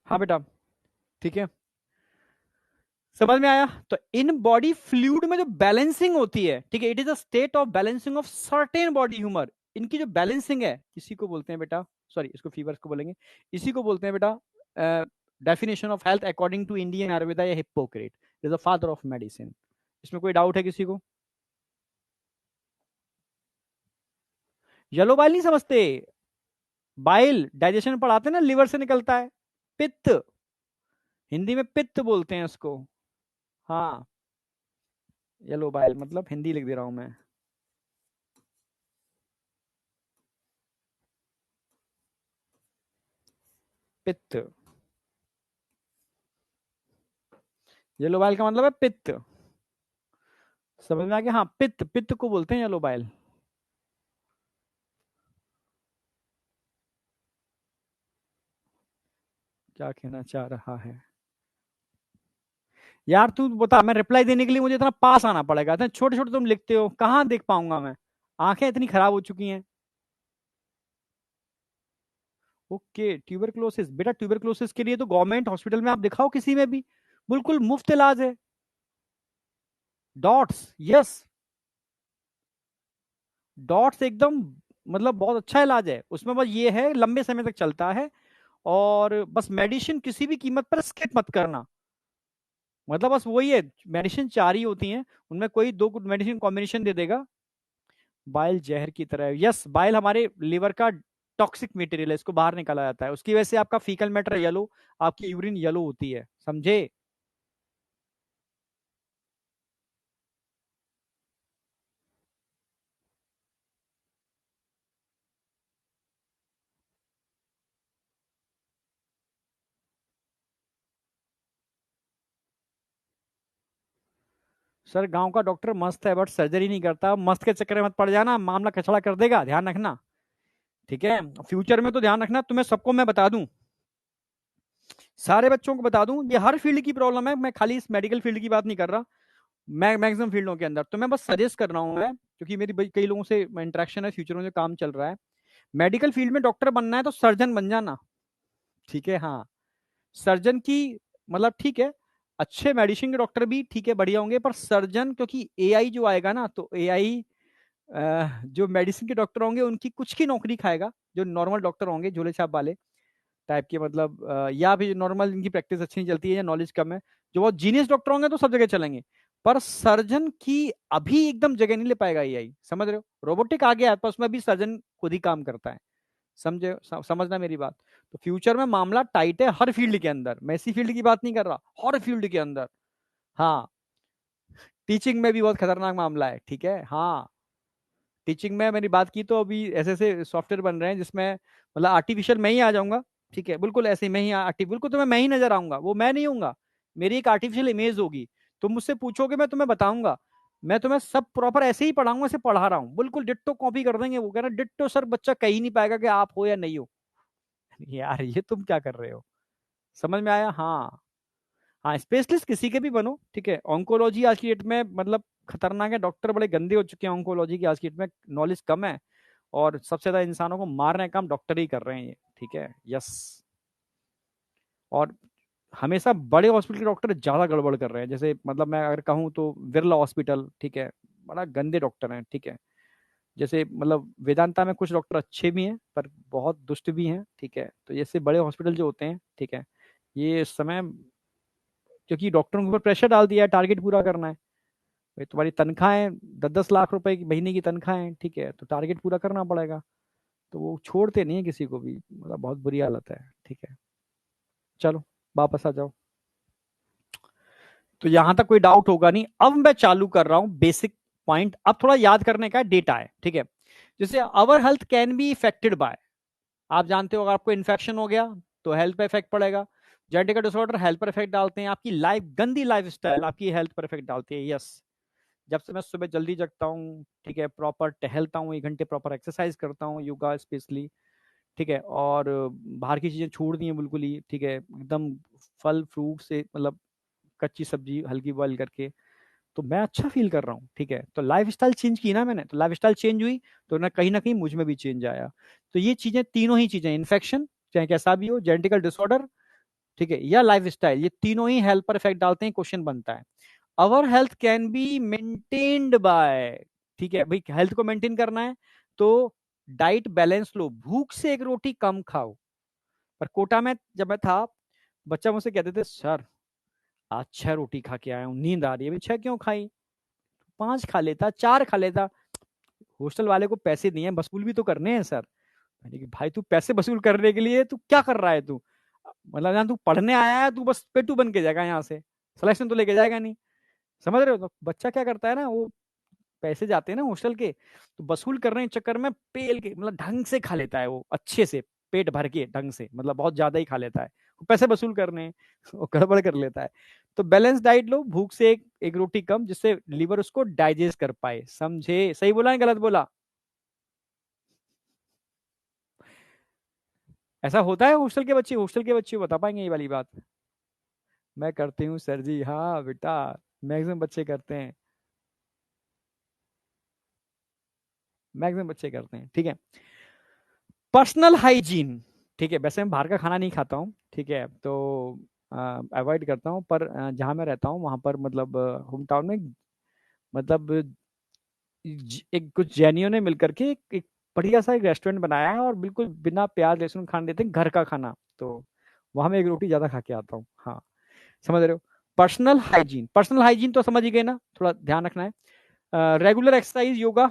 हाँ बेटा, ठीक है, समझ में आया। तो इन बॉडी फ्लूइड में जो बैलेंसिंग होती है, ठीक है, it is a state of balancing of certain body humour. इनकी जो बैलेंसिंग है, इसी को बोलते हैं बेटा, सॉरी इसको फीवर को बोलेंगे, इसी को बोलते हैं बेटा definition of health according to Indian Ayurveda या Hippocrates, is the father of medicine. इसमें कोई डाउट है किसी को? येलो बाइल नहीं समझते? बाइल डाइजेशन में पढ़ाते हैं ना, लिवर से निकलता है। पित्त, हिंदी में पित्त बोलते हैं उसको। हाँ, येलो बाइल मतलब हिंदी लिख दे रहा हूं मैं। पित्त, येलो बाइल का मतलब है पित्त। समझ में आ गया? हाँ, पित्त, पित्त को बोलते हैं येलो बाइल। क्या कहना चाह रहा है यार? तू बता, मैं रिप्लाई देने के लिए मुझे इतना पास आना पड़ेगा? इतने छोटे छोटे तुम लिखते हो, कहाँ देख पाऊंगा मैं? आंखें इतनी खराब हो चुकी हैं। Okay, tuberculosis. बेटा ट्यूबरक्लोसिस के लिए तो गवर्नमेंट हॉस्पिटल में आप दिखाओ, किसी में भी, बिल्कुल मुफ्त इलाज है। Dots, yes. डॉट्स एकदम, मतलब बहुत अच्छा इलाज है उसमें। बस ये है लंबे समय तक चलता है, और बस मेडिसिन किसी भी कीमत पर स्किप मत करना। मतलब बस वही है, मेडिसिन चार ही होती हैं, उनमें कोई दो मेडिसिन कॉम्बिनेशन दे देगा। बाइल जहर की तरह है, यस। बाइल हमारे लिवर का टॉक्सिक मटेरियल है, इसको बाहर निकाला जाता है, उसकी वजह से आपका फीकल मैटर येलो, आपकी यूरिन येलो होती है, समझे? सर गांव का डॉक्टर मस्त है, बट सर्जरी नहीं करता। मस्त के चक्कर में मत पड़ जाना, मामला कचड़ा कर देगा, ध्यान रखना। ठीक है, फ्यूचर में तो ध्यान रखना। तुम्हें सबको मैं बता दूं, सारे बच्चों को बता दूं, ये हर फील्ड की प्रॉब्लम है, मैं खाली इस मेडिकल फील्ड की बात नहीं कर रहा, मैं मैक्सिमम फील्डों के अंदर। तो मैं बस सजेस्ट कर रहा हूँ मैं, क्योंकि मेरी कई लोगों से इंटरेक्शन है, फ्यूचर में जो काम चल रहा है, मेडिकल फील्ड में डॉक्टर बनना है तो सर्जन बन जाना। ठीक है, हाँ। सर्जन की, मतलब ठीक है, अच्छे मेडिसिन के डॉक्टर भी ठीक है, बढ़िया होंगे, पर सर्जन, क्योंकि एआई जो आएगा ना, तो एआई जो मेडिसिन के डॉक्टर होंगे उनकी कुछ की नौकरी खाएगा। जो नॉर्मल डॉक्टर होंगे झोले छाप वाले टाइप के, मतलब या फिर नॉर्मल इनकी प्रैक्टिस अच्छी नहीं चलती है या नॉलेज कम है, जो बहुत जीनियस डॉक्टर होंगे तो सब जगह चलेंगे। पर सर्जन की अभी एकदम जगह नहीं ले पाएगा एआई, समझ रहे हो? रोबोटिक आ गया है, पर उसमें भी सर्जन खुद ही काम करता है। समझे? समझना मेरी बात। तो फ्यूचर में मामला टाइट है हर फील्ड के अंदर, मैं इसी फील्ड की बात नहीं कर रहा, हर फील्ड के अंदर। हाँ, टीचिंग में भी बहुत खतरनाक मामला है, ठीक है, हाँ। टीचिंग में मेरी बात की तो अभी ऐसे ऐसे सॉफ्टवेयर बन रहे हैं जिसमें मतलब आर्टिफिशियल मैं ही आ जाऊंगा। ठीक है, बिल्कुल ऐसे ही मैं ही बिल्कुल तुम्हें मैं ही नजर आऊंगा, वो मैं नहीं हूंगा, मेरी एक आर्टिफिशियल इमेज होगी। तुम मुझसे पूछोगे, मैं तुम्हें बताऊंगा, मैं तुम्हें सब प्रॉपर ऐसे ही पढ़ाऊंगा, ऐसे पढ़ा रहा हूँ, बिल्कुल डिट्टो कॉपी कर देंगे। वो कह रहा डिट्टो सर, बच्चा कह ही नहीं पाएगा कि आप हो या नहीं हो। यार ये तुम क्या कर रहे हो? समझ में आया? हाँ। हाँ, स्पेशलिस्ट किसी के भी बनो, ठीक है। ऑन्कोलॉजी आज की डेट में मतलब खतरनाक है, डॉक्टर बड़े गंदे हो चुके हैं ऑन्कोलॉजी की आज की डेट में, नॉलेज कम है, और सबसे ज्यादा इंसानों को मारने का काम डॉक्टर ही कर रहे हैं ये, ठीक है, यस। और हमेशा बड़े हॉस्पिटल के डॉक्टर ज्यादा गड़बड़ कर रहे हैं, जैसे मतलब मैं अगर कहूँ तो बिरला हॉस्पिटल, ठीक है, बड़ा गंदे डॉक्टर हैं, ठीक है। जैसे मतलब वेदांता में कुछ डॉक्टर अच्छे भी हैं, पर बहुत दुष्ट भी हैं, ठीक है। तो जैसे बड़े हॉस्पिटल जो होते हैं, ठीक है, ये इस समय, क्योंकि डॉक्टरों के ऊपर प्रेशर डाल दिया है, टारगेट पूरा करना है। भाई तुम्हारी तनख्वाहें 10-10 लाख रुपए की महीने की तनख्वाहें, ठीक है, तो टारगेट पूरा करना पड़ेगा। तो वो छोड़ते नहीं है किसी को भी, मतलब बहुत बुरी हालत है, ठीक है। चलो, वापस आ जाओ। तो यहां तक कोई डाउट होगा नहीं। अब मैं चालू कर रहा हूं बेसिक पॉइंट, अब थोड़ा याद करने का डेटा है, ठीक है। जैसे our health can be affected by, आप जानते हो, अगर आपको इन्फेक्शन हो गया तो हेल्थ पे इफेक्ट पड़ेगा। जेनेटिक डिसऑर्डर हेल्थ पर इफेक्ट डालते हैं, आपकी लाइफ, गंदी लाइफ स्टाइल आपकी हेल्थ पर इफेक्ट डालती है, यस। जब से मैं सुबह जल्दी जगता हूँ, ठीक है, प्रॉपर टहलता हूँ, 1 घंटे प्रॉपर एक्सरसाइज करता हूँ, योगा स्पेशली, ठीक है, और बाहर की चीजें छोड़ दी हैं बिल्कुल ही, ठीक है, एकदम फल फ्रूट से, मतलब कच्ची सब्जी हल्की बॉईल करके, तो मैं अच्छा फील कर रहा हूँ, ठीक है। तो लाइफ स्टाइल चेंज की ना मैंने, तो लाइफ स्टाइल चेंज हुई, तो ना कहीं मुझ में भी चेंज आया। तो ये चीजें, तीनों ही चीजें, इन्फेक्शन चाहे कैसा भी हो, जेनेटिकल डिसऑर्डर, ठीक है, या लाइफ स्टाइल, ये तीनों ही हेल्थ पर इफेक्ट डालते हैं। क्वेश्चन बनता है, अवर health can be maintained by, ठीक है भाई, हेल्थ को मेंटेन करना है तो डाइट बैलेंस लो, भूख से एक रोटी कम खाओ। पर कोटा में जब मैं था, बच्चा मुझसे कहते थे, सर आज 6 रोटी खा के आया हूँ, नींद आ रही है। 6 क्यों खाई? 5 खा लेता, 4 खा लेता। हॉस्टल वाले को पैसे दिए हैं, वसूल भी तो करने हैं सर। मैंने कि भाई तू पैसे वसूल करने के लिए तू क्या कर रहा है तू? मतलब यहाँ तू पढ़ने आया है, तू बस पेटू बन के जाएगा यहाँ से, सिलेक्शन तो लेके जाएगा नहीं। समझ रहे हो? तो बच्चा क्या करता है ना, वो पैसे जाते हैं ना हॉस्टल के, तो वसूल करने के चक्कर में पेल के, मतलब ढंग से खा लेता है वो, अच्छे से, पेट भर के ढंग से, मतलब बहुत ज्यादा ही खा लेता है। पैसे वसूल करने हैं, वो गड़बड़ कर लेता है। तो बैलेंस डाइट लो, भूख से एक एक रोटी कम, जिससे लीवर उसको डाइजेस्ट कर पाए। समझे? सही बोला है गलत बोला? ऐसा होता है हॉस्टल के बच्चे बता पाएंगे ये वाली बात। मैं करती हूँ सर जी, हाँ बेटा, मैक्सिमम बच्चे करते हैं, मैक्सिमम बच्चे करते हैं, ठीक है। पर्सनल हाइजीन, ठीक है, वैसे मैं बाहर का खाना नहीं खाता हूँ, ठीक है, तो अवॉइड करता हूँ, पर जहाँ मैं रहता हूँ वहाँ पर मतलब होम टाउन में, मतलब एक कुछ जैनियों ने मिलकर के एक बढ़िया सा एक रेस्टोरेंट बनाया है, और बिल्कुल बिना प्याज लहसुन खाने देते हैं, घर का खाना। तो वहां मैं एक रोटी ज्यादा खा के आता हूँ, हाँ। समझ रहे हो? पर्सनल हाइजीन तो समझ ही गए ना, थोड़ा ध्यान रखना है। रेगुलर एक्सरसाइज, योगा,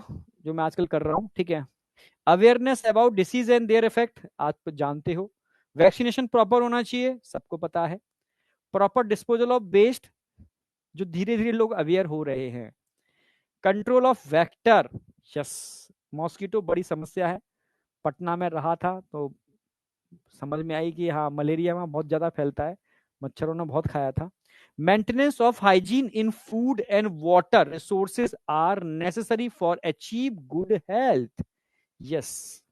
जो मैं आजकल कर रहा हूँ, ठीक है। Awareness about disease and their effect, आप तो जानते हो। वैक्सीनेशन प्रॉपर होना चाहिए, सबको पता है। प्रॉपर डिस्पोजल ऑफ वेस्ट, जो धीरे धीरे लोग अवेयर हो रहे हैं। Control of vector, yes, mosquito बड़ी समस्या है। पटना में रहा था तो समझ में आई कि हाँ, मलेरिया वहाँ बहुत ज्यादा फैलता है, मच्छरों ने बहुत खाया था। Maintenance of hygiene in food and water resources are necessary for achieve good health, yes.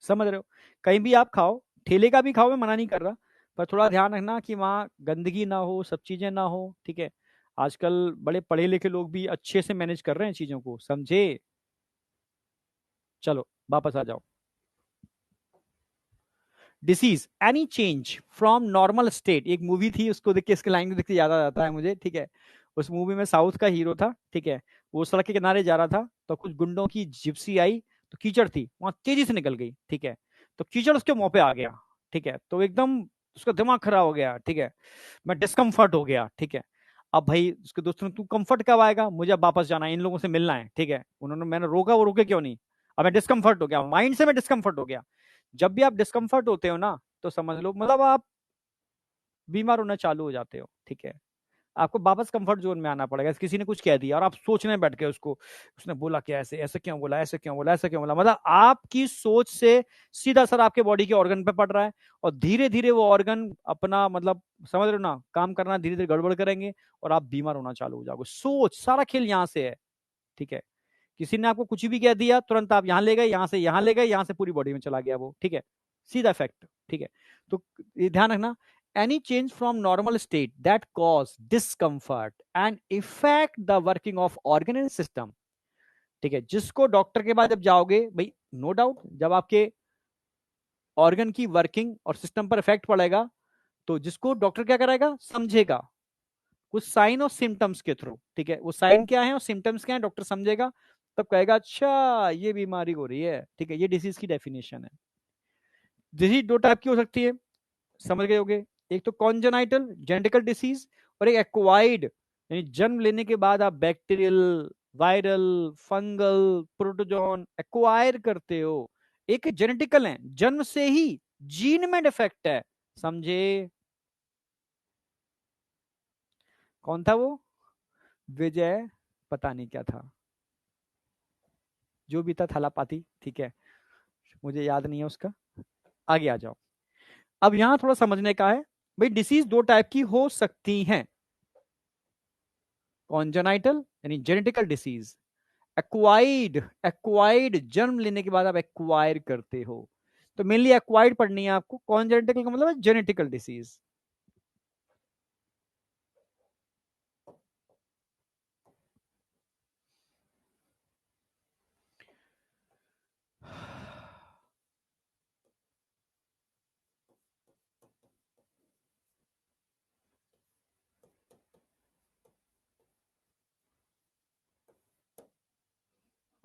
समझ रहे हो? कहीं भी आप खाओ, ठेले का भी खाओ, मैं मना नहीं कर रहा, पर थोड़ा ध्यान रखना कि वहाँ गंदगी ना हो, सब चीजें ना हो, ठीक है। आजकल बड़े पढ़े लिखे लोग भी अच्छे से मैनेज कर रहे हैं चीजों को, समझे? चलो वापस आ जाओ। Disease any change from normal state, एक मूवी थी, उसको देख के इसके लाइन देख के याद आ जाता है मुझे, ठीक है। उस मूवी में साउथ का हीरो था, ठीक है। वो सड़क के किनारे जा रहा था, तो कुछ गुंडों की जिप्सी आई, तो कीचड़ थी, वहां तेजी से निकल गई, ठीक है। तो कीचड़ उसके मुंह पे आ गया, ठीक है, तो एकदम उसका दिमाग खराब हो गया, ठीक है। मैं डिस्कम्फर्ट हो गया, ठीक है। अब भाई उसके दोस्तों ने, तू कंफर्ट कब आएगा, मुझे अब वापस जाना है, इन लोगों से मिलना है, ठीक है। उन्होंने, मैंने रोका, वो रुके क्यों नहीं? अब मैं डिस्कम्फर्ट हो गया, माइंड से मैं डिस्कम्फर्ट हो गया। जब भी आप डिस्कम्फर्ट होते हो ना, तो समझ लो मतलब आप बीमार होना चालू हो जाते हो, ठीक है। आपको वापस कंफर्ट जोन में आना पड़ेगा। किसी ने कुछ कह दिया और आप सोचने बैठ गए उसको, उसने बोला क्या, ऐसे ऐसे क्यों बोला, ऐसे क्यों बोला, ऐसे क्यों बोला, मतलब आपकी सोच से सीधा असर आपके बॉडी के ऑर्गन पे पड़ रहा है, और धीरे धीरे वो ऑर्गन अपना मतलब, समझ रहे हो ना, काम करना धीरे धीरे गड़बड़ करेंगे, और आप बीमार होना चालू हो जाओगे। सोच, सारा खेल यहाँ से है, ठीक है। किसी ने आपको कुछ भी कह दिया, तुरंत आप यहाँ ले गए, यहाँ से यहाँ ले गए, यहाँ से पूरी बॉडी में चला गया वो, ठीक है। सीधा इफेक्ट, ठीक है। तो ये ध्यान रखना, any change from normal state that cause discomfort and affect the working of organ and system, ठीक है। जिसको डॉक्टर के पास जब जाओगे भाई, नो डाउट, जब आपके ऑर्गन की वर्किंग और सिस्टम पर इफेक्ट पड़ेगा, तो जिसको डॉक्टर क्या कराएगा, समझेगा कुछ साइन और सिम्टम्स के थ्रू, ठीक है। वो साइन क्या है और सिम्टम्स क्या है, डॉक्टर समझेगा, तब कहेगा अच्छा ये बीमारी हो रही है, ठीक है। ये डिसीज की डेफिनेशन है। डिसीज दो टाइप की हो सकती है, समझ गए होगे। एक तो कॉन्जेनाइटल जेनेटिकल डिसीज, और एक एक्वाइर्ड, यानी जन्म लेने के बाद आप bacterial, viral, fungal, protozoan acquire करते हो। एक जेनेटिकल है, जन्म से ही जीन में डिफेक्ट है, समझे? कौन था वो? विजय, पता नहीं क्या था, जो भी था, थलापाती, ठीक है, मुझे याद नहीं है उसका। आगे आ जाओ। अब यहां थोड़ा समझने का है, भाई डिसीज दो टाइप की हो सकती हैं। कॉन्जेनाइटल यानी जेनेटिकल डिसीज, एक्वाइर्ड, एक्वाइर्ड जन्म लेने के बाद आप एक्वायर करते हो। तो मेनली एक्वाइर्ड पढ़नी है आपको। कॉन्जेनिटल का मतलब है जेनेटिकल डिसीज।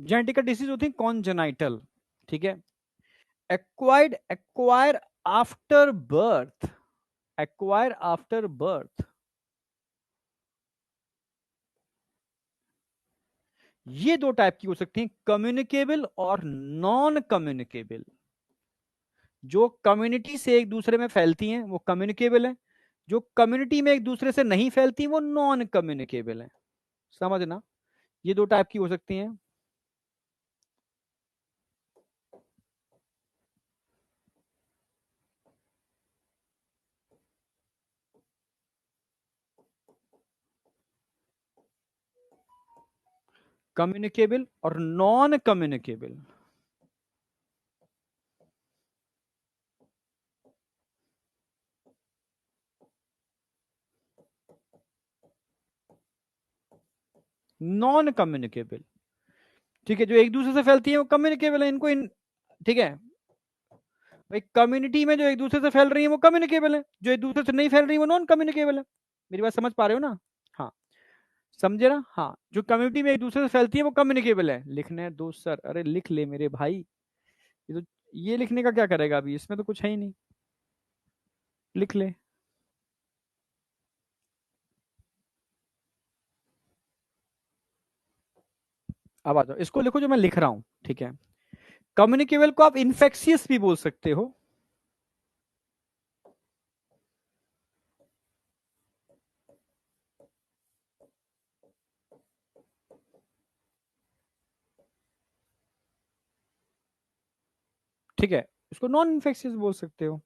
जेनेटिकल डिसीज होती है कॉन्जेनाइटल, ठीक है। Acquired, acquire after birth, acquire after birth, ये दो टाइप की हो सकती हैं, कम्युनिकेबल और नॉन कम्युनिकेबल। जो कम्युनिटी से एक दूसरे में फैलती हैं वो कम्युनिकेबल है, जो कम्युनिटी में एक दूसरे से नहीं फैलती वो नॉन कम्युनिकेबल है। समझना, ये दो टाइप की हो सकती हैं। कम्युनिकेबल और नॉन कम्युनिकेबल। नॉन कम्युनिकेबल, ठीक है, जो एक दूसरे से फैलती है वो कम्युनिकेबल है, ठीक है भाई, कम्युनिटी में जो एक दूसरे से फैल रही है वो कम्युनिकेबल है, जो एक दूसरे से नहीं फैल रही है वो नॉन कम्युनिकेबल है। मेरी बात समझ पा रहे हो ना? हाँ, समझे ना? हाँ, जो कम्युनिटी में एक दूसरे से फैलती है वो कम्युनिकेबल है। लिखने दो सर, अरे लिख ले मेरे भाई, ये लिखने का क्या करेगा अभी, इसमें तो कुछ है ही नहीं, लिख ले। अब आ जाओ, इसको लिखो जो मैं लिख रहा हूं, ठीक है। कम्युनिकेबल को आप इन्फेक्शियस भी बोल सकते हो, ठीक है, इसको नॉन इन्फेक्शियस बोल सकते हो।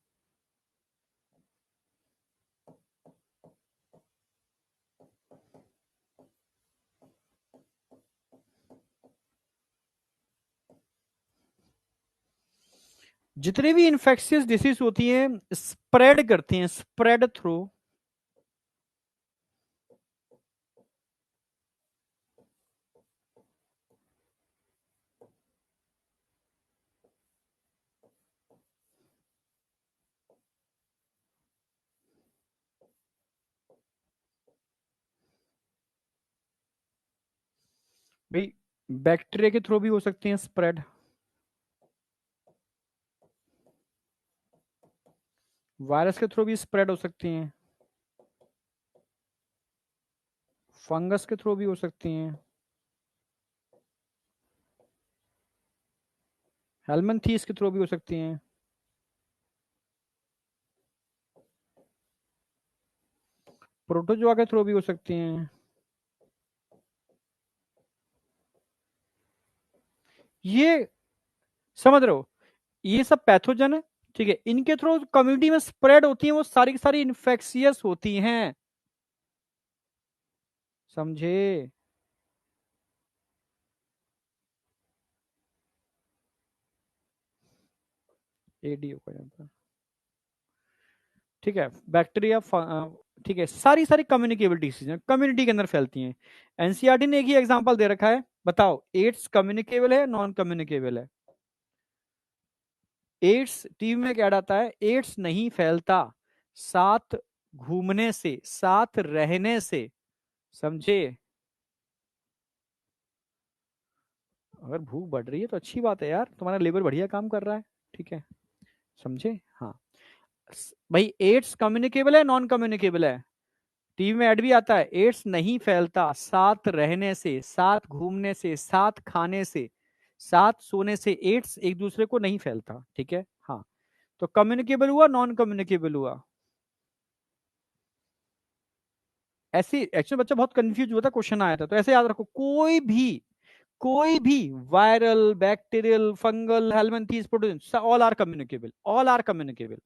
जितनी भी इन्फेक्शियस डिसीज होती हैं स्प्रेड करती हैं, स्प्रेड थ्रू। भाई बैक्टीरिया के थ्रू भी हो सकती हैं स्प्रेड, वायरस के थ्रू भी स्प्रेड हो सकती हैं, फंगस के थ्रू भी हो सकती हैं, हेलमिंथीस के थ्रू भी हो सकती हैं, प्रोटोजोआ के थ्रू भी हो सकती हैं। ये समझ रहे हो, ये सब पैथोजन है, ठीक है, इनके थ्रू कम्युनिटी में स्प्रेड होती हैं, वो सारी की सारी इन्फेक्शियस होती हैं, समझे? एडीओ का जानता, ठीक है, बैक्टीरिया, ठीक है, सारी सारी कम्युनिकेबल डिसीज हैं, कम्युनिटी के अंदर फैलती हैं। एनसीईआरटी ने एक ही एग्जांपल दे रखा है, बताओ एड्स कम्युनिकेबल है नॉन कम्युनिकेबल है? एड्स टीवी में क्या आता है, एड्स नहीं फैलता साथ घूमने से, साथ रहने से, समझे? अगर भूख बढ़ रही है तो अच्छी बात है यार, तुम्हारा लेबर बढ़िया काम कर रहा है, ठीक है, समझे? हाँ, भाई एड्स कम्युनिकेबल है नॉन कम्युनिकेबल है? टीवी में ऐड भी आता है, एड्स नहीं फैलता साथ रहने से, साथ घूमने से, साथ खाने से, साथ सोने से, एड्स एक दूसरे को नहीं फैलता, ठीक है, हाँ। तो कम्युनिकेबल हुआ नॉन कम्युनिकेबल हुआ? ऐसे एक्चुअली बच्चा बहुत कंफ्यूज हुआ था, क्वेश्चन आया था, तो ऐसे याद रखो, कोई भी viral, bacterial, fungal, helminths, protozoan, all are communicable, all are communicable,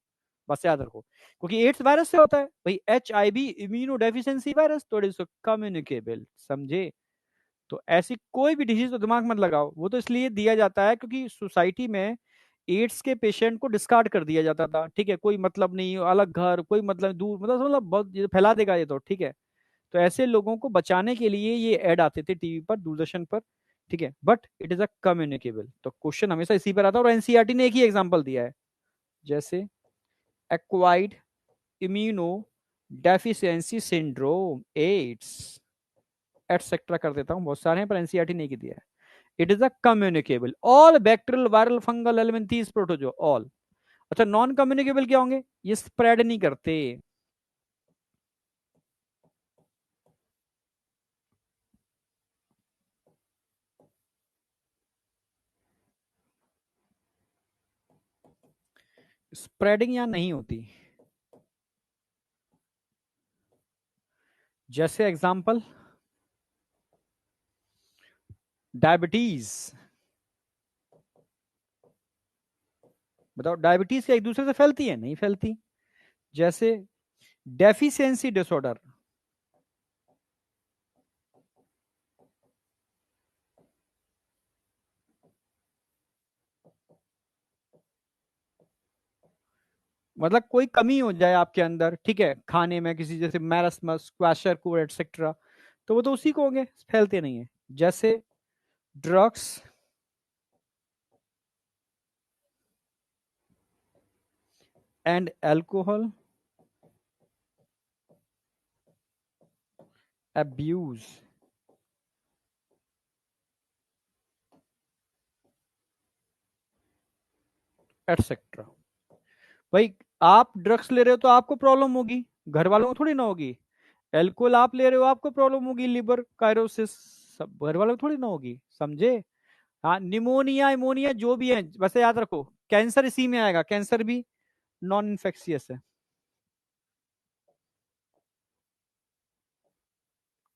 बस याद रखो, क्योंकि एड्स वायरस से होता है भाई, HIV इम्यूनो डेफिशिएंसी वायरस, तो इट इज कम्युनिकेबल, समझे? तो ऐसी कोई भी डिजीज तो दिमाग मत लगाओ, वो तो इसलिए दिया जाता है क्योंकि सोसाइटी में एड्स के पेशेंट को डिस्कार्ड कर दिया जाता था, ठीक है, कोई मतलब नहीं, अलग घर, कोई मतलब दूर, मतलब बहुत ये फैला देगा ये तो, ठीक है। तो ऐसे लोगों को बचाने के लिए ये ऐड आते थे टीवी पर, दूरदर्शन पर, ठीक है, but it is a communicable. तो क्वेश्चन हमेशा इसी पर आता है, और एनसीईआरटी ने एक ही एग्जांपल दिया है, जैसे acquired immunodeficiency syndrome, AIDS, etcetera कर देता हूं, बहुत सारे हैं पर एनसीईआरटी ने की दिया है। It is a communicable, all bacterial, viral, fungal, helminths, protozoa, all. अच्छा, नॉन कम्युनिकेबल क्या होंगे? ये स्प्रेड नहीं करते, स्प्रेडिंग यहाँ नहीं होती। जैसे एग्जांपल, डायबिटीज, बताओ डायबिटीज क्या एक दूसरे से फैलती है? नहीं फैलती। जैसे डेफिशिएंसी डिसऑर्डर, मतलब कोई कमी हो जाए आपके अंदर, ठीक है, खाने में किसी, जैसे मैरस्मस, क्वाशरकोर एटसेट्रा, तो वो तो उसी को होंगे, फैलते नहीं है। जैसे drugs and alcohol abuse etcetera. भाई आप ड्रग्स ले रहे हो तो आपको प्रॉब्लम होगी, घर वालों को थोड़ी ना होगी। एल्कोहल आप ले रहे हो, आपको प्रॉब्लम होगी, लिवर कायरोसिस, सब घर वालों को थोड़ी ना होगी, समझे। हाँ, निमोनिया इमोनिया जो भी है, वैसे याद रखो, कैंसर इसी में आएगा, कैंसर भी नॉन इन्फेक्शियस है,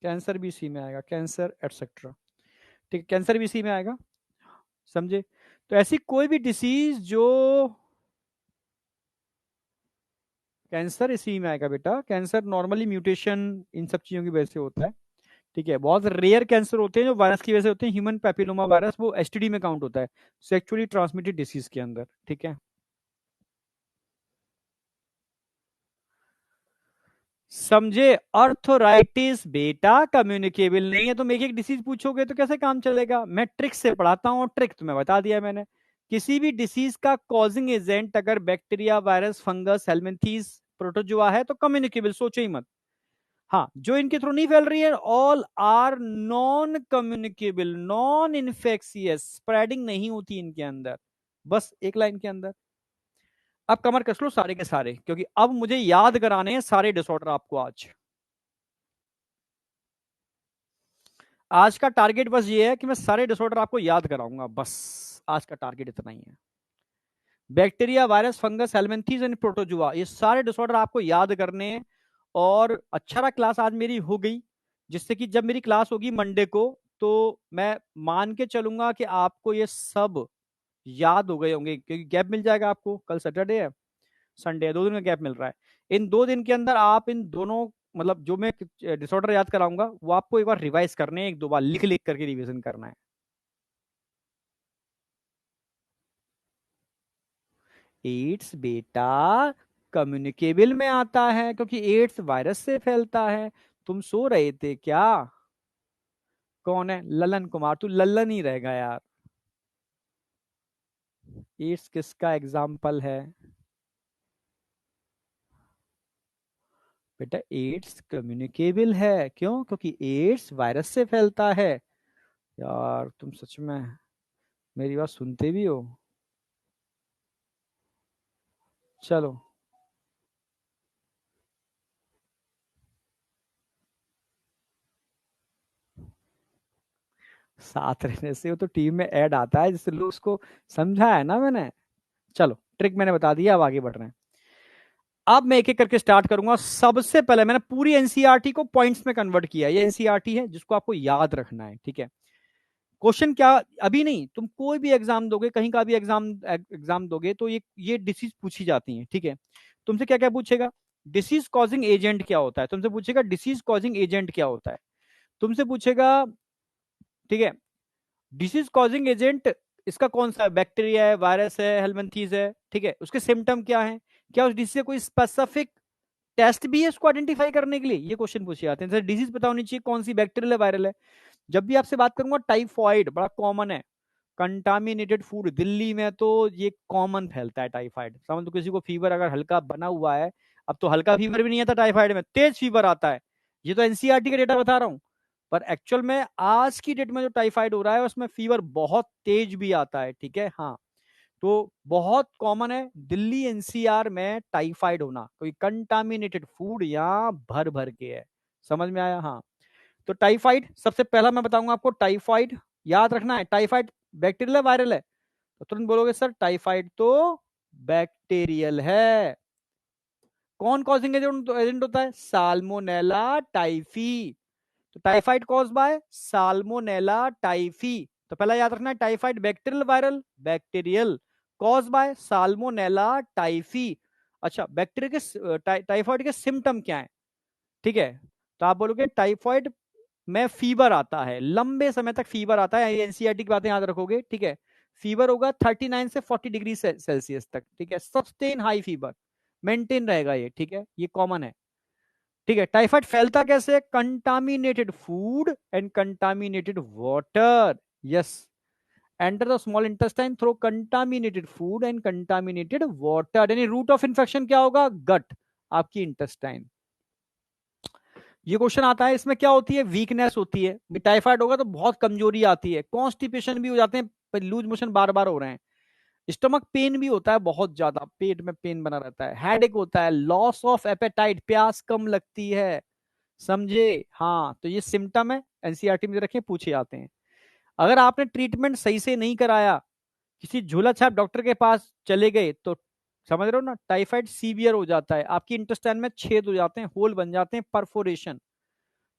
कैंसर भी इसी में आएगा, कैंसर एटसेट्रा। ठीक है, कैंसर भी इसी में आएगा, समझे। तो ऐसी कोई भी डिसीज जो, कैंसर इसी में आएगा बेटा, कैंसर नॉर्मली म्यूटेशन इन सब चीजों की वजह से होता है। ठीक है, बहुत रेयर कैंसर होते हैं जो वायरस की वजह से होते हैं, ह्यूमन पैपिलोमा वायरस वो एसटीडी में काउंट होता है, सेक्सुअली ट्रांसमिटेड डिसीज के अंदर, ठीक है। समझे, अर्थोराइटिस बेटा कम्युनिकेबल नहीं है, तुम एक एक डिसीज पूछोगे तो कैसे काम चलेगा। मैं ट्रिक से पढ़ाता हूँ, और ट्रिक तुम्हें बता दिया मैंने। किसी भी डिसीज का कॉजिंग एजेंट अगर bacteria, virus, fungus, helminths, protozoa है तो कम्युनिकेबल, सोचो ही मत। हाँ, जो इनके थ्रू नहीं फैल रही है, all are non communicable, non infectious, spreading नहीं होती इनके अंदर, बस एक लाइन के अंदर। अब कमर कस लो सारे के सारे, क्योंकि अब मुझे याद कराने हैं सारे डिसऑर्डर आपको आज। आज का टारगेट बस ये है कि मैं सारे डिसऑर्डर आपको याद कराऊंगा, बस आज का टारगेट इतना ही है। Bacteria, virus, fungus, helminths and protozoa, ये सारे डिसऑर्डर आपको याद करने हैं। और अच्छा रहा क्लास आज मेरी हो गई, जिससे कि जब मेरी क्लास होगी मंडे को, तो मैं मान के चलूंगा कि आपको ये सब याद हो गए होंगे, क्योंकि गैप मिल जाएगा आपको, कल सैटरडे है, संडे है, 2 दिन का गैप मिल रहा है। इन 2 दिन के अंदर आप इन दोनों, मतलब जो मैं डिसऑर्डर याद कराऊंगा वो आपको एक बार रिवाइज करने हैं, 1-2 बार लिख लिख करके रिवीजन करना है। एड्स बेटा कम्युनिकेबल में आता है, क्योंकि एड्स वायरस से फैलता है। तुम सो रहे थे क्या। कौन है ललन कुमार, तू लल्लन ही रहेगा यार। एड्स किसका एग्जाम्पल है बेटा, एड्स कम्युनिकेबल है, क्यों, क्योंकि एड्स वायरस से फैलता है। यार तुम सच में मेरी बात सुनते भी हो। चलो, साथ रहने से वो तो टीम में ऐड आता है, जिससे लोग उसको समझा है ना मैंने। चलो, ट्रिक मैंने बता दिया, अब आगे बढ़ रहे हैं। अब मैं एक एक करके स्टार्ट करूंगा। सबसे पहले मैंने पूरी एनसीईआरटी को पॉइंट्स में कन्वर्ट किया, ये एनसीईआरटी है जिसको आपको याद रखना है, ठीक है। क्वेश्चन क्या, अभी नहीं, तुम कोई भी एग्जाम दोगे, कहीं का भी एग्जाम एग्जाम दोगे, तो ये डिसीज पूछी जाती है, ठीक है। तुमसे क्या क्या पूछेगा, डिसीज कॉजिंग एजेंट क्या होता है, तुमसे पूछेगा डिसीज कॉजिंग एजेंट क्या होता है, तुमसे पूछेगा, ठीक है, डिसीज कॉजिंग एजेंट इसका कौन सा है, बैक्टीरिया है, वायरस है, हेलमिंथीज है, ठीक है। उसके सिम्टम क्या है, क्या उस डिसीज से कोई स्पेसिफिक टेस्ट भी है उसको आइडेंटिफाई करने के लिए, ये क्वेश्चन पूछे जाते हैं। जैसे डिजीज पता होनी चाहिए कौन सी, बैक्टीरियल है, वायरल है। जब भी आपसे बात करूंगा, टाइफॉइड बड़ा कॉमन है, कंटामिनेटेड फूड, दिल्ली में तो ये कॉमन फैलता है टाइफाइड, समझ लो किसी को फीवर अगर हल्का बना हुआ है, अब तो हल्का फीवर भी नहीं आता टाइफाइड में, तेज फीवर आता है। ये तो एनसीईआरटी का डेटा बता रहा हूं, पर एक्चुअल में आज की डेट में जो टाइफाइड हो रहा है उसमें फीवर बहुत तेज भी आता है, ठीक है, हाँ। तो बहुत कॉमन है दिल्ली एनसीआर में टाइफाइड होना, कोई कंटामिनेटेड फूड यहाँ भर भर के है, समझ में आया, हाँ। तो टाइफाइड सबसे पहला मैं बताऊंगा आपको, टाइफाइड याद रखना है, टाइफाइड बैक्टीरियल है, वायरल है, तो तुरंत बोलोगे सर टाइफाइड तो बैक्टीरियल है। कौन कॉजिंग एजेंट एजेंट होता है, साल्मोनेला टाइफी। तो typhoid cause by salmonella typhi, तो पहला याद रखना है, typhoid bacterial, viral, bacterial, cause by salmonella typhi. अच्छा, बैक्टीरिया के टाइफाइड के सिम्टम क्या है, ठीक है। तो आप बोलोगे टाइफाइड में फीवर आता है, लंबे समय तक फीवर आता है, एनसीईआरटी की बातें याद रखोगे, ठीक है। फीवर होगा 39 से 40 डिग्री सेल्सियस तक, ठीक है, सस्टेन हाई फीवर मेंटेन रहेगा ये, ठीक है, ये कॉमन है, ठीक है। टाइफाइड फैलता कैसे? Contaminated food and contaminated water, yes, enter the small intestine through contaminated food and contaminated water, यानी रूट ऑफ इन्फेक्शन क्या होगा? गट, आपकी इंटेस्टाइन। ये क्वेश्चन आता है, इसमें क्या होती है? वीकनेस होती है, टाइफाइड होगा तो बहुत कमजोरी आती है, कॉन्स्टिपेशन भी हो जाते हैं, लूज मोशन बार बार हो रहे हैं, स्टमक पेन भी होता है, बहुत ज्यादा पेट में पेन बना रहता है, हेडेक होता है, लॉस ऑफ एपेटाइट, प्यास कम लगती है, समझे? हाँ, तो ये सिम्टम है, एनसीईआरटी में रखे, पूछे जाते हैं। अगर आपने ट्रीटमेंट सही से नहीं कराया, किसी झोला छाप डॉक्टर के पास चले गए, तो समझ रहे हो ना, टाइफाइड सीवियर हो जाता है, आपकी इंटेस्टाइन में छेद हो जाते हैं, होल बन जाते हैं, परफोरेशन,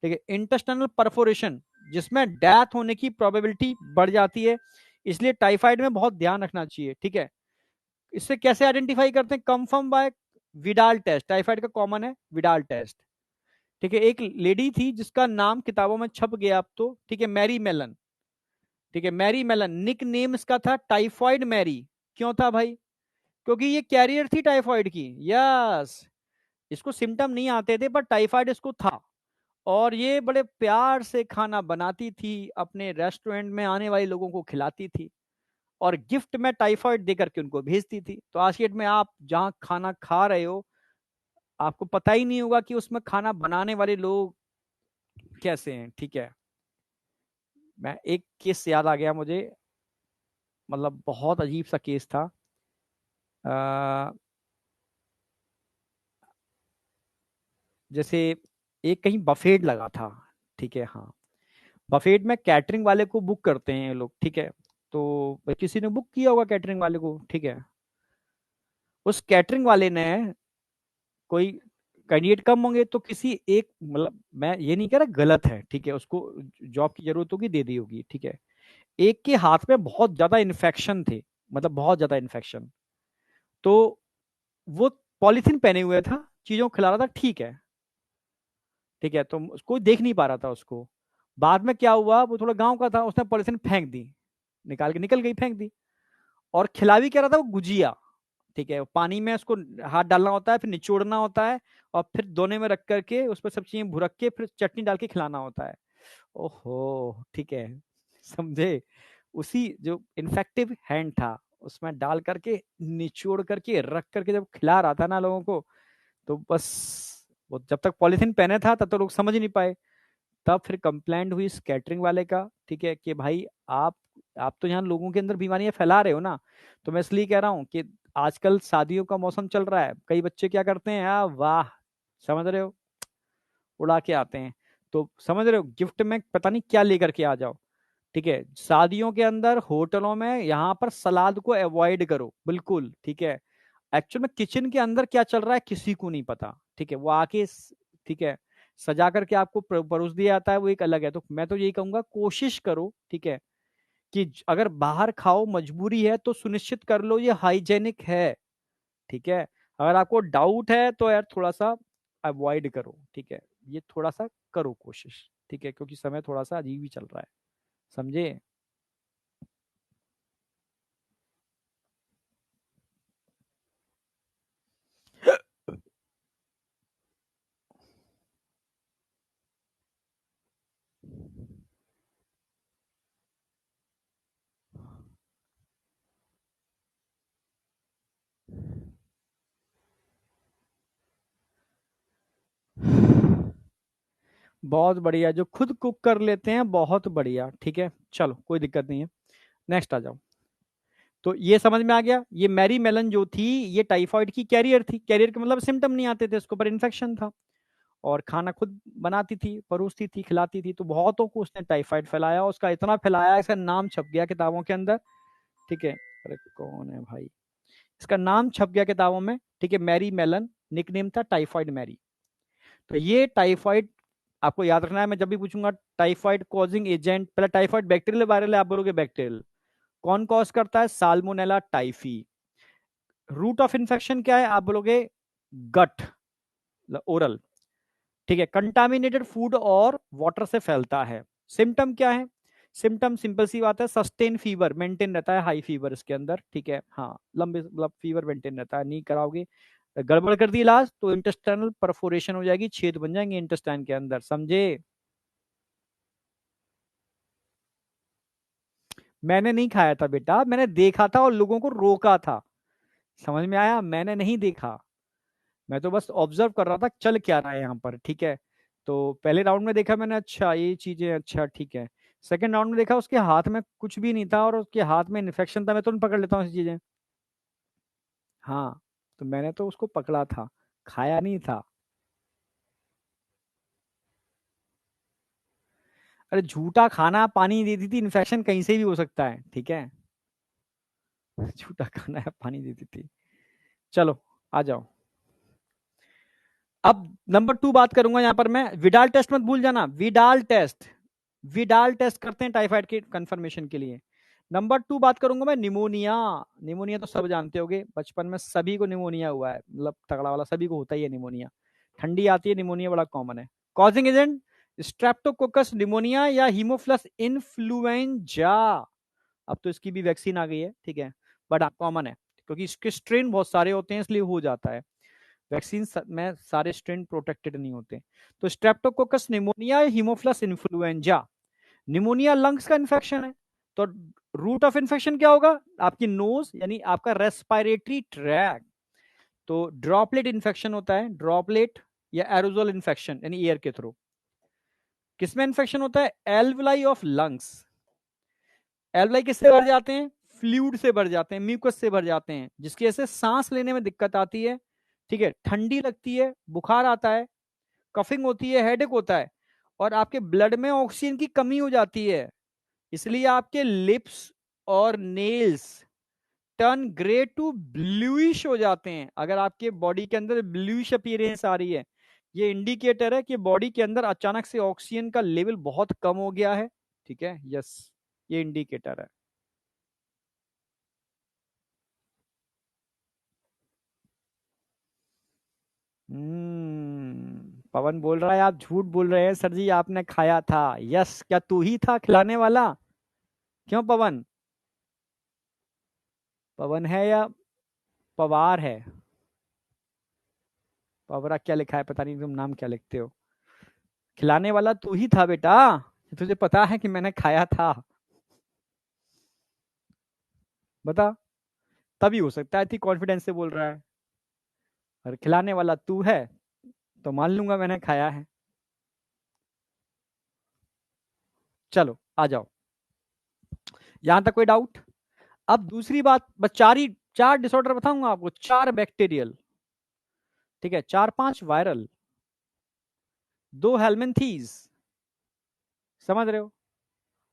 ठीक है, इंटेस्टाइनल परफोरेशन, जिसमें डेथ होने की प्रोबेबिलिटी बढ़ जाती है, इसलिए टाइफाइड में बहुत ध्यान रखना चाहिए, ठीक है। इससे कैसे आइडेंटिफाई करते हैं? Confirm by Widal test, typhoid का कॉमन है विडाल टेस्ट, ठीक है। एक लेडी थी जिसका नाम किताबों में छप गया अब तो, ठीक है, मैरी मेलन, ठीक है, मैरी मेलन, निक नेम इसका था टाइफाइड मैरी। क्यों था भाई? क्योंकि ये कैरियर थी टाइफाइड की, यस, इसको सिम्टम नहीं आते थे पर टाइफाइड इसको था, और ये बड़े प्यार से खाना बनाती थी, अपने रेस्टोरेंट में आने वाले लोगों को खिलाती थी, और गिफ्ट में टाइफाइड देकर के उनको भेजती थी। तो आज की डेट में आप जहां खाना खा रहे हो, आपको पता ही नहीं होगा कि उसमें खाना बनाने वाले लोग कैसे हैं, ठीक है। मैं एक केस याद आ गया मुझे, मतलब बहुत अजीब सा केस था। अ, जैसे एक कहीं बफेट लगा था, ठीक है, हाँ, बफेट में कैटरिंग वाले को बुक करते हैं ये लोग, ठीक है। तो भाई किसी ने बुक किया होगा कैटरिंग वाले को, ठीक है, उस कैटरिंग वाले ने, कोई कैंडिडेट कम होंगे तो किसी एक, मतलब मैं ये नहीं कह रहा गलत है, ठीक है, उसको जॉब की जरूरत होगी, दे दी होगी, ठीक है, एक के हाथ में बहुत ज्यादा इन्फेक्शन थे, मतलब बहुत ज्यादा इन्फेक्शन, तो वो पॉलिथीन पहने हुए था, चीजों को खिला रहा था, ठीक है, ठीक है, तो कोई देख नहीं पा रहा था उसको। बाद में क्या हुआ, वो थोड़ा गांव का था, उसने पॉलिथीन फेंक दी, निकाल के निकल गई, फेंक दी, और खिला भी क्या रहा था? वो गुजिया, ठीक है, पानी में उसको हाथ डालना होता है, फिर निचोड़ना होता है, और फिर दोने में रख करके उस पर सब चीजें भुरक के फिर चटनी डाल के खिलाना होता है। ओहो, ठीक है, समझे? उसी जो इन्फेक्टिव हैंड था, उसमें डाल करके निचोड़ करके रख करके जब खिला रहा था ना लोगों को, तो बस, वो जब तक पॉलिथीन पहने था तब तो लोग समझ नहीं पाए। तब फिर कंप्लेंट हुई इस कैटरिंग वाले का, ठीक है, कि भाई आप तो यहाँ लोगों के अंदर बीमारियां फैला रहे हो ना। तो मैं इसलिए कह रहा हूँ कि आजकल शादियों का मौसम चल रहा है, कई बच्चे क्या करते हैं, वाह, समझ रहे हो, उड़ा के आते हैं। तो समझ रहे हो, गिफ्ट में पता नहीं क्या लेकर के आ जाओ, ठीक है। शादियों के अंदर, होटलों में, यहाँ पर सलाद को अवॉइड करो बिल्कुल, ठीक है। एक्चुअल में किचन के अंदर क्या चल रहा है किसी को नहीं पता, ठीक है, वो आके ठीक है, सजा करके आपको परोस दिया जाता है, वो एक अलग है। तो मैं तो यही कहूंगा, कोशिश करो, ठीक है, कि अगर बाहर खाओ मजबूरी है तो सुनिश्चित कर लो ये हाइजेनिक है, ठीक है। अगर आपको डाउट है तो यार थोड़ा सा अवॉइड करो, ठीक है, ये थोड़ा सा करो कोशिश, ठीक है, क्योंकि समय थोड़ा सा अजीब ही चल रहा है, समझे? बहुत बढ़िया, जो खुद कुक कर लेते हैं, बहुत बढ़िया, ठीक है, चलो कोई दिक्कत नहीं है, नेक्स्ट आ जाओ। तो ये समझ में आ गया, ये मैरी मेलन जो थी, ये टाइफाइड की कैरियर थी, कैरियर के मतलब सिम्टम नहीं आते थे उसको, पर इन्फेक्शन था, और खाना खुद बनाती थी, परोसती थी, खिलाती थी, तो बहुतों को उसने टाइफाइड फैलाया, उसका इतना फैलाया, इसका नाम छप गया किताबों के अंदर, ठीक है। अरे कौन है भाई, इसका नाम छप गया किताबों में, ठीक है, मैरी मेलन, निकनेम था टाइफाइड मैरी। तो ये टाइफाइड, आपको याद रखना है, मैं जब भी पूछूंगा टाइफाइड कॉजिंग एजेंट, पहले टाइफाइड बैक्टीरियल वायरल है, आप बोलोगे बैक्टीरियल, कौन कॉज करता है? Salmonella typhi. Root of infection क्या है? आप बोलोगे गट, ओरल, ठीक है, कंटामिनेटेड फूड और वाटर से फैलता है। सिम्टम क्या है? सिम्टम सिंपल सी बात है, सस्टेन फीवर मेंटेन रहता है, हाई फीवर इसके अंदर, ठीक है। हाँ, लंबे मतलब फीवर मेंटेन रहता है, नहीं कराओगे, गड़बड़ कर दी इलाज तो इंटेस्टाइनल परफोरेशन हो जाएगी, छेद बन जाएंगे इंटेस्टाइन के अंदर, समझे। मैंने नहीं खाया था बेटा, मैंने देखा था और लोगों को रोका था, समझ में आया, मैंने नहीं देखा, मैं तो बस ऑब्जर्व कर रहा था चल क्या रहा है यहाँ पर, ठीक है। तो पहले राउंड में देखा मैंने, अच्छा ये चीजें, अच्छा ठीक है। सेकंड राउंड में देखा उसके हाथ में कुछ भी नहीं था और उसके हाथ में इन्फेक्शन था, मैं तुरंत पकड़ लेता हूँ ऐसी चीजें। हाँ, तो मैंने तो उसको पकड़ा था, खाया नहीं था। अरे झूठा खाना, पानी दे दी थी, इन्फेक्शन कहीं से भी हो सकता है, ठीक है। झूठा खाना है, पानी दे दी थी। चलो आ जाओ। अब नंबर 2 बात करूंगा यहाँ पर मैं, विडाल टेस्ट मत भूल जाना, विडाल टेस्ट, विडाल टेस्ट करते हैं टाइफाइड के कंफर्मेशन के लिए। नंबर 2 बात करूंगा मैं, निमोनिया। निमोनिया तो सब जानते होगे, बचपन में सभी को निमोनिया हुआ है, मतलब तगड़ा वाला सभी को होता ही है निमोनिया, ठंडी आती है निमोनिया बड़ा कॉमन है। कॉजिंग एजेंट स्ट्रेप्टोकोकस निमोनिया या हीमोफ्लस इन्फ्लुएंजा। अब तो इसकी भी वैक्सीन आ गई है, ठीक है, बट कॉमन है क्योंकि इसके स्ट्रेन बहुत सारे होते हैं इसलिए हो जाता है, वैक्सीन में सारे स्ट्रेन प्रोटेक्टेड नहीं होते। तो Streptococcus pneumoniae, Haemophilus influenzae. Pneumonia lungs का इन्फेक्शन है, तो रूट ऑफ इन्फेक्शन क्या होगा, आपकी नोज यानी आपका रेस्पिरेटरी ट्रैक। तो ड्रॉपलेट इन्फेक्शन होता है, ड्रॉपलेट या एरोजोल इन्फेक्शन यानी एयर के थ्रू। किसमें इन्फेक्शन होता है, एल्वलाई ऑफ लंग्स। एल्वलाई किससे भर जाते हैं, फ्लूइड से भर जाते हैं, म्यूकस से भर जाते हैं, जिसकी वजह से सांस लेने में दिक्कत आती है, ठीक है, ठंडी लगती है, बुखार आता है, कफिंग होती है, हेडेक होता है, और आपके ब्लड में ऑक्सीजन की कमी हो जाती है, इसलिए आपके लिप्स और nails turn grey to bluish हो जाते हैं। अगर आपके बॉडी के अंदर ब्लूइश अपीयरेंस आ रही है, ये इंडिकेटर है कि बॉडी के अंदर अचानक से ऑक्सीजन का लेवल बहुत कम हो गया है, ठीक है, यस, ये इंडिकेटर है। पवन बोल रहा है आप झूठ बोल रहे हैं सर जी, आपने खाया था, यस, क्या तू ही था खिलाने वाला, क्यों पवन, पवन है या पवार है, पवरा क्या लिखा है पता नहीं, तुम नाम क्या लिखते हो, खिलाने वाला तू ही था बेटा, तुझे पता है कि मैंने खाया था, बता, तभी हो सकता है, इतनी कॉन्फिडेंस से बोल रहा है, और खिलाने वाला तू है तो मान लूंगा मैंने खाया है। चलो आ जाओ, यहां तक कोई डाउट। अब दूसरी बात, बस चार डिसऑर्डर बताऊंगा आपको, चार बैक्टीरियल, ठीक है, चार पांच वायरल, दो हेलमिंथीज, समझ रहे हो,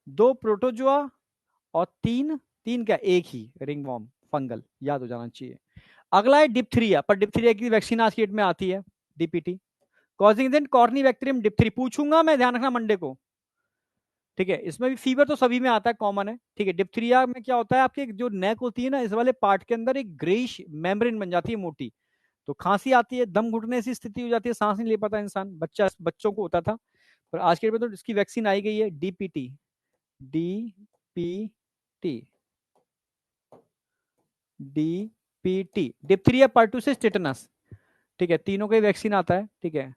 दो प्रोटोजुआ, और तीन, तीन क्या, एक ही रिंगवॉर्म फंगल, याद हो जाना चाहिए। अगला है डिप्थीरिया, पर डिप्थीरिया की वैक्सीन आज की डेट में आती है, DPT. Causing agent Corynebacterium diphtheriae, पूछूंगा मैं, ध्यान रखना मंडे को, ठीक है। इसमें भी फीवर तो सभी में आता है, कॉमन है, ठीक है। डिप्थीरिया में क्या होता है, आपके जो नेक होती है ना, इस वाले पार्ट के अंदर एक ग्रेइश मेम्ब्रेन बन जाती है मोटी, तो खांसी आती है, दम घुटने की स्थिति हो जाती है, सांस नहीं ले पाता इंसान, बच्चों को होता था, पर आज के डेट में तो इसकी वैक्सीन आई गई है, DPT, DPT, DPT, diphtheria pertussis tetanus, ठीक है, तीनों का ही वैक्सीन आता है, ठीक है,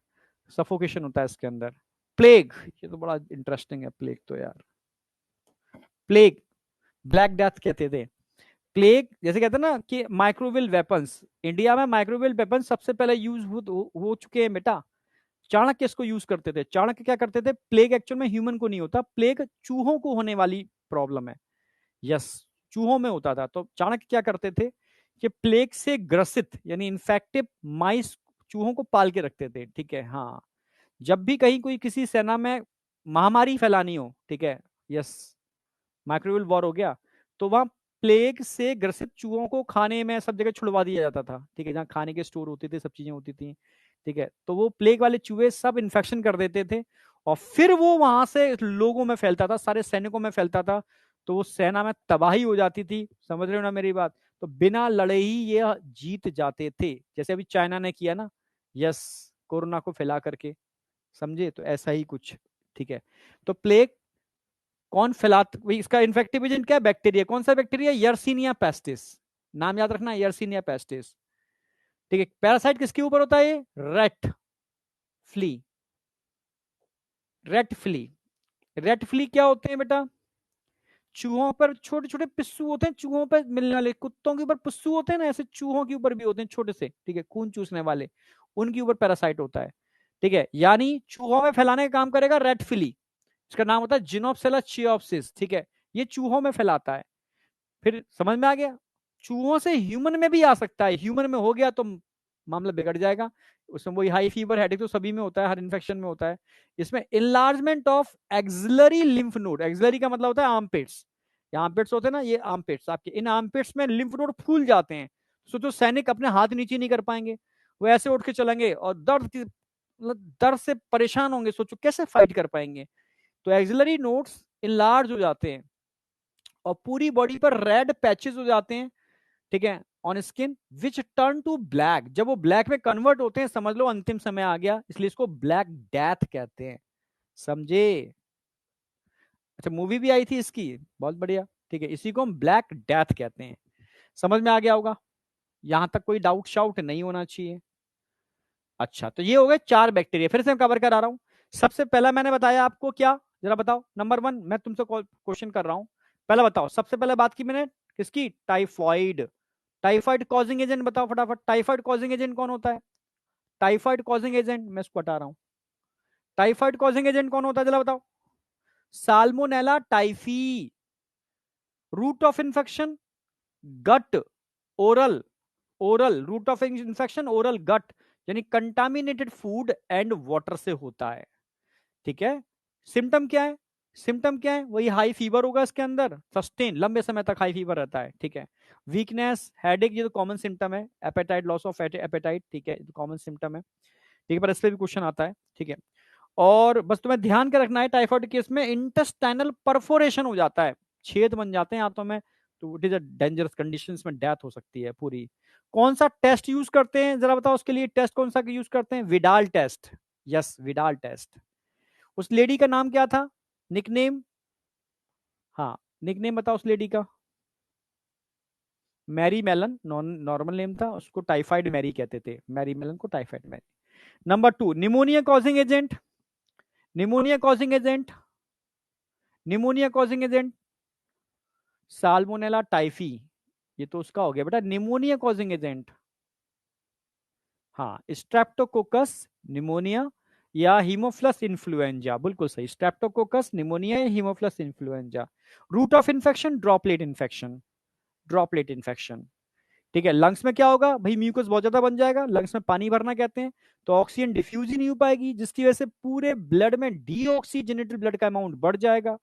सफोकेशन होता है इसके अंदर। प्लेग, ये तो बड़ा इंटरेस्टिंग है, प्लेग तो यार, प्लेग ब्लैक डेथ कहते थे। प्लेग जैसे कहते हैं ना कि माइक्रोवेल वेपन्स, इंडिया में माइक्रोवेल वेपन सबसे पहले यूज हो चुके हैं बेटा, चाणक्य इसको यूज करते थे। चाणक्य क्या करते थे, प्लेग एक्चुअल में ह्यूमन को नहीं होता, प्लेग चूहों को होने वाली प्रॉब्लम है, यस, चूहों में होता था, तो चाणक्य क्या करते थे कि प्लेग से ग्रसित यानी इन्फेक्टिव माइस, चूहों को पाल के रखते थे, ठीक है। हाँ, जब भी कहीं कोई किसी सेना में महामारी फैलानी हो, ठीक है, यस, माइक्रोवेल वॉर हो गया, तो वहां प्लेग से ग्रसित चूहों को खाने में सब जगह छुड़वा दिया जाता था, ठीक है, जहाँ खाने के स्टोर होते थे, सब चीजें होती थी, ठीक है, तो वो प्लेग वाले चूहे सब इन्फेक्शन कर देते थे, और फिर वो वहां से लोगों में फैलता था, सारे सैनिकों में फैलता था, तो वो सेना में तबाही हो जाती थी, समझ रहे हो ना मेरी बात, तो बिना लड़े ही ये जीत जाते थे, जैसे अभी चाइना ने किया ना, यस, कोरोना को फैला करके, समझे, तो ऐसा ही कुछ, ठीक है। तो प्लेग कौन फैलाता, इसका इन्फेक्टिव एजेंट क्या है? बैक्टीरिया। कौन सा बैक्टीरिया? यर्सीनिया पेस्टिस, नाम याद रखना, यर्सीनिया पेस्टिस। ठीक है, पैरासाइट किसके ऊपर होता है? ये rat flea, rat flea. Rat flea क्या होते हैं बेटा? चूहों पर छोटे छोटे पिस्सू होते हैं, चूहों पर मिलने वाले। कुत्तों के ऊपर पिस्सू होते हैं ना, ऐसे चूहों के ऊपर भी होते हैं छोटे से, ठीक है, खून चूसने वाले, उनके ऊपर पैरासाइट होता है। ठीक है, यानी चूहों में फैलाने का काम करेगा रेट फिली। इसका नाम होता है जिनोप्सिला चियोप्सिस। ठीक है, ये चूहों में फैलाता है। फिर समझ में आ गया? चूहों से ह्यूमन में भी आ सकता है, ह्यूमन में हो गया तो मामला बिगड़ जाएगा। उसमें वही हाई फीवर, हेडेक तो सभी में होता है, हर इन्फेक्शन में होता है। इसमें enlargement of axillary lymph node, axillary का मतलब होता है आर्मपिट्स। ये आर्मपिट्स होते हैं ना, ये आर्मपिट्स आपके, इन आर्मपिट्स में लिम्फ नोड फूल जाते हैं। सोचो सैनिक अपने हाथ नीचे नहीं कर पाएंगे, वो ऐसे उठ के चलेंगे और दर्द से परेशान होंगे, सोचो कैसे फाइट कर पाएंगे। तो एक्सिलरी नोड्स इनलार्ज हो जाते हैं और पूरी बॉडी पर रेड पैचेस हो जाते हैं। ठीक है, on skin which turn to black. जब वो ब्लैक में कन्वर्ट होते हैं, समझ लो अंतिम समय आ गया, इसलिए इसको ब्लैक डेथ कहते हैं। समझे? अच्छा, मूवी भी आई थी इसकी, बहुत बढ़िया। ठीक है, इसी को हम ब्लैक डेथ कहते हैं। समझ में आ गया होगा? यहां तक कोई डाउट शाउट नहीं होना चाहिए। अच्छा, तो ये हो गए 4 बैक्टीरिया, फिर से मैं कवर करा रहा हूं। सबसे पहला मैंने बताया आपको क्या, जरा बताओ। नंबर 1 मैं तुमसे क्वेश्चन कर रहा हूं, पहला बताओ। सबसे पहले बात की मैंने किसकी? टाइफॉइड। टाइफाइड कॉजिंग एजेंट बताओ फटाफट। टाइफाइड कॉजिंग एजेंट कौन होता है? टाइफाइड कॉजिंग एजेंट, मैं इसको हटा रहा हूं। टाइफाइड कॉजिंग एजेंट कौन होता है, जरा बताओ। Salmonella typhi. Root of infection gut, oral, oral route of infection oral gut, यानी कंटामिनेटेड फूड एंड वाटर से होता है। ठीक है, सिम्टम क्या है? सिम्टम क्या है? वही हाई फीवर होगा इसके अंदर, सस्टेन लंबे समय तक हाई फीवर रहता है। ठीक है, वीकनेस, हेडेक, ये तो कॉमन सिम्टम है। एपेटाइट, लॉस ऑफ एपेटाइट, ठीक है, कॉमन सिम्टम है। ठीक है, पर इस पे भी क्वेश्चन आता है। ठीक है, और बस तुम्हें ध्यान के रखना है, टाइफाइड केस में इंटेस्टाइनल परफोरेशन हो जाता है, छेद बन जाते हैं आंतों में, तो it is a dangerous condition में डेथ हो सकती है पूरी। कौन सा टेस्ट यूज करते हैं जरा बताओ, उसके लिए टेस्ट कौन सा यूज करते हैं? Widal test. Yes, Widal test. उस लेडी का नाम क्या था? निकनेम, हाँ, निकनेम बताओ उस लेडी का। मैरी मेलन, नॉर्मल नेम था, उसको टाइफाइड मैरी कहते थे, मैरी मेलन को typhoid Mary. Number 2, pneumonia causing agent. Pneumonia causing agent, pneumonia causing agent Salmonella typhi, ये तो उसका हो गया बेटा। निमोनिया कॉजिंग एजेंट, हाँ, स्ट्रेप्टोकोकस निमोनिया या हीमोफ्लस इन्फ्लुएंजा, बिल्कुल सही, स्ट्रेप्टोकोकस निमोनिया या Haemophilus influenzae. Route of infection droplet infection, droplet infection. ठीक है, लंग्स में क्या होगा भाई? म्यूकस बहुत ज्यादा बन जाएगा, लंग्स में पानी भरना कहते हैं, तो ऑक्सीजन डिफ्यूज ही नहीं हो पाएगी, जिसकी वजह से पूरे ब्लड में डीऑक्सीजनेटेड ब्लड का अमाउंट बढ़ जाएगा।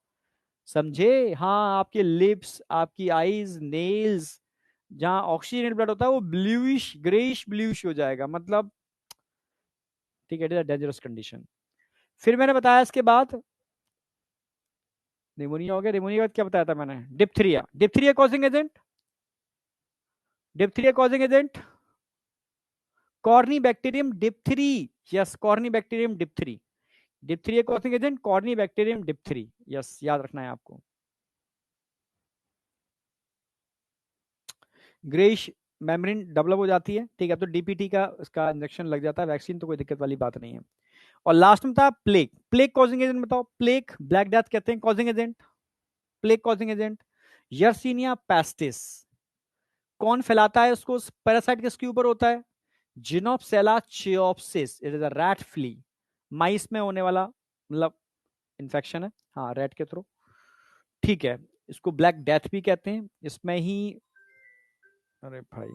समझे? हाँ, आपके लिप्स, आपकी आईज, नेल्स, जहां ऑक्सीजनेटेड ब्लड होता है वो ब्लूइश, ग्रेइश ब्लूइश हो जाएगा, मतलब ठीक है, it is a dangerous condition. फिर मैंने बताया इसके बाद निमोनिया हो गया, निमोनिया के बाद क्या बताया था मैंने? Diphtheria. Diphtheria causing agent, diphtheria causing agent Corynebacterium diphtheriae. Yes, Corynebacterium diphtheriae. Diphtheria causing agent Corynebacterium diphtheriae, yes, याद रखना है आपको। ग्रेइश मेम्ब्रेन डेवलप हो जाती है। ठीक है, तो डीपीटी का इसका इंजेक्शन लग जाता है, वैक्सीन तो कोई दिक्कत वाली बात नहीं है। और लास्ट में था प्लेग। प्लेग कॉजिंग एजेंट बताओ। प्लेग, ब्लैक डेथ कहते हैं causing agent, plague causing agent Yersinia pestis. कौन फैलाता है उसको? पैरासाइट किसके ऊपर होता है? Xenopsylla cheopis, it is a rat flea, mice में होने वाला मतलब इन्फेक्शन है, हाँ, रैट के थ्रू। ठीक है, इसको ब्लैक डेथ भी कहते हैं, इसमें ही, अरे भाई,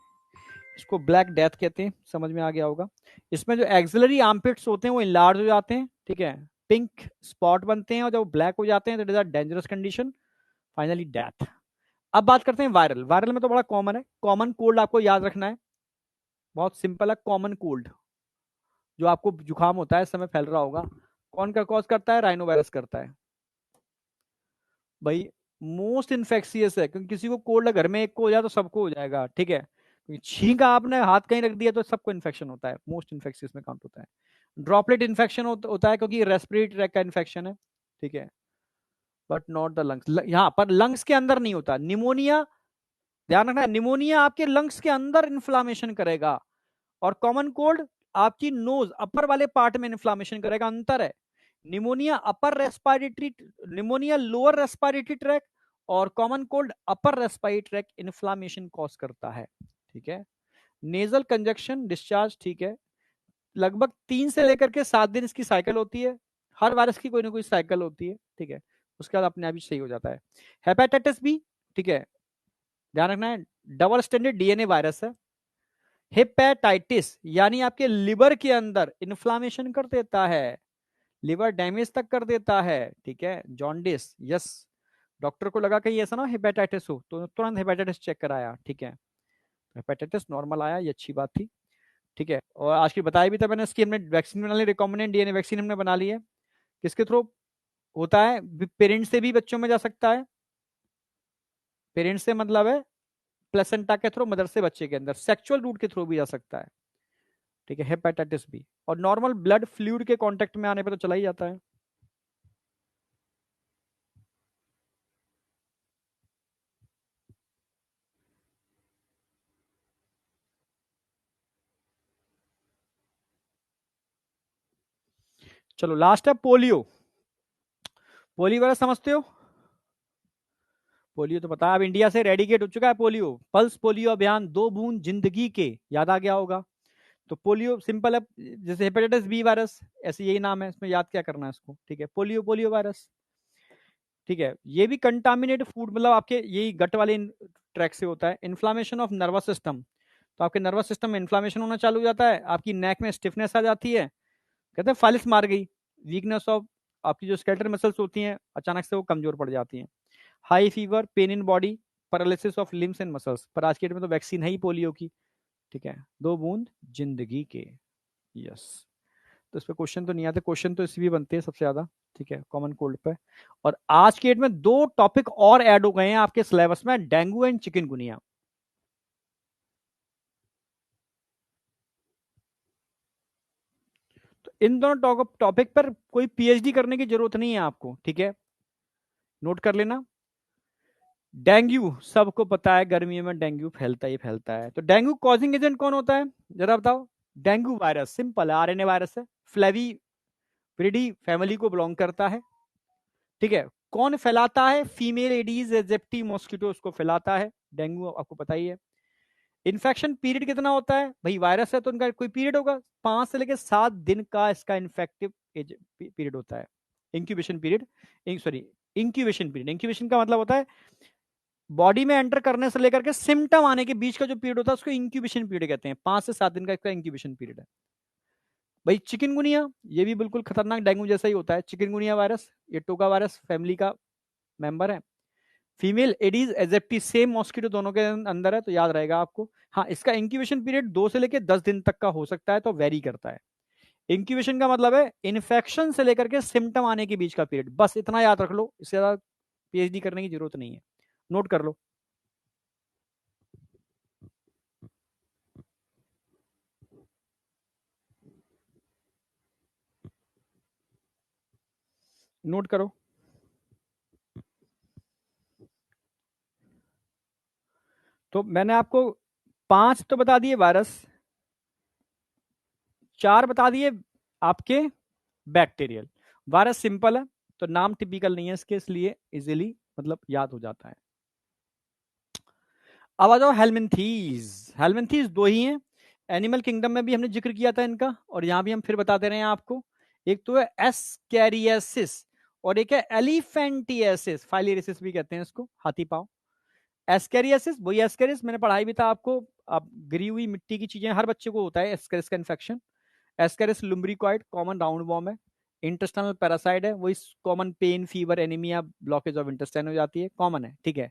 इसको ब्लैक डेथ कहते हैं, समझ में आ गया होगा। इसमें जो एक्सिलरी आर्मपिट्स होते हैं वो इनलार्ज हो जाते हैं, ठीक है, पिंक स्पॉट बनते हैं, और जब ब्लैक हो जाते हैं तो it is a dangerous condition, finally death. अब बात करते हैं वायरल। वायरल में तो बड़ा कॉमन है, कॉमन कोल्ड आपको याद रखना है, बहुत सिंपल है। कॉमन कोल्ड जो आपको जुकाम होता है इस समय फैल रहा होगा, कौन का कॉज करता है? राइनो वायरस करता है भाई। मोस्ट इन्फेक्शियस है, क्योंकि किसी को कोल्ड घर में एक को हो जाए तो सबको हो जाएगा। ठीक है, छींका आपने, हाथ कहीं रख दिया तो सबको इन्फेक्शन होता है, मोस्ट इन्फेक्शियस में काउंट होता है। ड्रॉपलेट इन्फेक्शन होता है क्योंकि रेस्पिरेटरी ट्रैक का इन्फेक्शन है। ठीक है, बट नॉट द लंग्स। यहाँ पर लंग्स के अंदर नहीं होता निमोनिया, ध्यान रखना, निमोनिया आपके लंग्स के अंदर इन्फ्लामेशन करेगा, और कॉमन कोल्ड आपकी नोज अपर वाले पार्ट में इन्फ्लामेशन करेगा, अंतर है। Pneumonia upper respiratory, pneumonia lower respiratory tract, और common cold upper respiratory tract inflammation cause करता है, ठीक है। नेजल कंजक्शन डिस्चार्ज, ठीक है, लगभग 3 से लेकर के 7 दिन इसकी साइकिल होती है, हर वायरस की कोई ना कोई साइकिल होती है, ठीक है। उसके बाद अपने आप ही सही हो जाता है। हेपेटाइटिस बी, ठीक है, ध्यान रखना है, डबल स्टैंडर्ड डीएनए वायरस है। हेपेटाइटिस यानी आपके लिवर के अंदर इन्फ्लामेशन कर देता है, लिवर डैमेज तक कर देता है, ठीक है। जॉन्डिस, यस, डॉक्टर को लगा कहीं ऐसा ना हेपेटाइटिस हो, तो तुरंत हेपेटाइटिस चेक कराया, ठीक है। हेपेटाइटिस नॉर्मल आया, ये अच्छी बात थी, ठीक है। और आज की बताया भी था मैंने, इसकी हमने वैक्सीन बना ली, रिकॉम्बिनेंट डीएनए वैक्सीन हमने बना ली है। किसके थ्रू होता है? पेरेंट्स से भी बच्चों में जा सकता है, पेरेंट्स से मतलब है प्लेसेंटा के थ्रू, मदर से बच्चे के अंदर, सेक्सुअल रूट के थ्रू भी जा सकता है, ठीक है, हेपेटाइटिस बी। और नॉर्मल ब्लड फ्लूइड के कांटेक्ट में आने पर तो चला ही जाता है। चलो लास्ट है पोलियो। पोलियो वायरस समझते हो? पोलियो तो पता है, अब इंडिया से रेडिकेट हो चुका है पोलियो। पल्स पोलियो अभियान, 2 बूंद जिंदगी के, याद आ गया होगा। तो पोलियो सिंपल है, जैसे हेपेटाइटिस बी वायरस, ऐसे यही नाम है, इसमें याद क्या करना है इसको, ठीक है, पोलियो, पोलियो वायरस, ठीक है। ये भी कंटामिनेटेड फूड, मतलब आपके यही गट वाले ट्रैक से होता है। इन्फ्लामेशन ऑफ नर्वस सिस्टम, तो आपके नर्वस सिस्टम में इन्फ्लामेशन होना चालू हो जाता है, आपकी नेक में स्टिफनेस आ जाती है, कहते हैं फालिस मार गई, वीकनेस ऑफ आपकी जो स्केलेटल मसल्स होती हैं अचानक से वो कमजोर पड़ जाती हैं, high fever, pain in body, paralysis of limbs and muscles. पर आज के डेट में तो वैक्सीन है ही पोलियो की, ठीक है। 2 बूंद जिंदगी के, यस। तो इस पे क्वेश्चन तो नहीं आते, क्वेश्चन तो इसलिए बनते हैं सबसे ज्यादा, ठीक है, कॉमन कोल्ड पे। और आज के डेट में 2 टॉपिक और ऐड हो गए हैं आपके सिलेबस में, डेंगू एंड चिकनगुनिया। तो इन दोनों टॉपिक पर कोई पीएचडी करने की जरूरत नहीं है आपको, ठीक है, नोट कर लेना। डेंगू सबको पता है, गर्मियों में डेंगू फैलता ही फैलता है। तो डेंगू कॉजिंग एजेंट कौन होता है, जरा बताओ? डेंगू वायरस, सिंपल है, आरएनए वायरस है, फ्लेवी विरिडी फैमिली को बिलोंग करता है, ठीक है। कौन फैलाता है? फीमेल एडीज एजिप्टी मॉस्किटो उसको फैलाता है, डेंगू आपको पता ही है। इन्फेक्शन पीरियड कितना होता है भाई, वायरस है तो उनका कोई पीरियड होगा, 5 से लेकर 7 दिन का इसका इन्फेक्टिव पीरियड होता है, incubation period, sorry, incubation period. Incubation का मतलब होता है बॉडी में एंटर करने से लेकर के सिम्टम आने के बीच का जो पीरियड होता है उसको इंक्यूबेशन पीरियड कहते हैं, 5 से 7 दिन का इसका इंक्यूबेशन पीरियड है। भाई चिकनगुनिया, ये भी बिल्कुल खतरनाक डेंगू जैसा ही होता है, चिकनगुनिया वायरस, ये टोका वायरस फैमिली का मेंबर है। फीमेल एडीज एजेप्टी, सेम मॉस्किटो दोनों के अंदर है, तो याद रहेगा आपको। हाँ, इसका इंक्यूबेशन पीरियड 2 से लेकर 10 दिन तक का हो सकता है, तो वेरी करता है। इंक्यूबेशन का मतलब है इन्फेक्शन से लेकर के सिम्टम आने के बीच का पीरियड, बस इतना याद रख लो, इससे ज्यादा पीएचडी करने की जरूरत नहीं है, नोट कर लो। नोट करो। तो मैंने आपको 5 तो बता दिए वायरस, 4 बता दिए आपके बैक्टीरियल। वायरस सिंपल है, तो नाम टिपिकल नहीं है इसके, इसलिए इजीली मतलब याद हो जाता है। अब आ जाओ हेलमिंथीज। हेलमिंथीज 2 ही हैं, एनिमल किंगडम में भी हमने जिक्र किया था इनका, और यहां भी हम फिर बता दे रहे हैं आपको। एक तो है एस्कैरियासिस, और एक है एलिफेंटियासिस, फाइलेरिसिस भी कहते हैं इसको, हाथी पांव। एस्कैरियासिस वही एस्कैरिस, मैंने पढ़ाई भी था आपको। अब गिरी हुई मिट्टी की चीजें हर बच्चे को होता है एस्कैरिस का infection. Ascaris lumbricoides common round worm है, इंटेस्टाइनल पैरासाइड है, वही common pain, fever, anaemia, blockage of intestine हो जाती है, कॉमन है, ठीक है।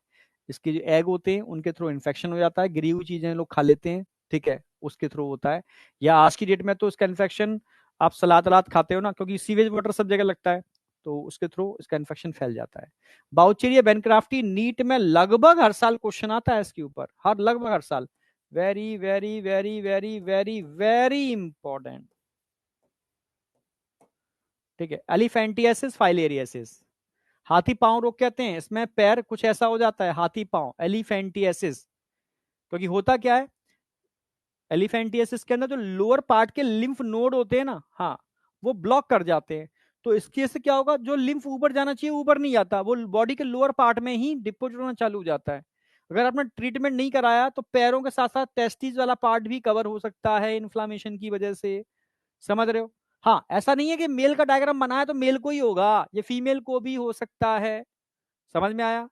इसके जो एग होते हैं उनके थ्रू इन्फेक्शन हो जाता है, गिरी हुई चीजें लोग खा लेते हैं, ठीक है, उसके थ्रू होता है। या आज की डेट में तो इसका इन्फेक्शन, आप सलाद वलाद खाते हो ना, क्योंकि सीवेज वाटर सब जगह लगता है, तो उसके थ्रू इसका इन्फेक्शन फैल जाता है। बाउचेरिया बेनक्राफ्टी, नीट में लगभग हर साल क्वेश्चन आता है इसके ऊपर, हर लगभग हर साल, very very very very very very important, ठीक है। Elephantiasis, filariasis. हाथी पांव रोग कहते हैं, इसमें पैर कुछ ऐसा हो जाता है, हाथी पांव, एलिफेंटियासिस। क्योंकि होता क्या है, एलिफेंटियासिस के अंदर जो लोअर पार्ट के लिम्फ नोड होते हैं ना, हाँ, वो ब्लॉक कर जाते हैं। तो इसके से क्या होगा, जो लिम्फ ऊपर जाना चाहिए ऊपर नहीं जाता, वो बॉडी के लोअर पार्ट में ही डिपोजिट होना चालू हो जाता है। अगर आपने ट्रीटमेंट नहीं कराया तो पैरों के साथ साथ टेस्टिस वाला पार्ट भी कवर हो सकता है इन्फ्लामेशन की वजह से। समझ रहे हो? हाँ, ऐसा नहीं है कि मेल का डायग्राम बनाया तो मेल को ही होगा, ये फीमेल को भी हो सकता है। समझ में आया?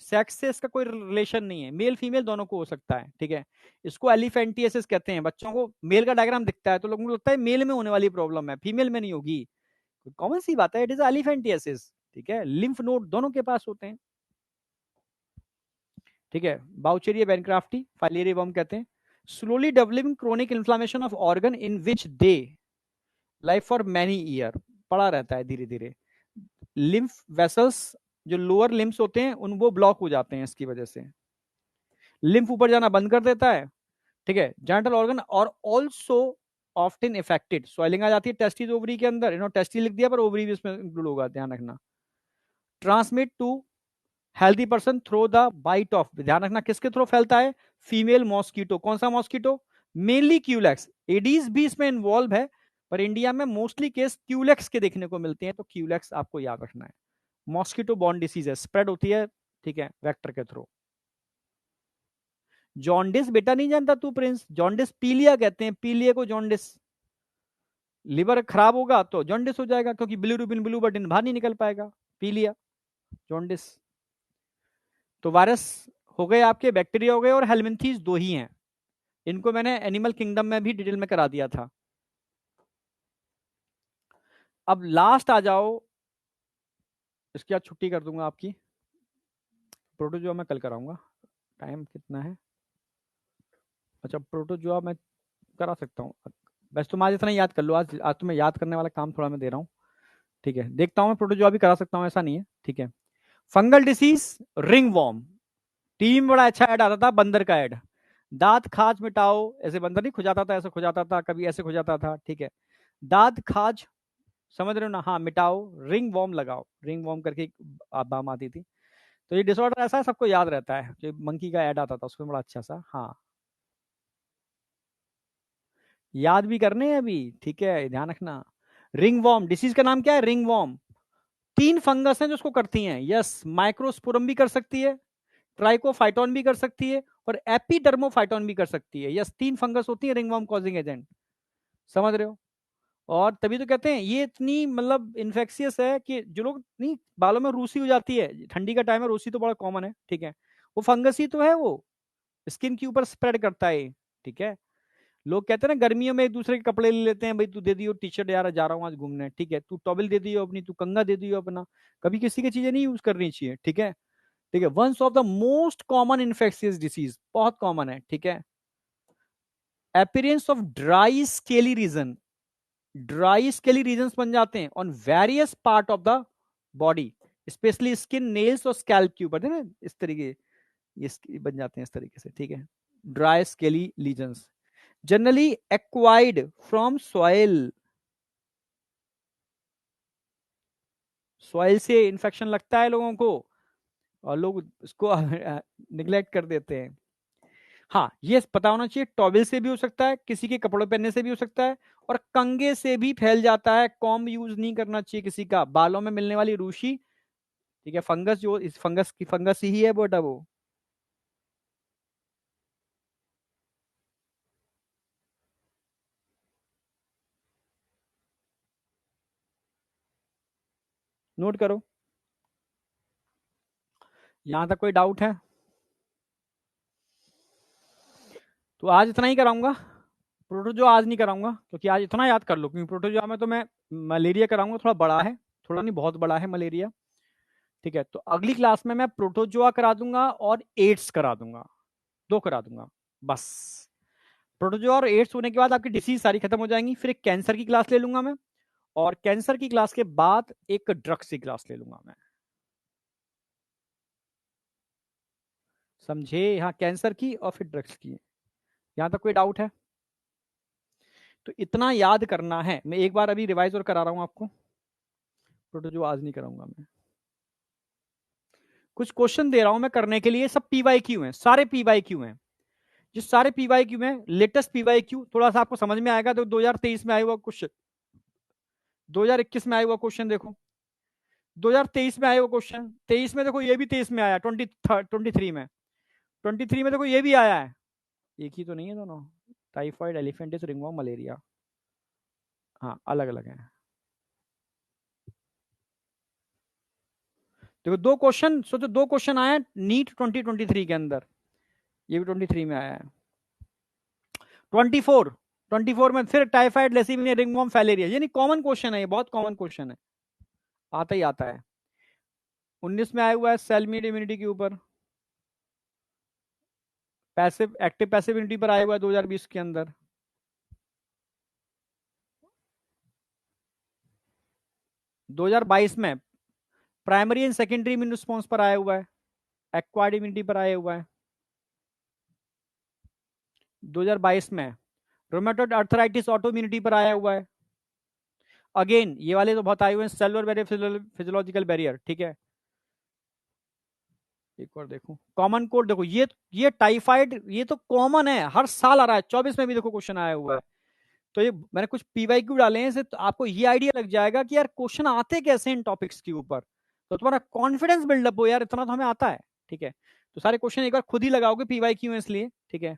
सेक्स से इसका कोई रिलेशन नहीं है, मेल फीमेल दोनों को हो सकता है, ठीक है। इसको एलिफेंटियसिस कहते हैं। बच्चों को मेल का डायग्राम दिखता है तो लोगों को लगता है मेल में होने वाली प्रॉब्लम है, फीमेल में नहीं होगी। कॉमन सी बात है, इट इज एलिफेंटियसिस, ठीक है। लिम्फ नोड दोनों के पास होते हैं, ठीक है। बाउचेरिया बैनक्राफ्टी फाइलेरिया वर्म कहते हैं। Slowly developing chronic inflammation of organ in which day life for many year, पड़ा रहता है धीरे धीरे। लिम्फ वेसल्स जो लोअर लिम्स होते हैं उन वो ब्लॉक हो जाते हैं इसकी वजह से, लिम्फ ऊपर जाना बंद कर देता है, ठीक है। जेनिटल ऑर्गन और ऑल्सो ऑफ्टन इफेक्टेड, स्वेलिंग आ जाती है टेस्टिस ओवरी के अंदर, इन्होंने टेस्टी लिख दिया पर ओवरी भी इसमें इंक्लूड होगा, ध्यान रखना। Transmit to healthy person through the bite of, ध्यान रखना किसके थ्रू फैलता है, फीमेल मॉस्किटो। कौन सा मॉस्किटो? मेनली क्यूलेक्स, एडीज भी इसमें इन्वॉल्व है, पर इंडिया में मोस्टली केस क्यूलेक्स के देखने को मिलते हैं, तो क्यूलेक्स आपको याद रखना है। मॉस्किटो बॉर्न डिसीज है, स्प्रेड होती है, ठीक है, वेक्टर के थ्रू। जॉन्डिस बेटा नहीं जानता तू प्रिंस, जॉन्डिस पीलिया कहते हैं, पीलिया को जॉन्डिस। लिवर खराब होगा तो जॉन्डिस हो जाएगा, क्योंकि बिलीरुबिन ब्लूबिन बाहर नहीं निकल पाएगा, पीलिया, जॉन्डिस। तो वायरस हो गए आपके, बैक्टीरिया हो गए, और हेलमिंथीज दो ही हैं। इनको मैंने एनिमल किंगडम में भी डिटेल में करा दिया था। अब लास्ट आ जाओ, इसकी आज छुट्टी कर दूंगा आपकी, प्रोटोजोआ मैं कल कराऊंगा। टाइम कितना है? अच्छा, प्रोटोजोआ मैं करा सकता हूँ, बस तुम आज इतना याद कर लो, आज आज तुम्हें याद करने वाला काम थोड़ा मैं दे रहा हूँ, ठीक है। देखता हूँ मैं प्रोटोजोआ भी करा सकता हूँ, ऐसा नहीं है, ठीक है। Fungal disease, ringworm. Team बड़ा अच्छा ऐड आता था, बंदर का ऐड, दांत खाज मिटाओ, ऐसे बंदर नहीं खुजाता था, ऐसे खुजाता था, कभी ऐसे खुजाता था, ठीक है। दांत खाज, समझ रहे हो ना? हाँ, मिटाओ, रिंग वॉर्म लगाओ, रिंग वॉर्म करके एक बाम आती थी। तो ये डिसऑर्डर ऐसा है, सबको याद रहता है, जो मंकी का ऐड आता था उसमें बड़ा अच्छा सा, हाँ, याद भी करने हैं अभी, ठीक है, ध्यान रखना। रिंग वॉर्म डिसीज का नाम क्या है? Ring warm. तीन फंगस हैं जो उसको करती हैं, यस, माइक्रोस्पोरम भी कर सकती है, ट्राइकोफाइटोन भी कर सकती है, और एपिडर्मोफाइटोन भी कर सकती है, यस, तीन फंगस होती है रिंगवर्म कॉजिंग एजेंट। समझ रहे हो? और तभी तो कहते हैं ये इतनी मतलब इन्फेक्शियस है कि जो लोग नहीं, बालों में रूसी हो जाती है, ठंडी का टाइम है, रूसी तो बड़ा कॉमन है, ठीक है, वो फंगस ही तो है, वो स्किन के ऊपर स्प्रेड करता है, ठीक है। लोग कहते हैं ना गर्मियों में एक दूसरे के कपड़े ले लेते हैं, भाई तू दे दियो टी शर्ट, यार जा रहा हूँ आज घूमने, ठीक है, तू टॉवल दे दियो अपनी, तू कंगा दे दियो अपना, कभी किसी की चीजें नहीं यूज करनी चाहिए, ठीक है। ठीक है, ones of the most common infectious disease, बहुत कॉमन है, ठीक है। Appearance of dry scaly region, dry scaly region बन जाते हैं on various part of the body, especially skin, nails और स्कैल्प के ऊपर, है ना, इस तरीके ये बन जाते हैं इस तरीके से, ठीक है। Dry scaly lesions generally acquired from soil, soil से इन्फेक्शन लगता है लोगों को, और लोग इसको निग्लेक्ट कर देते हैं। हाँ, ये पता होना चाहिए, टॉवेल से भी हो सकता है, किसी के कपड़े पहनने से भी हो सकता है, और कंगे से भी फैल जाता है, कॉम्ब यूज नहीं करना चाहिए किसी का, बालों में मिलने वाली रूसी, ठीक है, फंगस, जो इस फंगस की फंगस ही है बेटा वो। नोट करो, यहां तक कोई डाउट है? तो आज इतना ही कराऊंगा, प्रोटोजो आज नहीं कराऊंगा, क्योंकि आज इतना याद कर लो, क्योंकि प्रोटोजो में तो मैं मलेरिया कराऊंगा, थोड़ा बड़ा है, थोड़ा नहीं बहुत बड़ा है मलेरिया, ठीक है। तो अगली क्लास में मैं प्रोटोजोआ करा दूंगा और एड्स करा दूंगा, दो करा दूंगा बस। प्रोटोजोआ और एड्स होने के बाद आपकी डिसीज सारी खत्म हो जाएंगी, फिर एक कैंसर की क्लास ले लूंगा मैं, और कैंसर की क्लास के बाद एक ड्रग्स की क्लास ले लूंगा मैं। समझे? हाँ, कैंसर की और फिर ड्रग्स की। यहां तक कोई डाउट है? तो इतना याद करना है, मैं एक बार अभी रिवाइज और करा रहा हूं आपको, प्रोटोजोआ आज नहीं कराऊंगा मैं। कुछ क्वेश्चन दे रहा हूं मैं करने के लिए, सब पीवाईक्यू हैं, सारे पीवाईक्यू हैं। जो सारे पीवाईक्यू हैं, लेटेस्ट पीवाईक्यू, थोड़ा सा आपको समझ में आएगा। तो 2023 में आया हुआ क्वेश्चन, 2021 में आया हुआ क्वेश्चन देखो, 2023 में आया हुआ क्वेश्चन, 23 में देखो, ये भी 23 में आया, 23 में, 23 में देखो ये भी आया है। एक ही तो नहीं है दोनों, टाइफाइड, एलिफेंटिस, रिंगवर्म, मलेरिया, हाँ अलग अलग है। देखो दो क्वेश्चन, सोचो दो क्वेश्चन आए नीट 2023 के अंदर, ये भी 23 में आया है। 24 में फिर टाइफाइड, लेसीमिया, रिंगवर्म, फैलेरिया, यानी कॉमन क्वेश्चन है, ये बहुत कॉमन क्वेश्चन है, आता ही आता है। 19 में आया हुआ है सेल मीड इम्यूनिटी के ऊपर, पैसिव एक्टिव पैसिव इम्यूनिटी पर आया हुआ है 2020 के अंदर। दो हजार बाईस में primary and secondary immune response पर आया हुआ है, एक्वायर्ड इम्यूनिटी पर आया हुआ है। 2022 में रोमेटोइड अर्थराइटिस, ऑटो इम्यूनिटी पर आया हुआ है। अगेन ये वाले तो बहुत आए हुए हैं, सेलुलर बैरियर, फिजियोलॉजिकल बैरियर, ठीक है। एक और देखो कॉमन कोड, देखो ये टाइफाइड, ये तो कॉमन है, हर साल आ रहा है, 24 में भी देखो क्वेश्चन आया हुआ है। तो ये मैंने कुछ पीवाईक्यू डाले हैं इससे, तो आपको ये आइडिया लग जाएगा कि यार क्वेश्चन आते कैसे हैं इन टॉपिक्स के ऊपर, तो तुम्हारा कॉन्फिडेंस बिल्डअप हो, यार इतना तो हमें आता है, ठीक है। तो सारे क्वेश्चन एक बार खुद ही लगाओगे, पीवाईक्यू है इसलिए, ठीक है।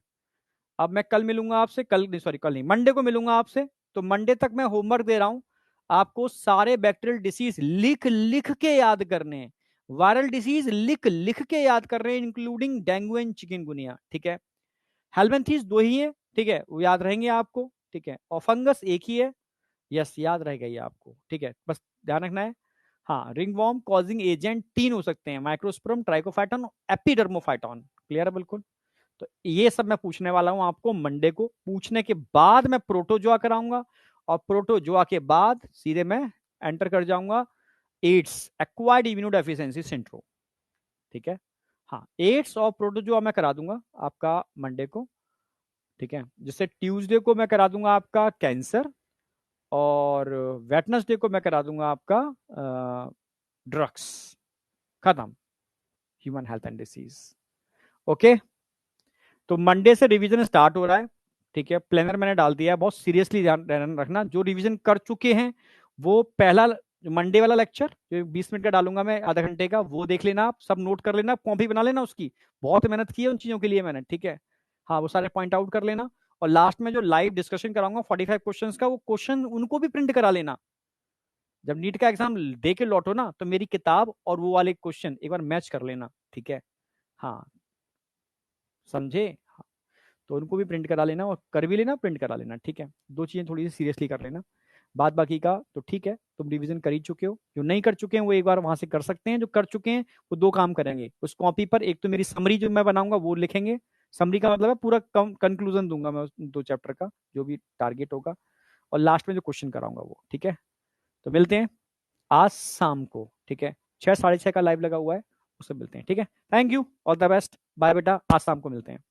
अब मैं कल मिलूंगा आपसे, कल नहीं, सॉरी कल नहीं, मंडे को मिलूंगा आपसे। तो मंडे तक मैं होमवर्क दे रहा हूं आपको, सारे बैक्टीरियल डिसीज लिख लिख के याद करने हैं, वायरल डिसीज लिख लिख के याद कर रहे हैं, इंक्लूडिंग डेंगू एंड चिकनगुनिया, ठीक है। हेलमेंथीस दो ही है, ठीक है, वो याद रहेंगे आपको, ठीक है। और फंगस एक ही है, यस याद रहेगा ये आपको, ठीक है, बस ध्यान रखना है। हाँ, रिंगवॉर्म कॉजिंग एजेंट 3 हो सकते हैं, माइक्रोस्पोरम, ट्राइकोफाइटन, एपिडर्मोफाइटन, क्लियर है बिल्कुल। तो ये सब मैं पूछने वाला हूं आपको मंडे को, पूछने के बाद मैं प्रोटोजोआ कराऊंगा, और प्रोटोजोआ के बाद सीधे मैं एंटर कर जाऊंगा एड्स, एक्वायर्ड इम्यूनोडेफिशिएंसी सिंड्रोम, ठीक है। हाँ, एड्स और प्रोटोजोआ मैं करा दूंगा आपका मंडे को, ठीक है। जिससे ट्यूसडे को मैं करा दूंगा आपका कैंसर, और वेटनेसडे को मैं करा दूंगा आपका ड्रग्स, खत्म, human health and disease, okay. तो मंडे से रिवीजन स्टार्ट हो रहा है, ठीक है। प्लानर मैंने डाल दिया है, बहुत सीरियसली ध्यान रखना, जो रिवीजन कर चुके हैं वो पहला मंडे वाला लेक्चर जो 20 मिनट का डालूंगा मैं, आधा घंटे का, वो देख लेना, आप सब नोट कर लेना, कॉपी बना लेना उसकी, बहुत मेहनत की है उन चीजों के लिए मैंने, ठीक है। हाँ, वो सारे पॉइंट आउट कर लेना, और लास्ट में जो लाइव डिस्कशन कराऊंगा 45 क्वेश्चन का, वो क्वेश्चन उनको भी प्रिंट करा लेना। जब नीट का एग्जाम दे के लौटो ना, तो मेरी किताब और वो वाले क्वेश्चन एक बार मैच कर लेना, ठीक है। हाँ, समझे। हाँ, तो उनको भी प्रिंट करा लेना, और कर भी लेना, प्रिंट करा लेना, ठीक है। दो चीजें थोड़ी सी सीरियसली कर लेना, बाद बाकी का तो ठीक है, तुम रिवीजन कर ही चुके हो, जो नहीं कर चुके हैं वो एक बार वहां से कर सकते हैं, जो कर चुके हैं वो दो काम करेंगे उस कॉपी पर, एक तो मेरी समरी जो मैं बनाऊंगा वो लिखेंगे, समरी का मतलब है पूरा कंक्लूजन दूंगा मैं उस 2 चैप्टर का, जो भी टारगेट होगा, और लास्ट में जो क्वेश्चन कराऊंगा वो, ठीक है। तो मिलते हैं आज शाम को, ठीक है, 6, 6:30 का लाइव लगा हुआ है, उससे मिलते हैं, ठीक है। Thank you, all the best, bye बेटा, आज शाम को मिलते हैं।